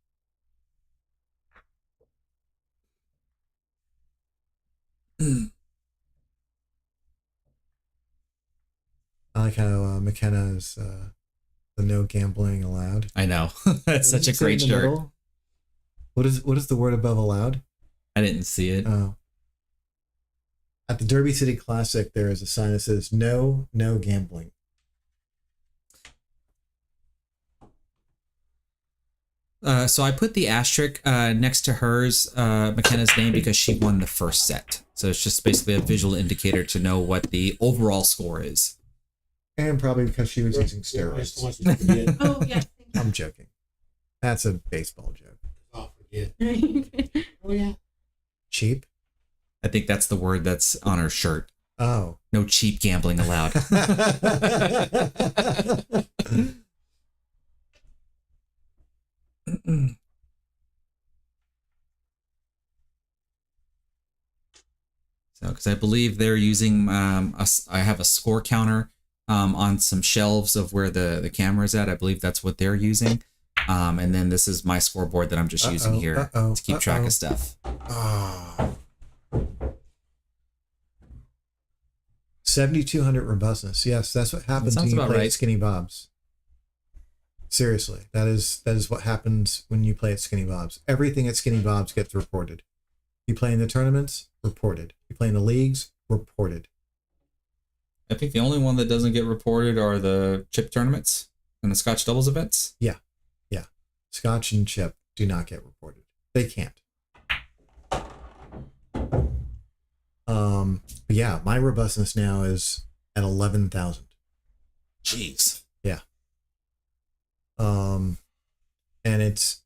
I like how Makenna is the no gambling allowed. I know. That's such a great shirt. Middle? What is the word above allowed? I didn't see it. Oh. At the Derby City Classic, there is a sign that says no gambling. So I put the asterisk next to hers, Makenna's name, because she won the first set. So it's just basically a visual indicator to know what the overall score is. And probably because she was using steroids. Oh, yeah. I'm joking. That's a baseball joke. Oh, yeah. Cheap? I think that's the word that's on her shirt. Oh. No cheap gambling allowed. So, because I believe they're using, I have a score counter on some shelves of where the camera is at. I believe that's what they're using. And then this is my scoreboard that I'm just using here to keep track of stuff. Oh. 7,200 robustness. Yes, that's what happens when you play at Skinny Bob's. Seriously, that is what happens when you play at Skinny Bob's. Everything at Skinny Bob's gets reported. You play in the tournaments, reported. You play in the leagues, reported. I think the only one that doesn't get reported are the chip tournaments and the Scotch doubles events. Yeah. Scotch and chip do not get reported. They can't. But yeah, my robustness now is at 11,000. Jeez. Yeah. And it's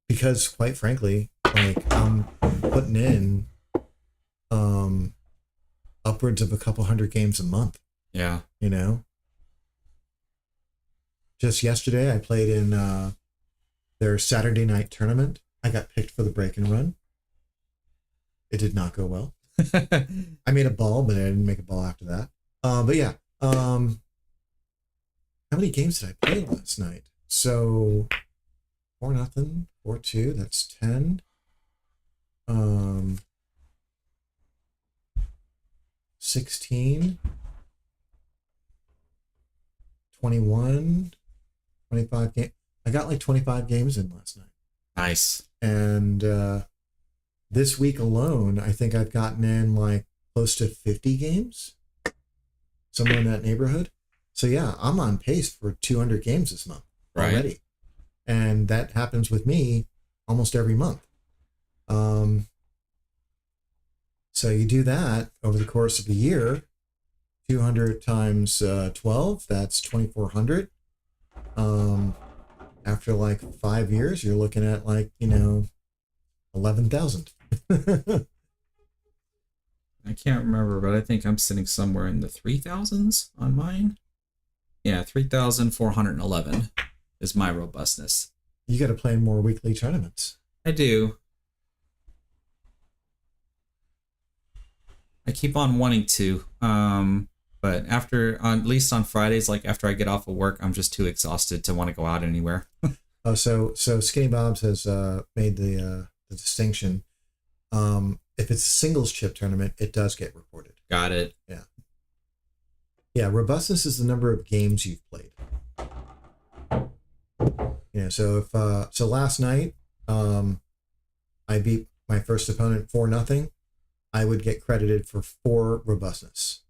because, quite frankly, like, I'm putting in upwards of a couple hundred games a month. Yeah. You know? Just yesterday, I played in their Saturday night tournament. I got picked for the break and run. It did not go well. I made a ball, but I didn't make a ball after that. But yeah. How many games did I play last night? So 4-0, 4-2. That's 10. 16. 21. 25 games. I got like 25 games in last night. Nice. And this week alone, I think I've gotten in like close to 50 games. Somewhere in that neighborhood. So yeah, I'm on pace for 200 games this month already. And that happens with me almost every month. So you do that over the course of a year, 200 times 12, that's 2,400. After like 5 years, you're looking at like, 11,000. I can't remember, but I think I'm sitting somewhere in the 3,000s on mine. Yeah, 3,411 is my robustness. You got to play more weekly tournaments. I do. I keep on wanting to. But at least on Fridays, like after I get off of work, I'm just too exhausted to want to go out anywhere. Oh, so Skinny Bob's has made the distinction. If it's a singles chip tournament, it does get reported. Got it. Yeah. Yeah, robustness is the number of games you've played. Yeah, so if last night I beat my first opponent 4-0, I would get credited for 4 robustness.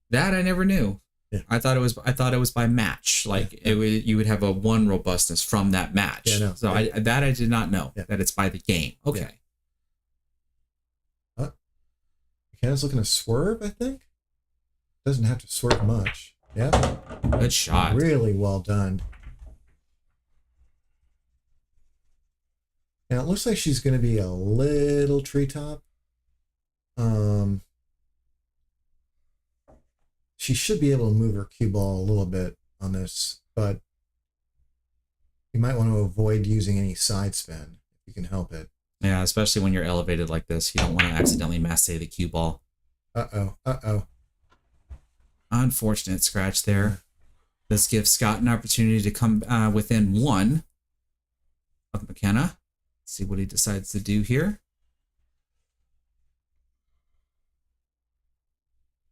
That I never knew. Yeah. I thought it was by match. Like you would have a 1 robustness from that match. Yeah, no. So I did not know that it's by the game. Okay. Yeah. Makenna's looking to swerve, I think. Doesn't have to swerve much. Yeah. Good shot. Really well done. Now it looks like she's going to be a little treetop. She should be able to move her cue ball a little bit on this, but you might want to avoid using any side spin if you can help it. Yeah, especially when you're elevated like this. You don't want to accidentally masse the cue ball. Uh-oh. Unfortunate scratch there. This gives Scott an opportunity to come within one of Makenna. See what he decides to do here.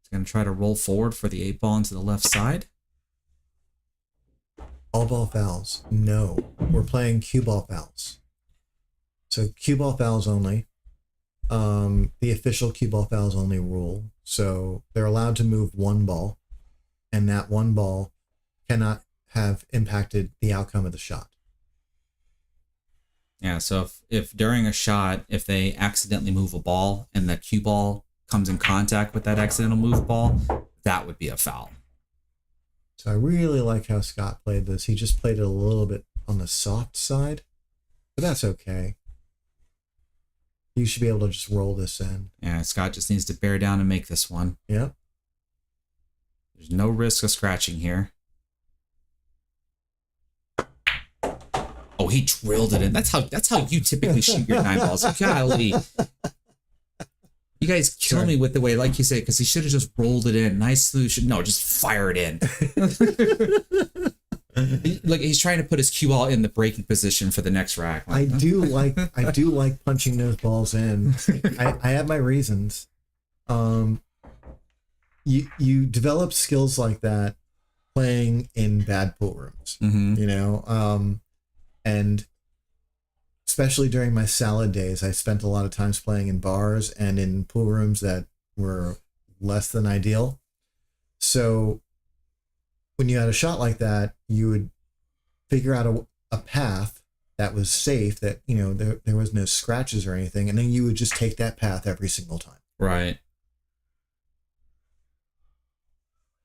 He's going to try to roll forward for the 8-ball into the left side. All ball fouls. No, we're playing cue ball fouls. So cue ball fouls only. The official cue ball fouls only rule. So they're allowed to move one ball, and that one ball cannot have impacted the outcome of the shot. Yeah, so if during a shot, if they accidentally move a ball and the cue ball comes in contact with that accidental move ball, that would be a foul. So I really like how Scott played this. He just played it a little bit on the soft side, but that's okay. You should be able to just roll this in. Yeah, Scott just needs to bear down and make this one. Yep. There's no risk of scratching here. Oh, he drilled it in. That's how you typically shoot your 9 balls. Golly. You guys kill me with the way, like you say, because he should have just rolled it in. Nice solution. No, just fire it in. Like he's trying to put his cue ball in the breaking position for the next rack. I do like punching those balls in. I have my reasons. You develop skills like that playing in bad pool rooms. Mm-hmm. You know, and especially during my salad days, I spent a lot of times playing in bars and in pool rooms that were less than ideal. So when you had a shot like that, you would figure out a path that was safe, that, you know, there was no scratches or anything, and then you would just take that path every single time. Right.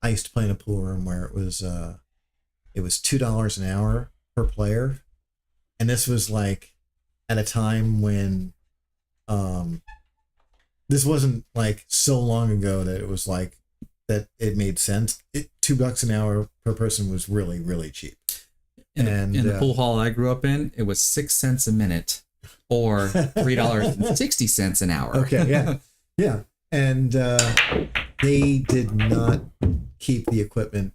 I used to play in a pool room where it was $2 an hour per player, and this was like at a time when this wasn't like so long ago that it was like that it made sense. $2 an hour per person was really, really cheap. In the pool hall I grew up in, it was 6 cents a minute or $3.60 an hour. Okay, yeah. Yeah. And they did not keep the equipment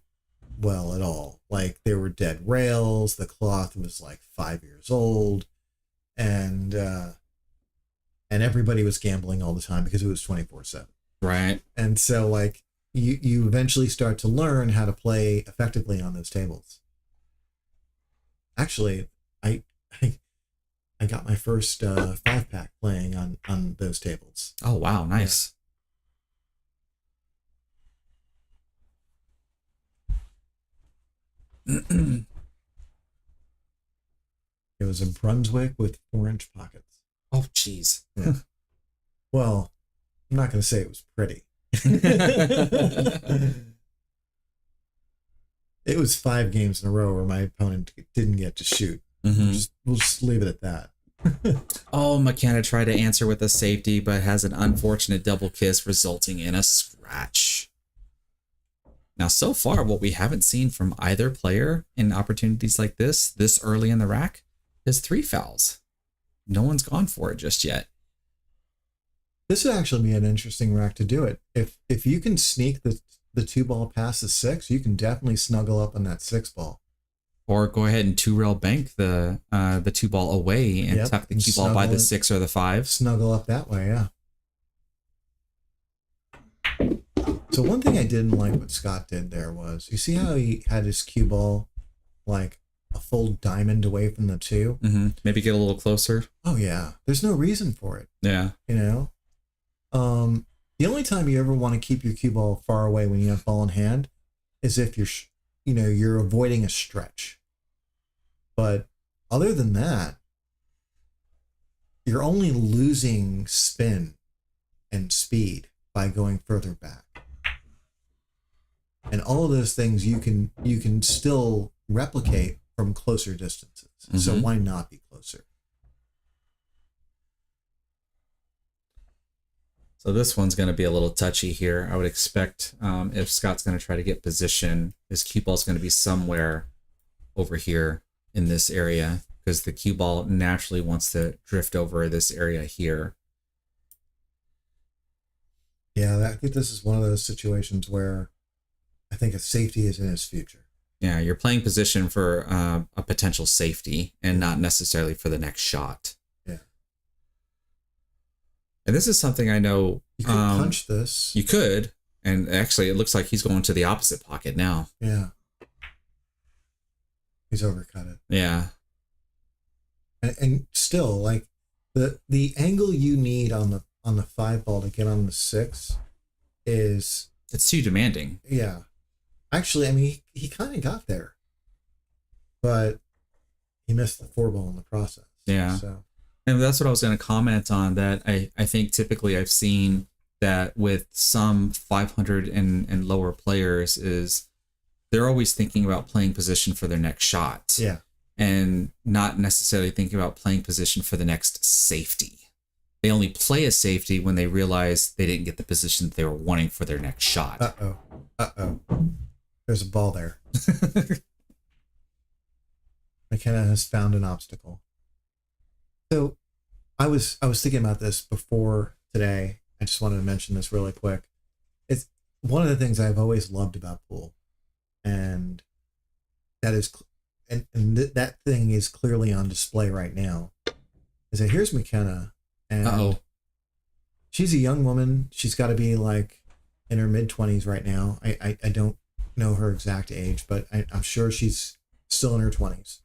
well at all. Like, there were dead rails, the cloth was like 5 years old, and everybody was gambling all the time because it was 24/7. Right. And so like you eventually start to learn how to play effectively on those tables. Actually, I got my first 5-pack playing on those tables. Oh, wow. Nice. Yeah. It was a Brunswick with 4-inch pockets. Oh, jeez. Yeah. Well, I'm not going to say it was pretty. It was 5 games in a row where my opponent didn't get to shoot. Mm-hmm. We'll just leave it at that. Oh, Makenna tried to answer with a safety, but has an unfortunate double kiss, resulting in a scratch. Now, so far, what we haven't seen from either player in opportunities like this early in the rack, is 3 fouls. No one's gone for it just yet. This would actually be an interesting rack to do it. If you can sneak the 2-ball past the 6, you can definitely snuggle up on that 6-ball. Or go ahead and 2-rail bank the 2-ball away and tuck the cue ball by the 6 or the 5. Snuggle up that way, yeah. So one thing I didn't like what Scott did there was, you see how he had his cue ball like a full diamond away from the 2? Mm-hmm. Maybe get a little closer. Oh yeah, there's no reason for it. Yeah. You know, the only time you ever want to keep your cue ball far away when you have ball in hand is if you're avoiding a stretch. But other than that, you're only losing spin and speed by going further back. And all of those things you can still replicate from closer distances. So why not be closer? So this one's going to be a little touchy here. I would expect if Scott's going to try to get position, his cue ball is going to be somewhere over here in this area, because the cue ball naturally wants to drift over this area here. Yeah, I think this is one of those situations where I think a safety is in his future. Yeah, you're playing position for a potential safety and not necessarily for the next shot. Yeah. And this is something I know. You could punch this. You could. And actually, it looks like he's going to the opposite pocket now. Yeah. He's overcut it. Yeah. And still, like, the angle you need on the 5 ball to get on the 6 is... It's too demanding. Yeah. Actually, I mean, he kind of got there. But he missed the 4 ball in the process. Yeah. So. And that's what I was going to comment on, that I think typically I've seen that with some 500 and lower players is they're always thinking about playing position for their next shot. Yeah. And not necessarily thinking about playing position for the next safety. They only play a safety when they realize they didn't get the position that they were wanting for their next shot. Uh-oh. There's a ball there. Makenna has found an obstacle. So I was thinking about this before today. I just wanted to mention this really quick. It's one of the things I've always loved about pool. And that is, that thing is clearly on display right now. Is that here's Makenna, and she's a young woman. She's got to be like in her mid-20s right now. I don't know her exact age, but I'm sure she's still in her 20s.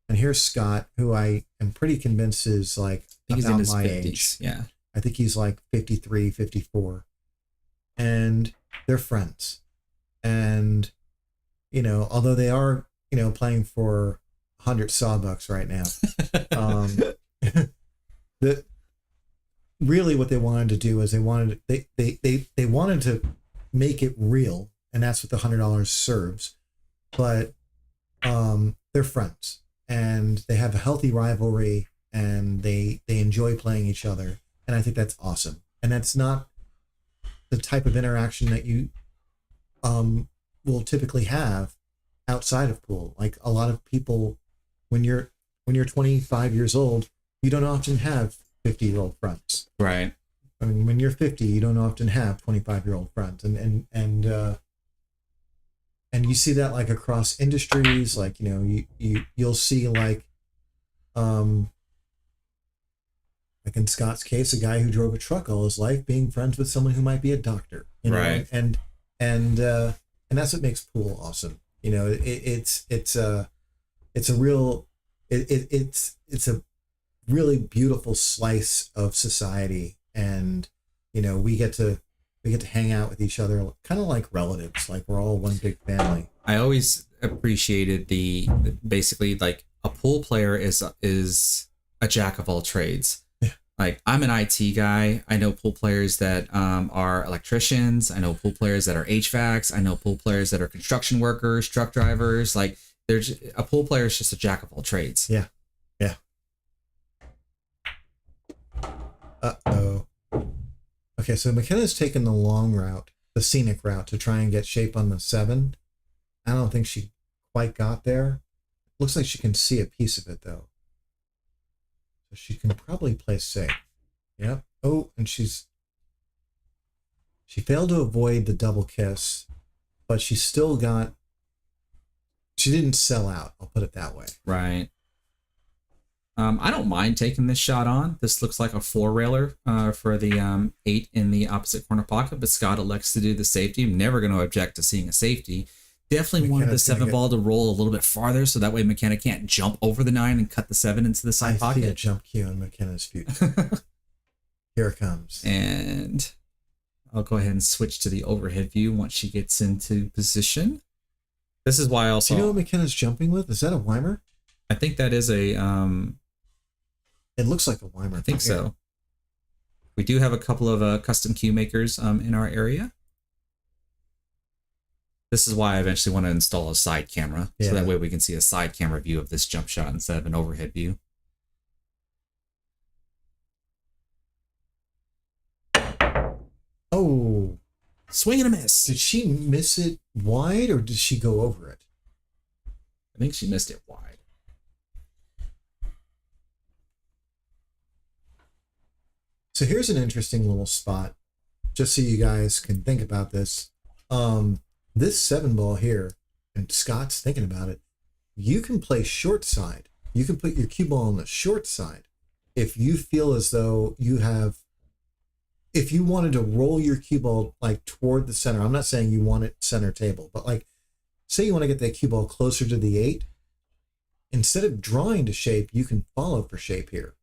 And here's Scott, who I am pretty convinced is like about my age. Yeah. I think he's like 53, 54. And they're friends. And, you know, although they are, you know, playing for 100 sawbucks right now, really what they wanted to do is they wanted to make it real, and that's what the $100 serves. But they're friends, and they have a healthy rivalry, and they enjoy playing each other, and I think that's awesome. And that's not the type of interaction that you will typically have outside of pool. Like a lot of people, when you're 25 years old, you don't often have 50-year-old friends. Right. I mean, when you're 50, you don't often have 25-year-old friends, and you see that like across industries. Like, you know, you'll see like in Scott's case, a guy who drove a truck all his life being friends with someone who might be a doctor. You know? Right. And that's what makes pool awesome. You know, it's a really beautiful slice of society, and you know, we get to hang out with each other kind of like relatives, like we're all one big family. I always appreciated the basically like a pool player is a jack of all trades. Yeah. Like I'm an IT guy. I know pool players that are electricians. I know pool players that are HVACs. I know pool players that are construction workers, truck drivers. Like there's a pool player is just a jack of all trades. Yeah. Yeah. Uh-oh. Okay, so Makenna's taken the long route, the scenic route, to try and get shape on the 7. I don't think she quite got there. Looks like she can see a piece of it, though. So she can probably play safe. Yep. Oh, and she failed to avoid the double kiss, but she didn't sell out. I'll put it that way. Right. I don't mind taking this shot on. This looks like a 4-railer for the 8 in the opposite corner pocket, but Scott elects to do the safety. I'm never going to object to seeing a safety. Definitely wanted the 7 ball to roll a little bit farther, so that way Makenna can't jump over the 9 and cut the 7 into the side pocket. I see a jump cue in Makenna's future. Here it comes. And I'll go ahead and switch to the overhead view once she gets into position. This is why I also... Do you know what Makenna's jumping with? Is that a Weimer? I think that is a... It looks like a Weimer. I think so. We do have a couple of custom cue makers in our area. This is why I eventually want to install a side camera. So Yeah. that way we can see a side camera view of this jump shot instead of an overhead view. Oh, Swing and a miss. did she miss it wide or did she go over it? I think she missed it wide. So here's an interesting little spot, just so you guys can think about this. This 7 ball here, and Scott's thinking about it, you can play short side. You can put your cue ball on the short side. If you feel as though you have, if you wanted to roll your cue ball like toward the center, I'm not saying you want it center table, but like, say you want to get that cue ball closer to the 8, instead of drawing to shape, you can follow for shape here.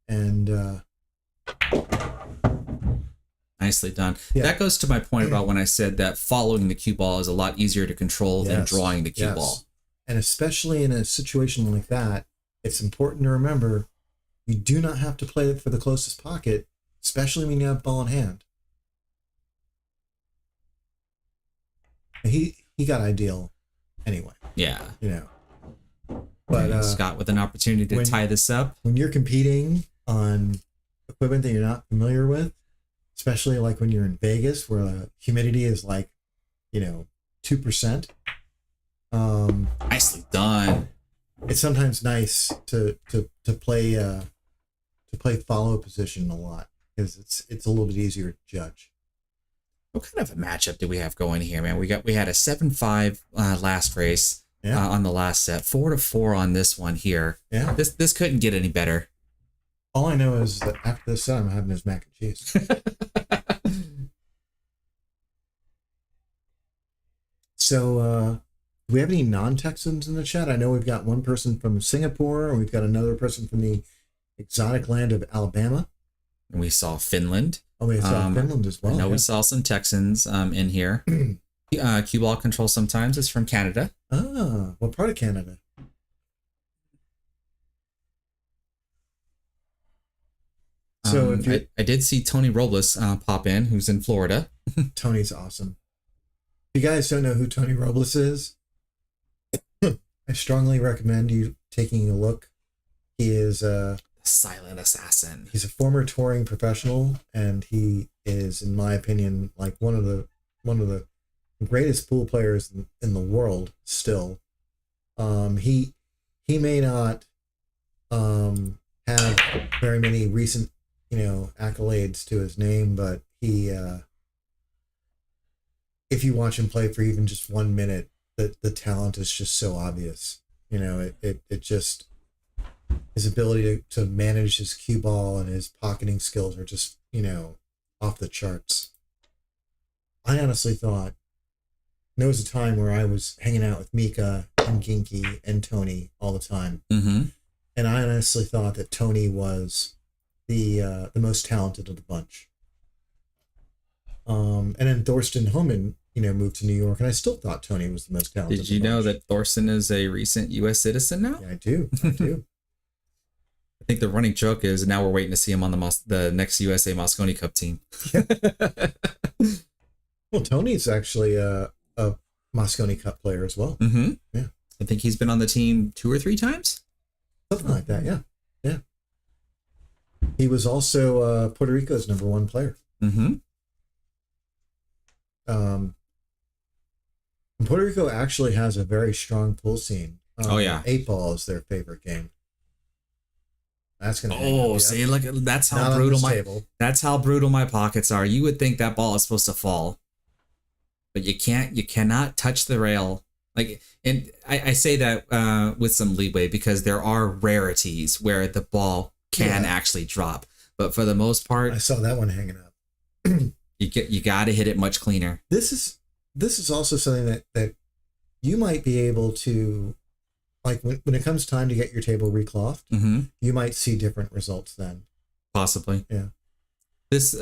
And, Nicely done. Yeah. That goes to my point about when I said that following the cue ball is a lot easier to control than Yes, drawing the cue yes. ball. And especially in a situation like that, it's important to remember you do not have to play it for the closest pocket, especially when you have ball in hand. He got ideal anyway, Yeah. you know. But Scott with an opportunity to when- tie this up. when you're competing on equipment that you're not familiar with, especially like when you're in Vegas where humidity is like, 2%, Nicely done. it's sometimes nice to play follow position a lot because it's a little bit easier to judge. What kind of a matchup do we have going here, man? We had a 7-5 last race Yeah. on the last set, 4-4 on this one here. Yeah. This couldn't get any better. All I know is that after this set, I'm having his mac and cheese. So, do we have any non-Texans in the chat? I know we've got one person from Singapore, and we've got another person from the exotic land of Alabama. And we saw Finland. Oh, we saw Finland as well. I know yeah. we saw some Texans in here. Cue ball control sometimes is from Canada. Ah, what part of Canada? So if you I did see Tony Robles pop in, who's in Florida. Tony's awesome. If you guys don't know who Tony Robles is, I strongly recommend you taking a look. He is Silent assassin. he's a former touring professional, and he is, in my opinion, like one of the greatest pool players in the world still. He may not have very many recent accolades to his name, but he if you watch him play for even just 1 minute, the talent is just so obvious. It just, his ability to manage his cue ball and his pocketing skills are just off the charts. I honestly thought there was a time where I was hanging out with Mika and Ginky and Tony all the time, Mm-hmm. and I honestly thought that Tony was the most talented of the bunch. And then Thorsten Homan, moved to New York, and I still thought Tony was the most talented. Did you know that Thorsten is a recent U.S. citizen now? Yeah, I do. I think the running joke is now we're waiting to see him on the next USA Mosconi Cup team. Well, Tony's actually a Mosconi Cup player as well. Mm-hmm. Yeah. I think he's been on the team 2 or 3 times. Something like that, yeah. Yeah. He was also Puerto Rico's #1 player. Mm-hmm. Puerto Rico actually has a very strong pool scene. Oh, yeah. 8-ball is their favorite game. That's gonna. Oh, see, look, that's how Not on brutal this table. that's how brutal my pockets are. You would think that ball is supposed to fall, but you can't. You cannot touch the rail. And I say that with some leeway because there are rarities where the ball can actually drop, but for the most part, I saw that one hanging up. you got to hit it much cleaner. This is also something that you might be able to, like when it comes time to get your table reclothed, Mm-hmm. you might see different results then. Possibly. Yeah. This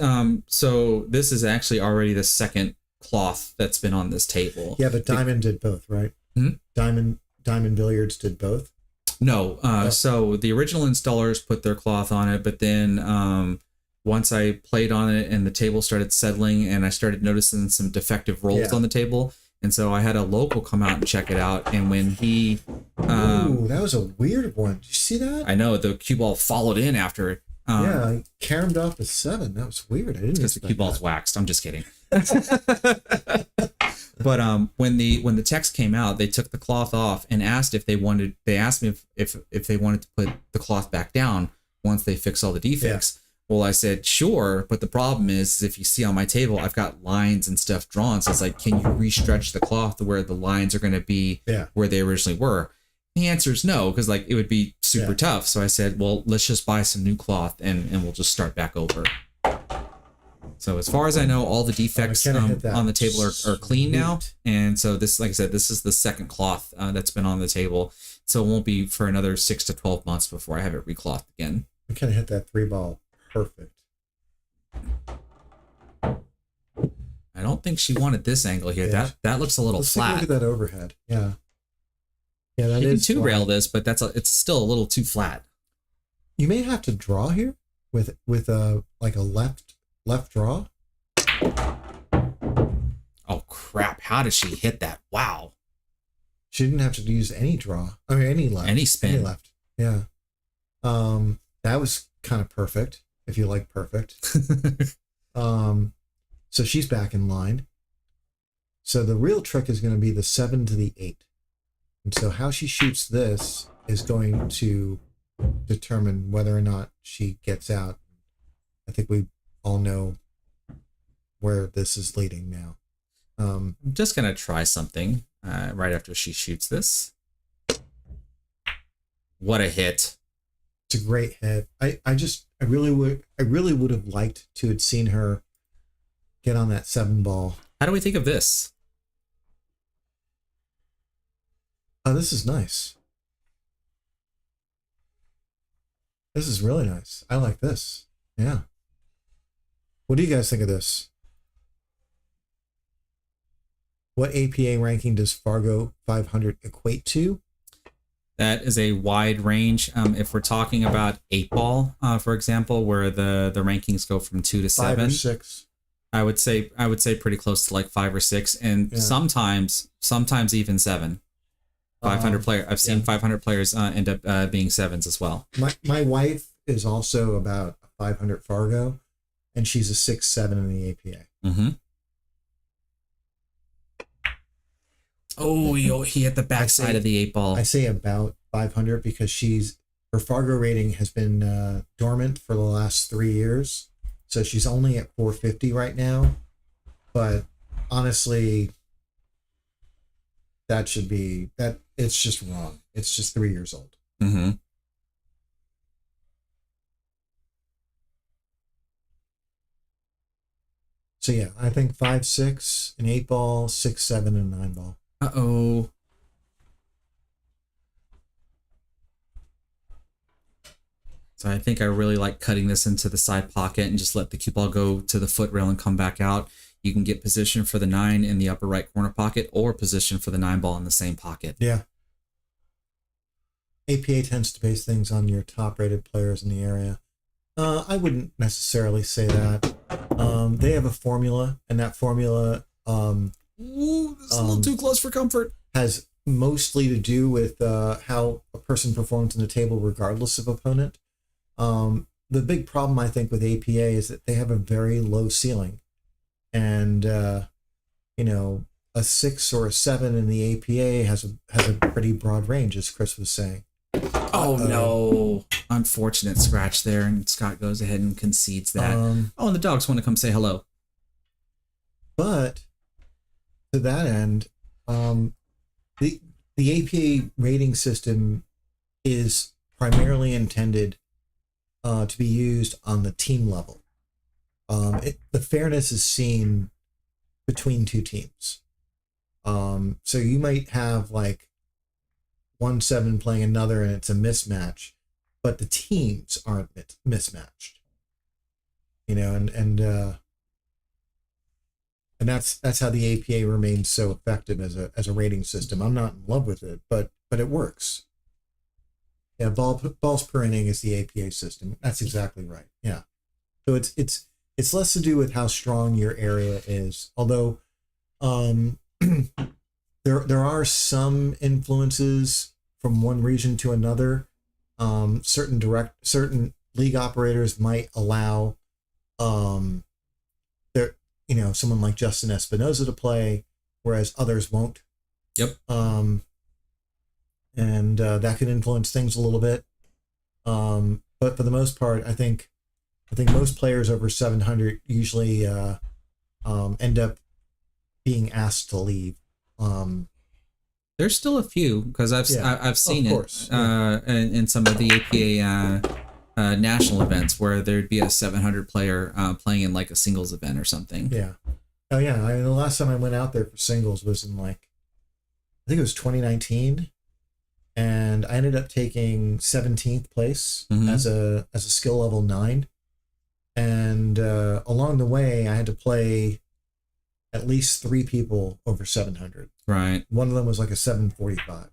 so this is actually already the second cloth that's been on this table. Yeah, but Diamond did both, right? Hmm? Diamond Billiards did both. No, so the original installers put their cloth on it, but then once I played on it and the table started settling and I started noticing some defective rolls Yeah. on the table, And so I had a local come out and check it out. And when he, Ooh, that was a weird one. Did you see that? I know the cue ball followed in after it. Yeah, he caromed off a 7. That was weird. I didn't Because the expect cue ball's that. waxed. I'm just kidding. But when the text came out, they took the cloth off and asked if they wanted. They asked me if they wanted to put the cloth back down once they fix all the defects. Well, I said sure, but the problem is if you see on my table, I've got lines and stuff drawn. So it's like, can you restretch the cloth to where the lines are going to be where they originally were? The answer is no, because like it would be super tough. So I said, well, let's just buy some new cloth and we'll just start back over. So as far as I know, all the defects on the table are clean now. And so this, like I said, this is the second cloth that's been on the table. So it won't be for another 6 to 12 months before I have it reclothed again. I kind of hit that 3-ball perfect. I don't think she wanted this angle here. Yeah. That looks a little Let's flat. take a look at that overhead. Yeah. Yeah, that You can is two flat. rail this, but it's still a little too flat. You may have to draw here with a like a left draw. Oh crap! How did she hit that? Wow. She didn't have to use any draw. I mean, any left. Any spin. Any left. Yeah. That was kind of perfect, if you like perfect. So she's back in line. So the real trick is going to be the 7 to the 8. And so how she shoots this is going to determine whether or not she gets out. I think we all know where this is leading now. I'm just gonna try something right after she shoots this. What a hit! It's a great hit. I really would have liked to have seen her get on that 7 ball. How do we think of this? Oh, this is nice. This is really nice. I like this. Yeah. What do you guys think of this? What APA ranking does Fargo 500 equate to? That is a wide range. If we're talking about 8-ball, for example, where the rankings go from 2 to 5 7, or 6. I would say pretty close to like 5 or 6, and sometimes even 7. 500 player. I've seen 500 players end up being 7s as well. My wife is also about a 500 Fargo, and she's a 6-7 in the APA. Mm-hmm. Oh, he hit the backside of the 8-ball. I say about 500 because her Fargo rating has been dormant for the last 3 years. So she's only at 450 right now. But honestly, that should be that. It's just wrong. It's just 3 years old. Mm-hmm. So yeah, I think 5-6 an 8-ball, 6-7 and 9-ball. Uh-oh. So I think I really like cutting this into the side pocket and just let the cue ball go to the foot rail and come back out. You can get position for the 9 in the upper right corner pocket or position for the 9-ball in the same pocket. Yeah. APA tends to base things on your top rated players in the area. I wouldn't necessarily say that. They have a formula, and that formula Ooh, this is a little too close for comfort. has mostly to do with how a person performs in the table regardless of opponent. The big problem, I think, with APA is that they have a very low ceiling. And, a 6 or a 7 in the APA has a pretty broad range, as Chris was saying. Oh, no. Unfortunate scratch there, and Scott goes ahead and concedes that. And the dogs want to come say hello. But to that end, the APA rating system is primarily intended to be used on the team level. The fairness is seen between two teams. So you might have like 1-7 playing another and it's a mismatch, but the teams aren't mismatched. And that's how the APA remains so effective as a rating system. I'm not in love with it, but it works. Yeah, balls per inning is the APA system. That's exactly right. Yeah. So it's less to do with how strong your area is. Although there are some influences from one region to another. Certain league operators might allow someone like Justin Espinoza to play, whereas others won't. Yep. And that can influence things a little bit. But for the most part, I think most players over 700 usually end up being asked to leave. There's still a few, because I've seen course. it in some of the APA national events where there'd be a 700 player playing in like a singles event or something. Yeah. Oh yeah. The last time I went out there for singles was in I think it was 2019, and I ended up taking 17th place as a skill level 9, and along the way I had to play at least 3 people over 700. Right. One of them was like a 745.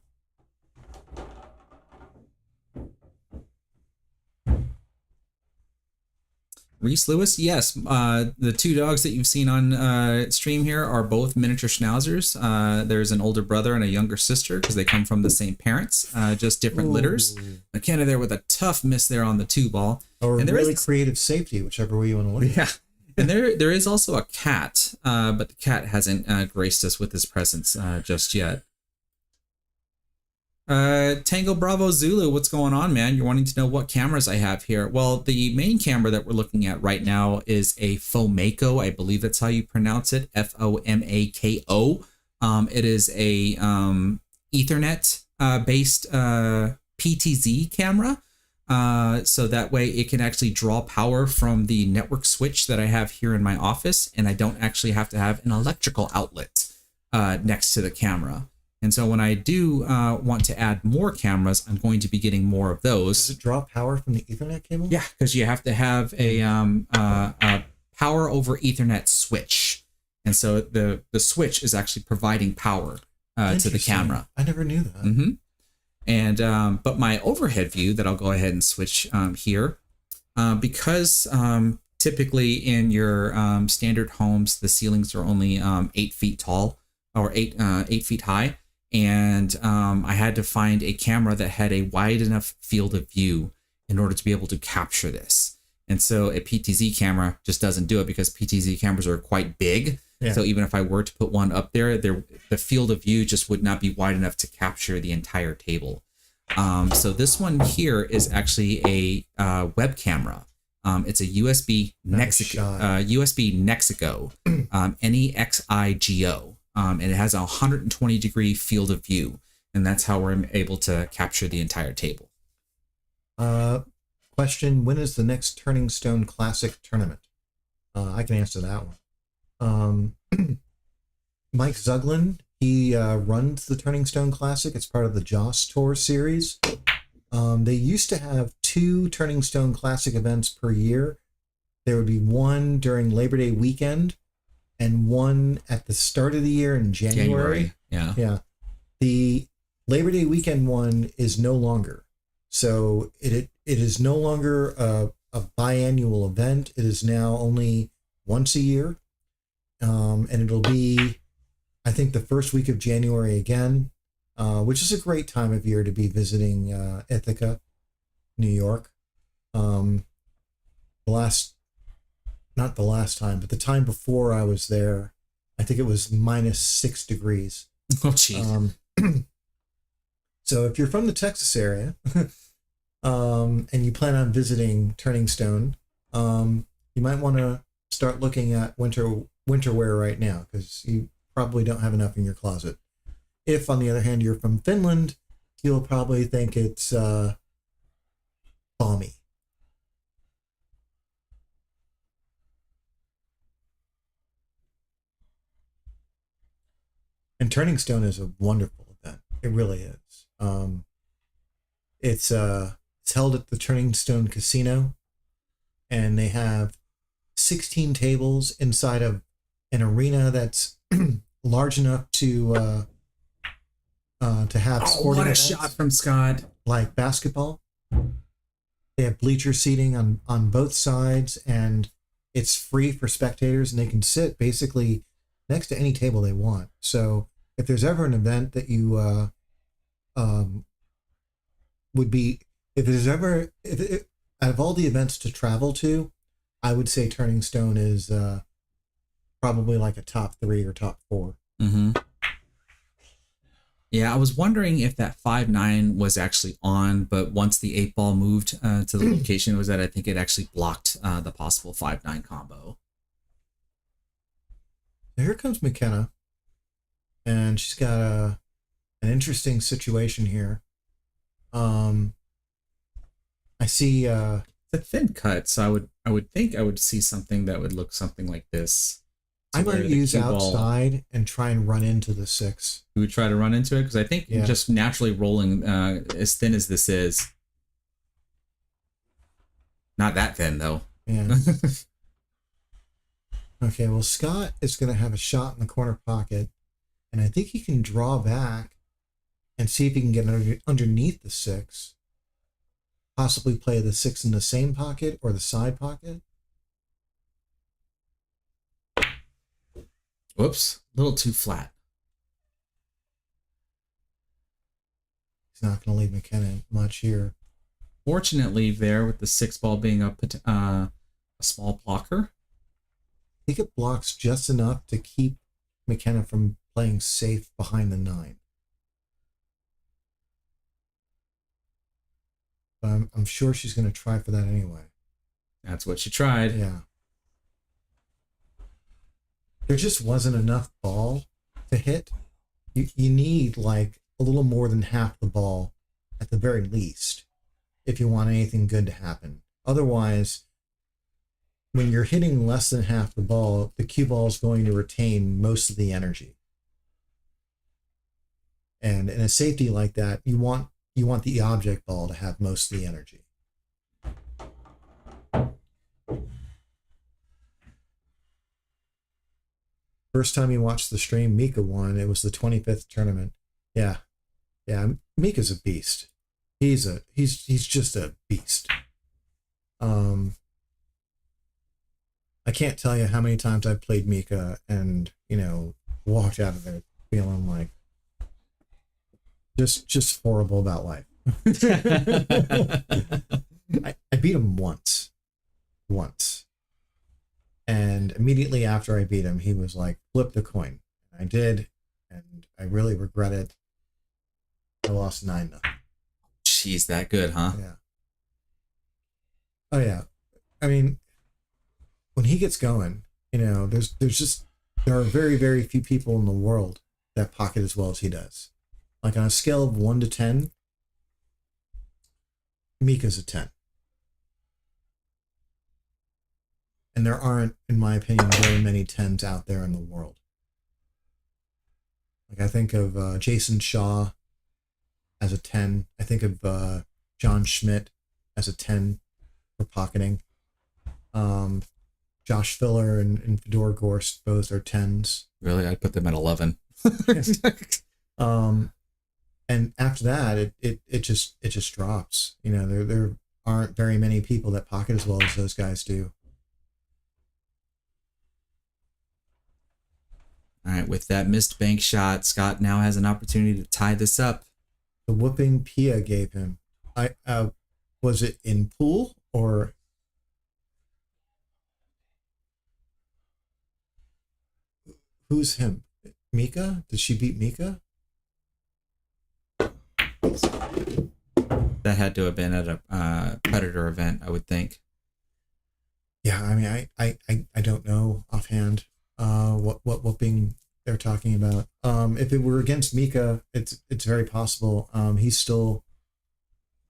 Reese Lewis, yes. The 2 dogs that you've seen on stream here are both miniature schnauzers. There's an older brother and a younger sister because they come from the same parents, just different litters. Makenna there with a tough miss there on the 2-ball. Or really creative safety, whichever way you want to look at it. Yeah. And there is also a cat, but the cat hasn't graced us with his presence just yet. Tango Bravo Zulu, what's going on, man? You're wanting to know what cameras I have here. Well, the main camera that we're looking at right now is a Fomako. I believe that's how you pronounce it. Fomako. It is a Ethernet based PTZ camera. So that way it can actually draw power from the network switch that I have here in my office, and I don't actually have to have an electrical outlet next to the camera. And so when I do want to add more cameras, I'm going to be getting more of those. Does it draw power from the Ethernet cable? Yeah, because you have to have a power over Ethernet switch. And so the switch is actually providing power to the camera. I never knew that. Mm-hmm. And but my overhead view that I'll go ahead and switch here, because typically in your standard homes, the ceilings are only 8 feet tall or 8 feet high. And I had to find a camera that had a wide enough field of view in order to be able to capture this. And so a PTZ camera just doesn't do it because PTZ cameras are quite big. Yeah. So even if I were to put one up there, the field of view just would not be wide enough to capture the entire table. So this one here is actually a web camera. It's a USB Nexigo, Nexigo. And it has a 120 degree field of view, and that's how we're able to capture the entire table. Question: when is the next Turning Stone Classic tournament? I can answer that one. Mike Zuglin, he runs the Turning Stone Classic. It's part of the Joss Tour series. They used to have 2 Turning Stone Classic events per year. There would be one during Labor Day weekend, and one at the start of the year in January. Yeah. The Labor Day weekend one is no longer. So it is no longer a biannual event. It is now only once a year. And it'll be, I think, the first week of January again, which is a great time of year to be visiting Ithaca, New York. Not the last time, but the time before I was there, I think it was -6 degrees. Oh, geez. So if you're from the Texas area and you plan on visiting Turning Stone, you might want to start looking at winter wear right now, because you probably don't have enough in your closet. If, on the other hand, you're from Finland, you'll probably think it's balmy. And Turning Stone is a wonderful event. It really is. It's held at the Turning Stone Casino, and they have 16 tables inside of an arena that's large enough to have sporting what a events, shot from Scott. like basketball. They have bleacher seating on both sides, and it's free for spectators, and they can sit basically next to any table they want. So if there's ever an event that you would be, if there's ever, out of all the events to travel to, I would say Turning Stone is probably like a top 3 or top 4. Mm-hmm. Yeah, I was wondering if that 5-9 was actually on, but once the 8-ball moved to the location it was at, I think it actually blocked the possible 5-9 combo. Here comes Makenna, and she's got an interesting situation here. I see It's a thin cut, so I would think I would see something that would look something like this. I might use outside and try and run into the 6. You would try to run into it because I think just naturally rolling as thin as this is, not that thin though. Yeah. Okay, well, Scott is going to have a shot in the corner pocket, and I think he can draw back and see if he can get underneath the 6. Possibly play the 6 in the same pocket or the side pocket. Whoops, a little too flat. He's not going to leave Makenna much here. Fortunately, there with the 6-ball being a small blocker. I think it blocks just enough to keep Makenna from playing safe behind the 9. But I'm sure she's going to try for that anyway. That's what she tried. Yeah. There just wasn't enough ball to hit. You need like a little more than half the ball at the very least if you want anything good to happen. Otherwise, when you're hitting less than half the ball, the cue ball is going to retain most of the energy. And in a safety like that, you want the object ball to have most of the energy. First time you watched the stream, Mika won. It was the 25th tournament. Yeah. Mika's a beast. He's just a beast. I can't tell you how many times I've played Mika and, walked out of there feeling like just horrible about life. I beat him once. And immediately after I beat him, he was like, flip the coin. I did, and I really regret it. I lost 9-0. She's that good, huh? Yeah. Oh yeah. I mean, when he gets going, there are very, very few people in the world that pocket as well as he does. Like on a scale of 1 to 10, Mika's a 10. And there aren't, in my opinion, very many 10s out there in the world. Like I think of Jason Shaw as a 10. I think of John Schmidt as a 10 for pocketing. Josh Filler and Fedor Gorst both are 10s. Really? I'd put them at 11. And after that, it just drops. There aren't very many people that pocket as well as those guys do. All right, with that missed bank shot, Scott now has an opportunity to tie this up. The whooping Pia gave him. Was it in pool or? Who's him? Mika? Did she beat Mika? That had to have been at a Predator event, I would think. Yeah, I mean, I don't know offhand what whooping they're talking about. If it were against Mika, it's very possible. He's still,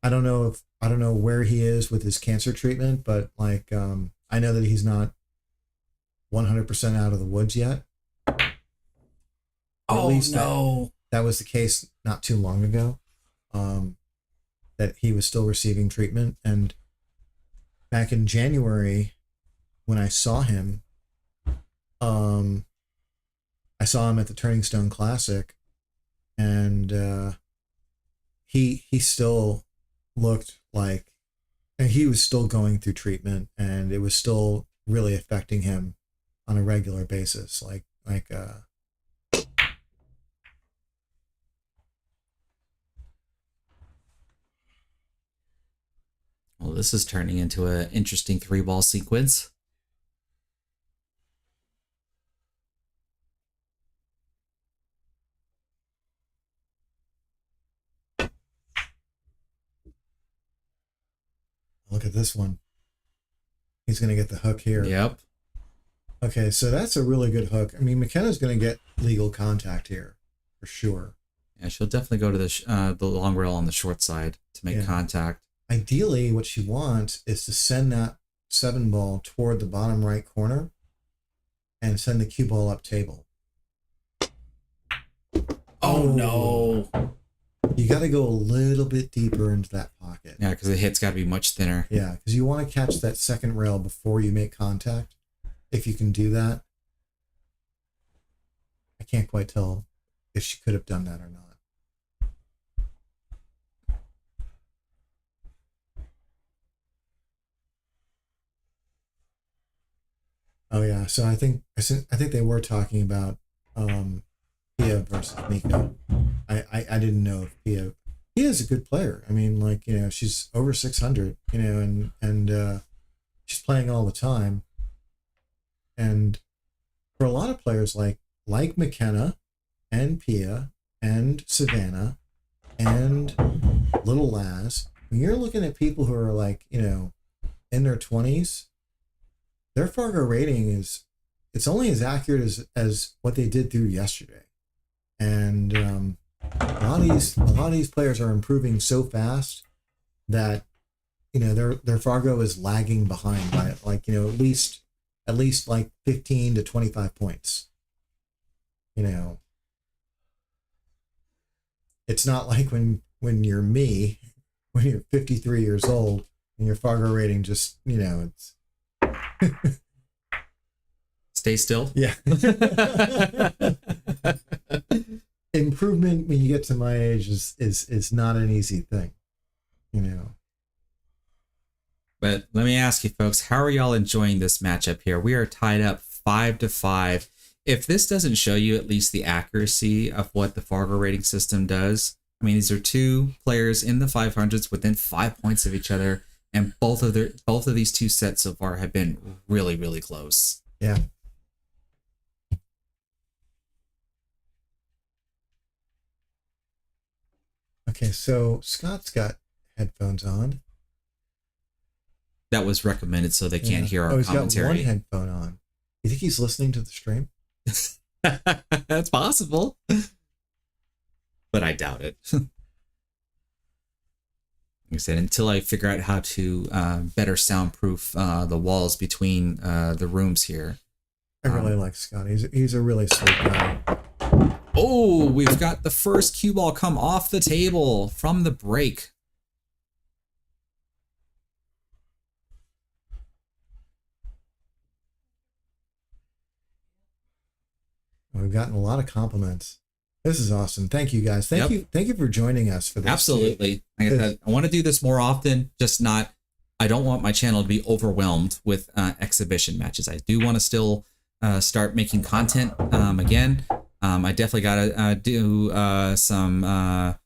I don't know where he is with his cancer treatment, but like I know that he's not 100% out of the woods yet. At least no. That was the case not too long ago. That he was still receiving treatment, and back in January when I saw him, I saw him at the Turning Stone Classic, and he still looked like, and he was still going through treatment, and it was still really affecting him on a regular basis. Like like Well, this is turning into an interesting 3-ball sequence. look at this one. He's going to get the hook here. Yep. Okay, so that's a really good hook. I mean, Makenna's going to get legal contact here for sure. Yeah, she'll definitely go to the long rail on the short side to make contact. Ideally, what she wants is to send that 7 ball toward the bottom right corner and send the cue ball up table. Oh, no. You got to go a little bit deeper into that pocket. Yeah, because the hit's got to be much thinner. Yeah, because you want to catch that second rail before you make contact. If you can do that. I can't quite tell if she could have done that or not. Oh yeah, so I think they were talking about Pia versus Miko. I didn't know if Pia is a good player. I mean, like, you know, she's over 600, you know, and she's playing all the time. And for a lot of players like Makenna and Pia and Savannah and Little Laz, when you're looking at people who are like, you know, in their 20s, their Fargo rating it's only as accurate as what they did through yesterday. And a lot of these players are improving so fast that, you know, their Fargo is lagging behind by, like, you know, at least like 15 to 25 points. You know, it's not like when you're me, when you're 53 years old and your Fargo rating just, you know, it's Stay still. yeah. Improvement when you get to my age is not an easy thing, you know. But let me ask you folks, how are y'all enjoying this matchup here? We are tied up 5-5. If this doesn't show you at least the accuracy of what the Fargo rating system does, I mean, these are two players in the 500s within 5 points of each other, and both of these two sets so far have been really, really close. Yeah. Okay, so Scott's got headphones on. That was recommended so they can't hear our he's commentary. got one headphone on. You think he's listening to the stream? That's possible. But I doubt it. Like I said, until I figure out how to better soundproof the walls between the rooms here. I really like Scott. He's a really sweet guy. Oh, we've got the first cue ball come off the table from the break. We've gotten a lot of compliments. This is awesome. Thank you guys. Thank you for joining us for this. Absolutely. Like I said, I want to do this more often, just not, I don't want my channel to be overwhelmed with exhibition matches. I do want to still start making content again. I definitely got to do some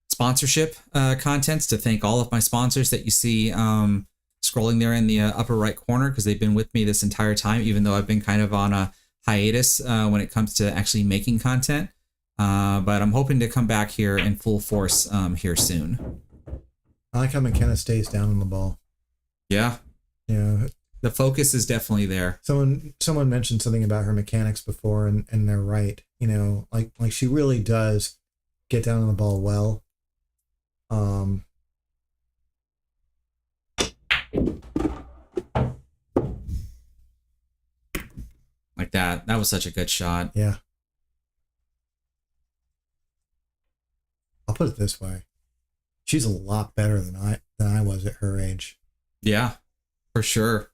sponsorship contents to thank all of my sponsors that you see scrolling there in the upper right corner, because they've been with me this entire time, even though I've been kind of on a hiatus when it comes to actually making content. But I'm hoping to come back here in full force here soon. I like how Makenna stays down on the ball. Yeah. You know, the focus is definitely there. Someone mentioned something about her mechanics before, and they're right. You know, like she really does get down on the ball well. Like that. That was such a good shot. Yeah. I'll put it this way. She's a lot better than I was at her age. Yeah, for sure.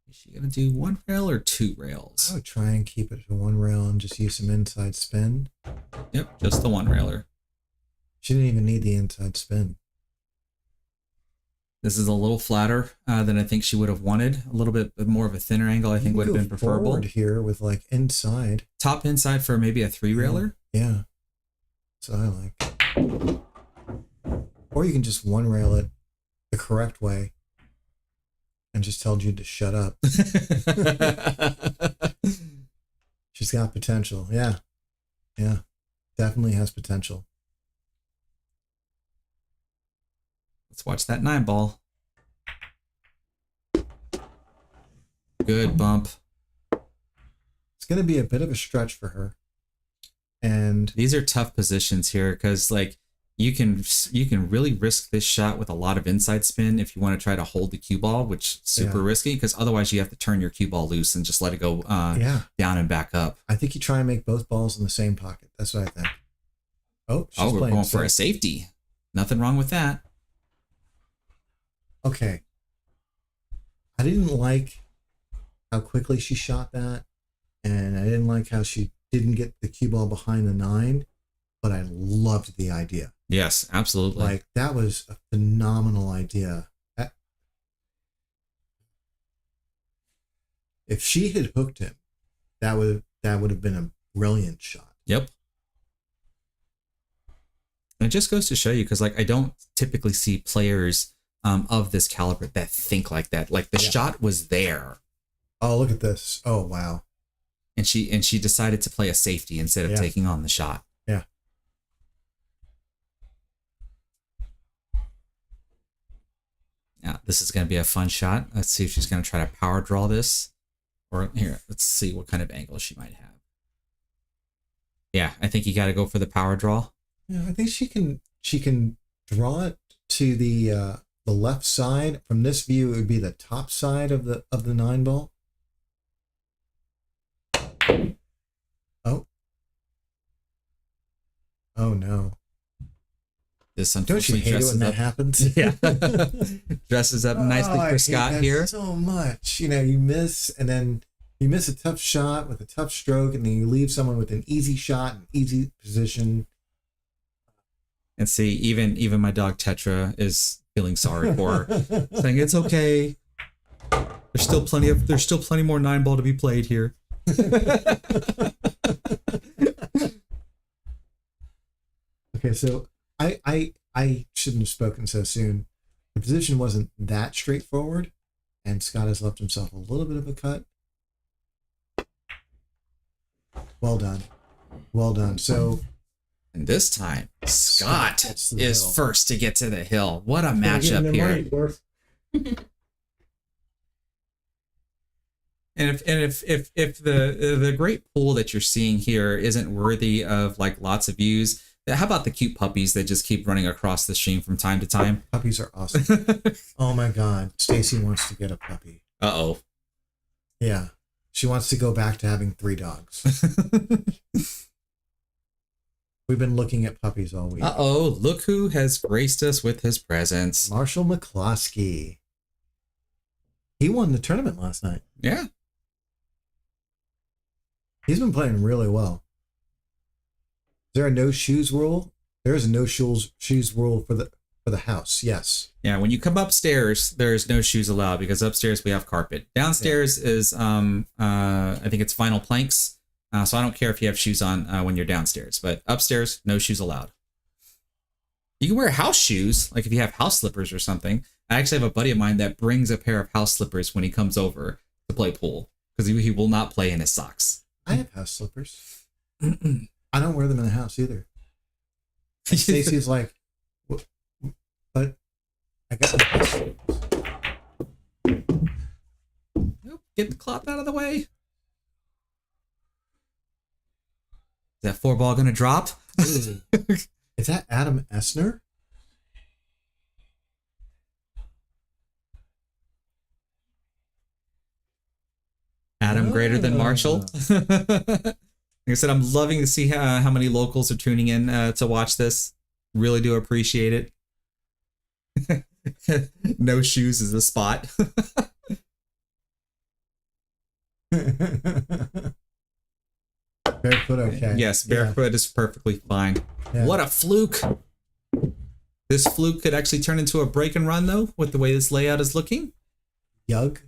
Is she going to do one rail or two rails? I would try and keep it to one rail and just use some inside spin. Yep, just the one railer. She didn't even need the inside spin. This is a little flatter than I think she would have wanted. A little bit more of a thinner angle, I think, would have been preferable. Forward here with like inside. Top inside for maybe a 3-railer. Yeah. So I like. Or you can just one rail it the correct way and just tell Jude to shut up. She's got potential. Yeah. Yeah. Definitely has potential. Let's watch that 9-ball. Good bump. It's going to be a bit of a stretch for her. And these are tough positions here because like you can really risk this shot with a lot of inside spin if you want to try to hold the cue ball, which is super risky because otherwise you have to turn your cue ball loose and just let it go down and back up. I think you try and make both balls in the same pocket. That's what I think. Oh, she's we're playing going for a safety. Nothing wrong with that. Okay. I didn't like how quickly she shot that, and I didn't like how she didn't get the cue ball behind the 9, but I loved the idea. Yes, absolutely. Like, that was a phenomenal idea. If she had hooked him, that would have been a brilliant shot. Yep. And it just goes to show you, because like I don't typically see players of this caliber that think like that. Like the shot was there. Oh, look at this. Oh, wow. And she decided to play a safety instead of taking on the shot. Yeah. Yeah, this is going to be a fun shot. Let's see if she's going to try to power draw this. Or here, let's see what kind of angle she might have. Yeah, I think you got to go for the power draw. Yeah, I think she can draw it to the left side. From this view, it would be the top side of the 9-ball. Oh no. This Don't you unfortunately hate it when that happens? Yeah. Dresses up nicely for Scott here. So much. You know, you miss, and then you miss a tough shot with a tough stroke, and then you leave someone with an easy shot, an easy position. And see, even my dog Tetra is feeling sorry for her, saying it's okay. There's still plenty more 9-ball to be played here. Okay, so I shouldn't have spoken so soon. The position wasn't that straightforward, and Scott has left himself a little bit of a cut. Well done. Well done. So, and this time, Scott is hill. first to get to the hill. What a matchup here. And if the great pool that you're seeing here isn't worthy of like lots of views, how about the cute puppies that just keep running across the stream from time to time? Puppies are awesome. Oh my God, Stacy wants to get a puppy. Uh-oh. Yeah, she wants to go back to having 3 dogs. We've been looking at puppies all week. Uh-oh, look who has graced us with his presence. Marshall McCloskey. He won the tournament last night. Yeah. He's been playing really well. Is there a no shoes rule? There is a no shoes rule for the house. Yes. Yeah. When you come upstairs, there's no shoes allowed because upstairs we have carpet. Downstairs is I think it's vinyl planks. So I don't care if you have shoes on when you're downstairs, but upstairs, no shoes allowed. You can wear house shoes, like if you have house slippers or something. I actually have a buddy of mine that brings a pair of house slippers when he comes over to play pool because he will not play in his socks. I have house slippers. I don't wear them in the house either. And Stacy's like, but I got the house slippers. Get the cloth out of the way. Is that 4-ball going to drop? Is that Adam Essner? Adam greater than Marshall. Like I said, I'm loving to see how many locals are tuning in to watch this. Really do appreciate it. No shoes is the spot. Barefoot, okay. Yes, barefoot is perfectly fine. Yeah. What a fluke. This fluke could actually turn into a break and run, though, with the way this layout is looking. Yug?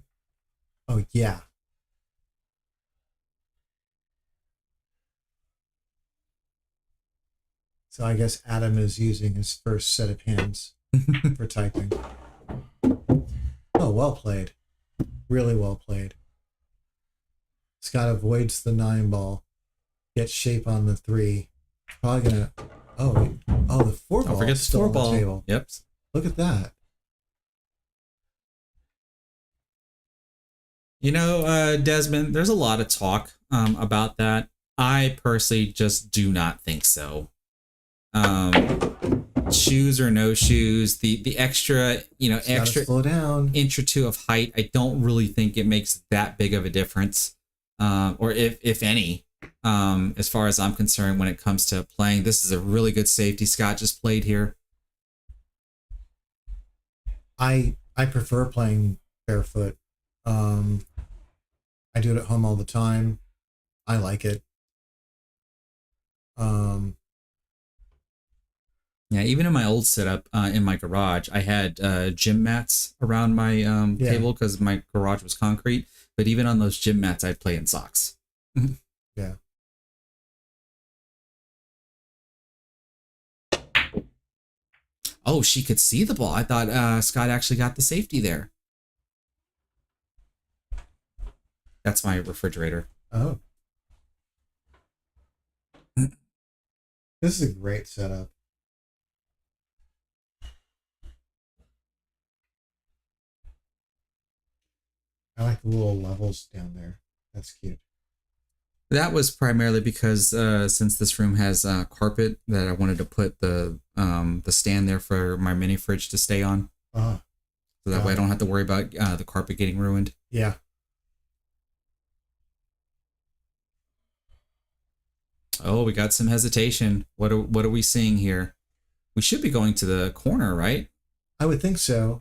Oh, yeah. So I guess Adam is using his first set of hands for typing. Oh, well played. Really well played. Scott avoids the 9 ball. Gets shape on the 3. Probably gonna... Oh, the 4 ball. Don't forget the still 4 on ball. the table. Yep. Look at that. You know, Desmond, there's a lot of talk about that. I personally just do not think so. Shoes or no shoes, the extra, extra slow down. inch or 2 of height, I don't really think it makes that big of a difference, or if any, as far as I'm concerned when it comes to playing. This is a really good safety Scott just played here. I prefer playing barefoot. I do it at home all the time. I like it. Yeah, even in my old setup in my garage, I had gym mats around my table because my garage was concrete. But even on those gym mats, I'd play in socks. Yeah. Oh, she could see the ball. I thought Scott actually got the safety there. That's my refrigerator. Oh. This is a great setup. I like the little levels down there. That's cute. That was primarily because since this room has carpet, that I wanted to put the stand there for my mini fridge to stay on. Ah. So that way I don't have to worry about the carpet getting ruined. Yeah. Oh, we got some hesitation. What are we seeing here? We should be going to the corner, right? I would think so.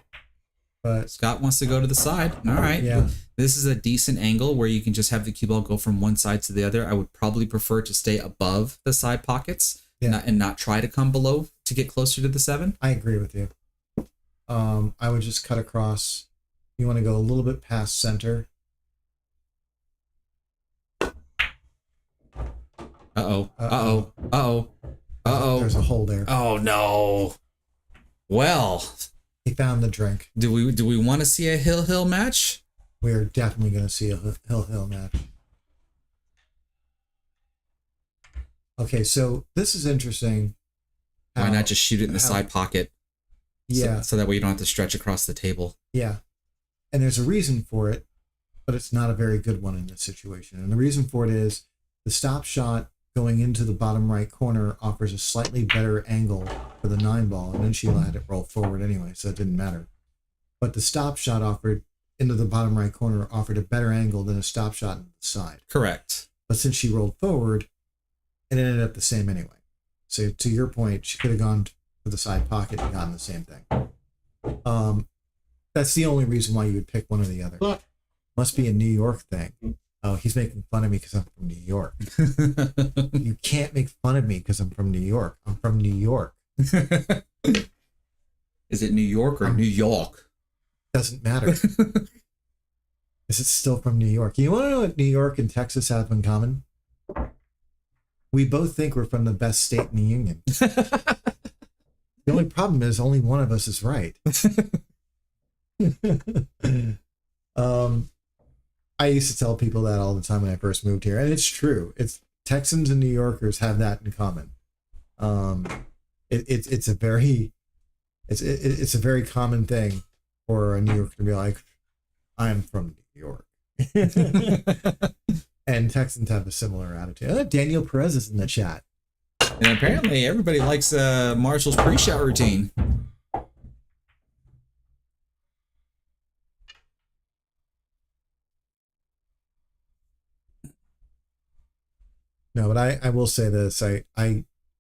But Scott wants to go to the side. All right. Yeah. This is a decent angle where you can just have the cue ball go from one side to the other. I would probably prefer to stay above the side pockets and not try to come below to get closer to the 7. I agree with you. I would just cut across. You want to go a little bit past center. Uh-oh. Uh-oh. Uh-oh. Uh-oh. There's a hole there. Oh, no. Well, He found the drink. do we want to see a hill match? We're definitely going to see a hill match. Okay, so this is interesting. Why not just shoot it in the side pocket? Yeah. So that way you don't have to stretch across the table. Yeah. And there's a reason for it, but it's not a very good one in this situation. And the reason for it is the stop shot going into the bottom right corner offers a slightly better angle for the 9 ball, and then she let it roll forward anyway, so it didn't matter. But the stop shot offered into the bottom right corner offered a better angle than a stop shot into the side. Correct. But since she rolled forward, it ended up the same anyway. So to your point, she could have gone to the side pocket and gotten the same thing. That's the only reason why you would pick one or the other. Must be a New York thing. Oh, he's making fun of me because I'm from New York. You can't make fun of me because I'm from New York. I'm from New York. Is it New York or New York? Doesn't matter. Is it still from New York? You want to know what New York and Texas have in common? We both think we're from the best state in the union. The only problem is only one of us is right. I used to tell people that all the time when I first moved here, and it's true. It's Texans and New Yorkers have that in common. It's a very common thing for a New Yorker to be like, "I'm from New York," and Texans have a similar attitude. Daniel Perez is in the chat, and apparently everybody likes Marshall's pre-shot routine. No, but I will say this. I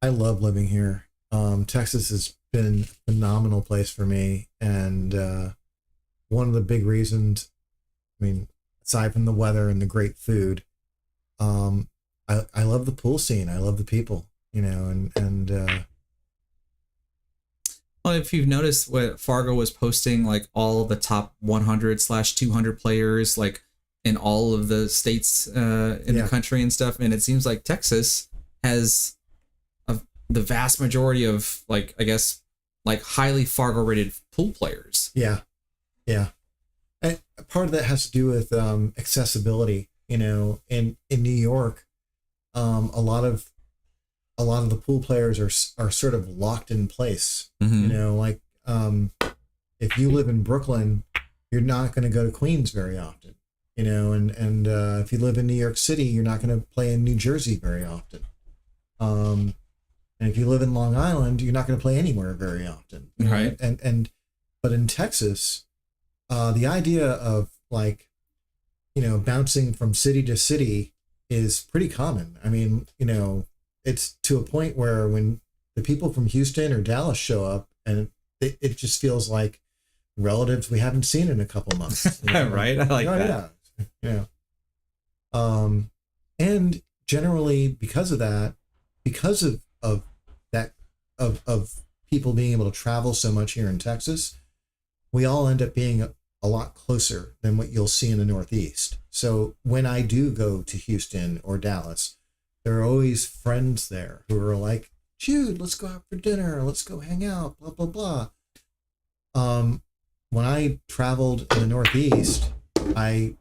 love living here. Texas has been a phenomenal place for me. And one of the big reasons, I mean, aside from the weather and the great food, I love the pool scene. I love the people, you know, and Well, if you've noticed what Fargo was posting, like all the top 100/200 players, like in all of the states in the country and stuff. And it seems like Texas has the vast majority of, like, I guess, like highly Fargo rated pool players. Yeah. Yeah. And part of that has to do with accessibility. You know, in New York, a lot of the pool players are sort of locked in place. You know, like if you live in Brooklyn, you're not going to go to Queens very often. You know, and if you live in New York City, you're not going to play in New Jersey very often. And if you live in Long Island, you're not going to play anywhere very often. Right. But in Texas, the idea of, like, you know, bouncing from city to city is pretty common. I mean, you know, it's to a point where when the people from Houston or Dallas show up, and it just feels like relatives we haven't seen in a couple months. You know? Right. I like that. Yeah. And generally because of that, because of people being able to travel so much here in Texas, we all end up being a lot closer than what you'll see in the Northeast. So when I do go to Houston or Dallas, there are always friends there who are like, Jude, let's go out for dinner. Let's go hang out, blah, blah, blah. When I traveled in the Northeast, I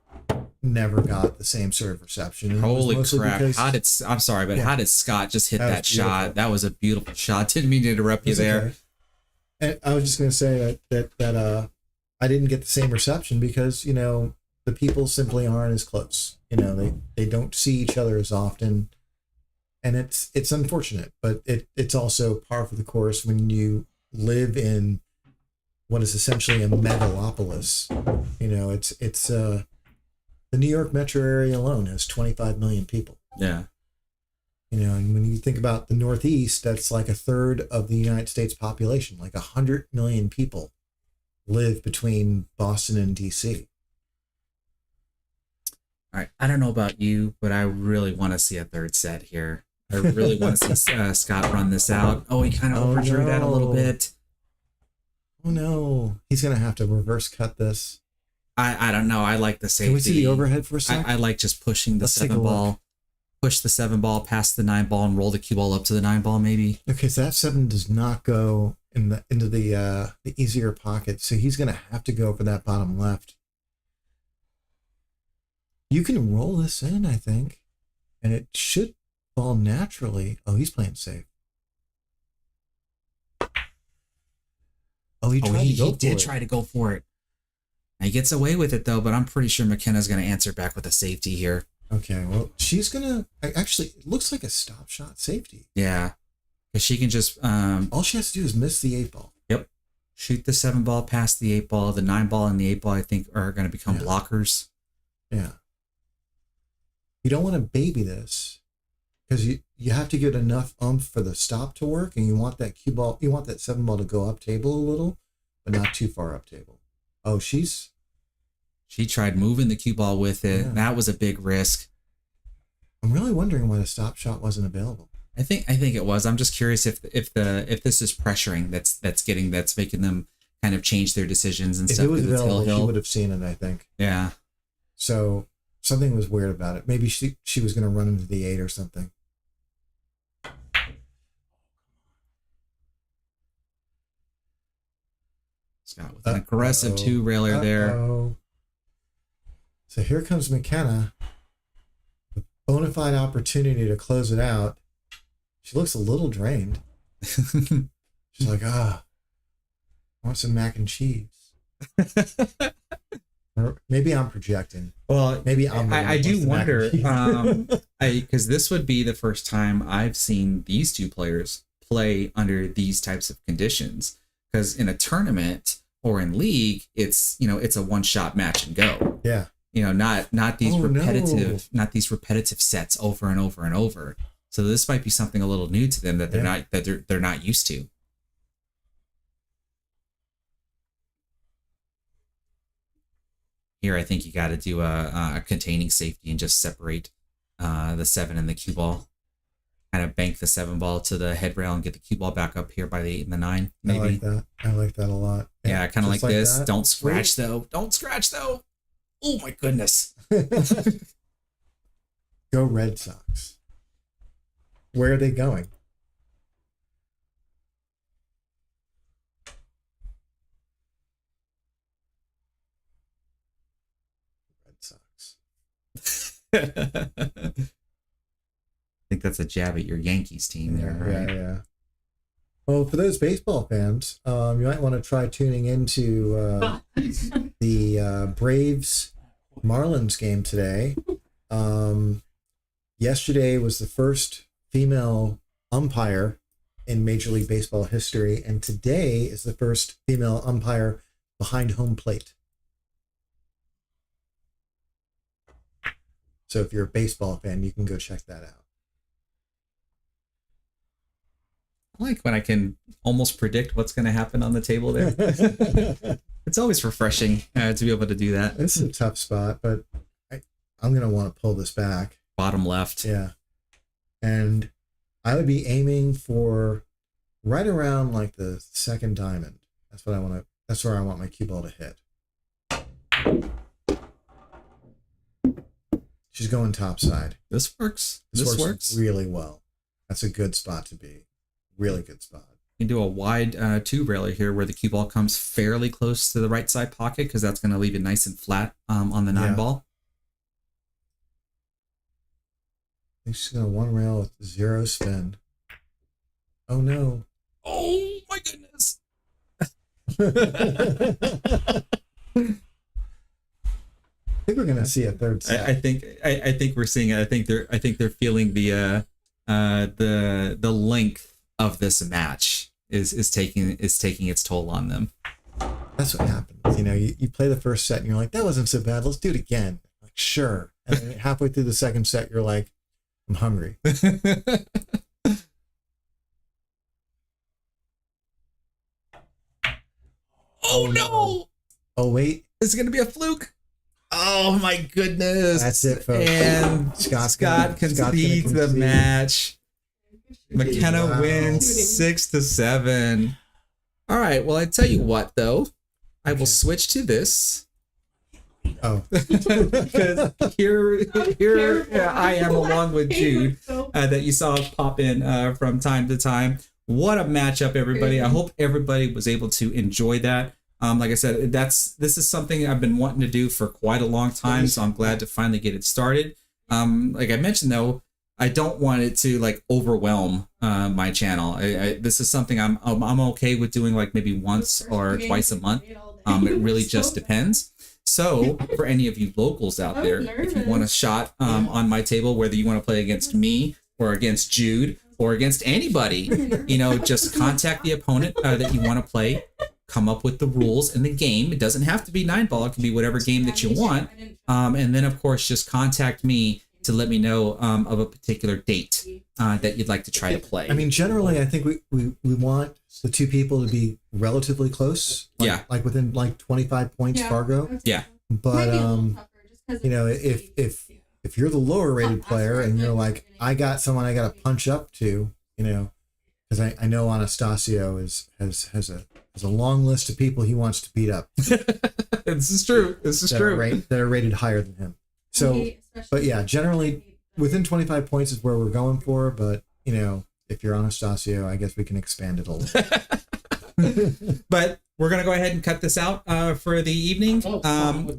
never got the same sort of reception. Holy crap. I'm sorry, but how did Scott just hit that shot? That was a beautiful shot. Didn't mean to interrupt you there. Okay. And I was just going to say that I didn't get the same reception because, you know, the people simply aren't as close. You know, they don't see each other as often. And it's unfortunate, but it's also par for the course when you live in what is essentially a megalopolis. You know, it's the New York metro area alone has 25 million people. Yeah. You know, and when you think about the Northeast, that's like a third of the United States population. Like 100 million people live between Boston and DC. All right. I don't know about you, but I really want to see a third set here. I really want to see Scott run this out. Oh, he kind of overdrew that a little bit. Oh, no. He's going to have to reverse cut this. I don't know. I like the safety. Can we see the overhead for a second? I like just pushing the 7 ball. Push the 7 ball past the 9 ball and roll the cue ball up to the 9 ball, maybe. Okay, so that 7 does not go into the easier pocket, so he's going to have to go for that bottom left. You can roll this in, I think, and it should fall naturally. Oh, he's playing safe. Oh, he did try to go for it. He gets away with it, though, but I'm pretty sure Makenna's going to answer back with a safety here. Okay, well, she's going to... Actually, it looks like a stop shot safety. Yeah, because she can just... all she has to do is miss the 8 ball. Yep. Shoot the 7 ball past the 8 ball. The 9 ball and the 8 ball, I think, are going to become blockers. Yeah. You don't want to baby this because you have to get enough oomph for the stop to work, and you want that cue ball... You want that 7 ball to go up table a little, but not too far up table. Oh, She tried moving the cue ball with it. Yeah. That was a big risk. I'm really wondering why the stop shot wasn't available. I think it was. I'm just curious if this is pressuring that's making them kind of change their decisions and stuff. If it was available, she would have seen it, I think. Yeah. So something was weird about it. Maybe she was going to run into the 8 or something. Scott with an aggressive 2-railer there. So here comes Makenna. A bona fide opportunity to close it out. She looks a little drained. She's like, I want some mac and cheese. Or maybe I'm projecting. Well, maybe I do wonder, because this would be the first time I've seen these two players play under these types of conditions. Because in a tournament or in league, it's a one-shot match and go. Yeah. Not these repetitive sets over and over and over. So this might be something a little new to them that they're not used to. Here, I think you got to do a containing safety and just separate the 7 and the cue ball. kind of bank the 7 ball to the head rail and get the cue ball back up here by the 8 and the 9. I Maybe. like that. I like that a lot. Yeah, kind of like just this. that. Don't scratch though. Don't scratch though. Oh my goodness. Go Red Sox. Where are they going? Red Sox. I think that's a jab at your Yankees team there, right? Yeah. Well, for those baseball fans, you might want to try tuning into the Braves Marlins game today. Yesterday was the first female umpire in Major League Baseball history, and today is the first female umpire behind home plate. So if you're a baseball fan, you can go check that out. I like when I can almost predict what's going to happen on the table there. It's always refreshing to be able to do that. This is a tough spot, but I'm going to want to pull this back. Bottom left. Yeah. And I would be aiming for right around like the second diamond. That's what I want to, that's where I want my cue ball to hit. She's going top side. This works. This works really well. That's a good spot to be. Really good spot. You can do a wide tube railer here where the cue ball comes fairly close to the right side pocket because that's going to leave it nice and flat on the 9 ball. I think she's going to one rail with 0 spin. Oh no. Oh my goodness. I think we're going to see a third set. I think we're seeing it. I think they're feeling the length of this match is taking its toll on them. That's what happens. You know, you play the first set and you're like, that wasn't so bad. Let's do it again. Like, sure. And then halfway through the second set, you're like, I'm hungry. Oh no! Oh wait. Is it gonna be a fluke? Oh my goodness. That's it, folks. And Scott concedes the match. Makenna wins 6-7. All right. Well, I tell you what, though, I will switch to this. Oh, because here I am along with Jude that you saw pop in from time to time. What a matchup, everybody! I hope everybody was able to enjoy that. Like I said, this is something I've been wanting to do for quite a long time, so I'm glad to finally get it started. Like I mentioned, though, I don't want it to like overwhelm my channel. This is something I'm okay with doing like maybe once or twice a month. It really just depends. So for any of you locals out there, if you want a shot on my table, whether you want to play against me or against Jude or against anybody, just contact the opponent that you want to play. Come up with the rules in the game. It doesn't have to be 9-ball. It can be whatever game that you want. And then, of course, just contact me to let me know of a particular date that you'd like to try to play. I mean, generally, I think we want the two people to be relatively close. Like within like 25 points, Fargo. Yeah. But, if you're the lower rated player and you're like, I got someone I got to punch up to, because I know Anastasio has a long list of people he wants to beat up. This is true. That are rated higher than him. So, but yeah, generally within 25 points is where we're going for. But if you're Anastasio, I guess we can expand it a little. But we're gonna go ahead and cut this out for the evening.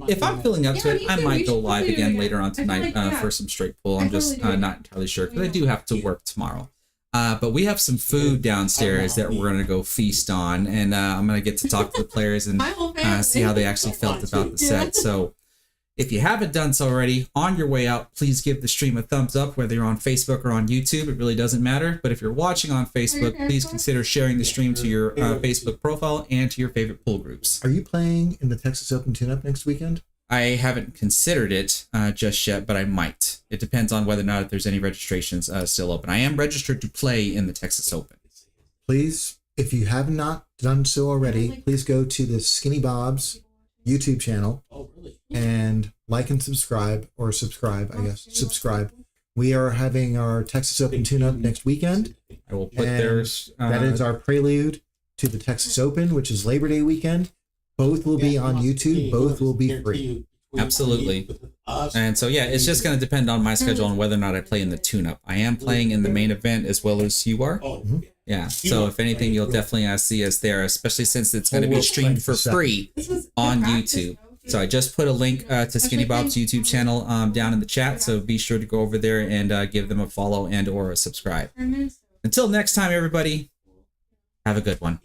If I'm feeling up to it, I might go live again later on tonight for some straight pull. I'm just not entirely sure because I do have to work tomorrow. But we have some food downstairs that we're going to go feast on. And I'm going to get to talk to the players and see how they actually felt about the set. So if you haven't done so already, on your way out, please give the stream a thumbs up, whether you're on Facebook or on YouTube. It really doesn't matter. But if you're watching on Facebook, please consider sharing the stream to your Facebook profile and to your favorite pool groups. Are you playing in the Texas Open Tune-Up next weekend? I haven't considered it just yet, but I might. It depends on whether or not there's any registrations still open. I am registered to play in the Texas Open. Please, if you have not done so already, please go to the Skinny Bob's YouTube channel and like and subscribe, I guess. Subscribe. We are having our Texas Open tune-up next weekend. I will put And theirs. that is our prelude to the Texas Open, which is Labor Day weekend. Both will be on YouTube. Both will be free. Absolutely. And so, yeah, it's just going to depend on my schedule and whether or not I play in the tune-up. I am playing in the main event as well as you are. Yeah, so if anything, you'll definitely see us there, especially since it's going to be streamed for free on YouTube. So I just put a link to Skinny Bob's YouTube channel down in the chat, so be sure to go over there and give them a follow and or a subscribe. Until next time, everybody, have a good one.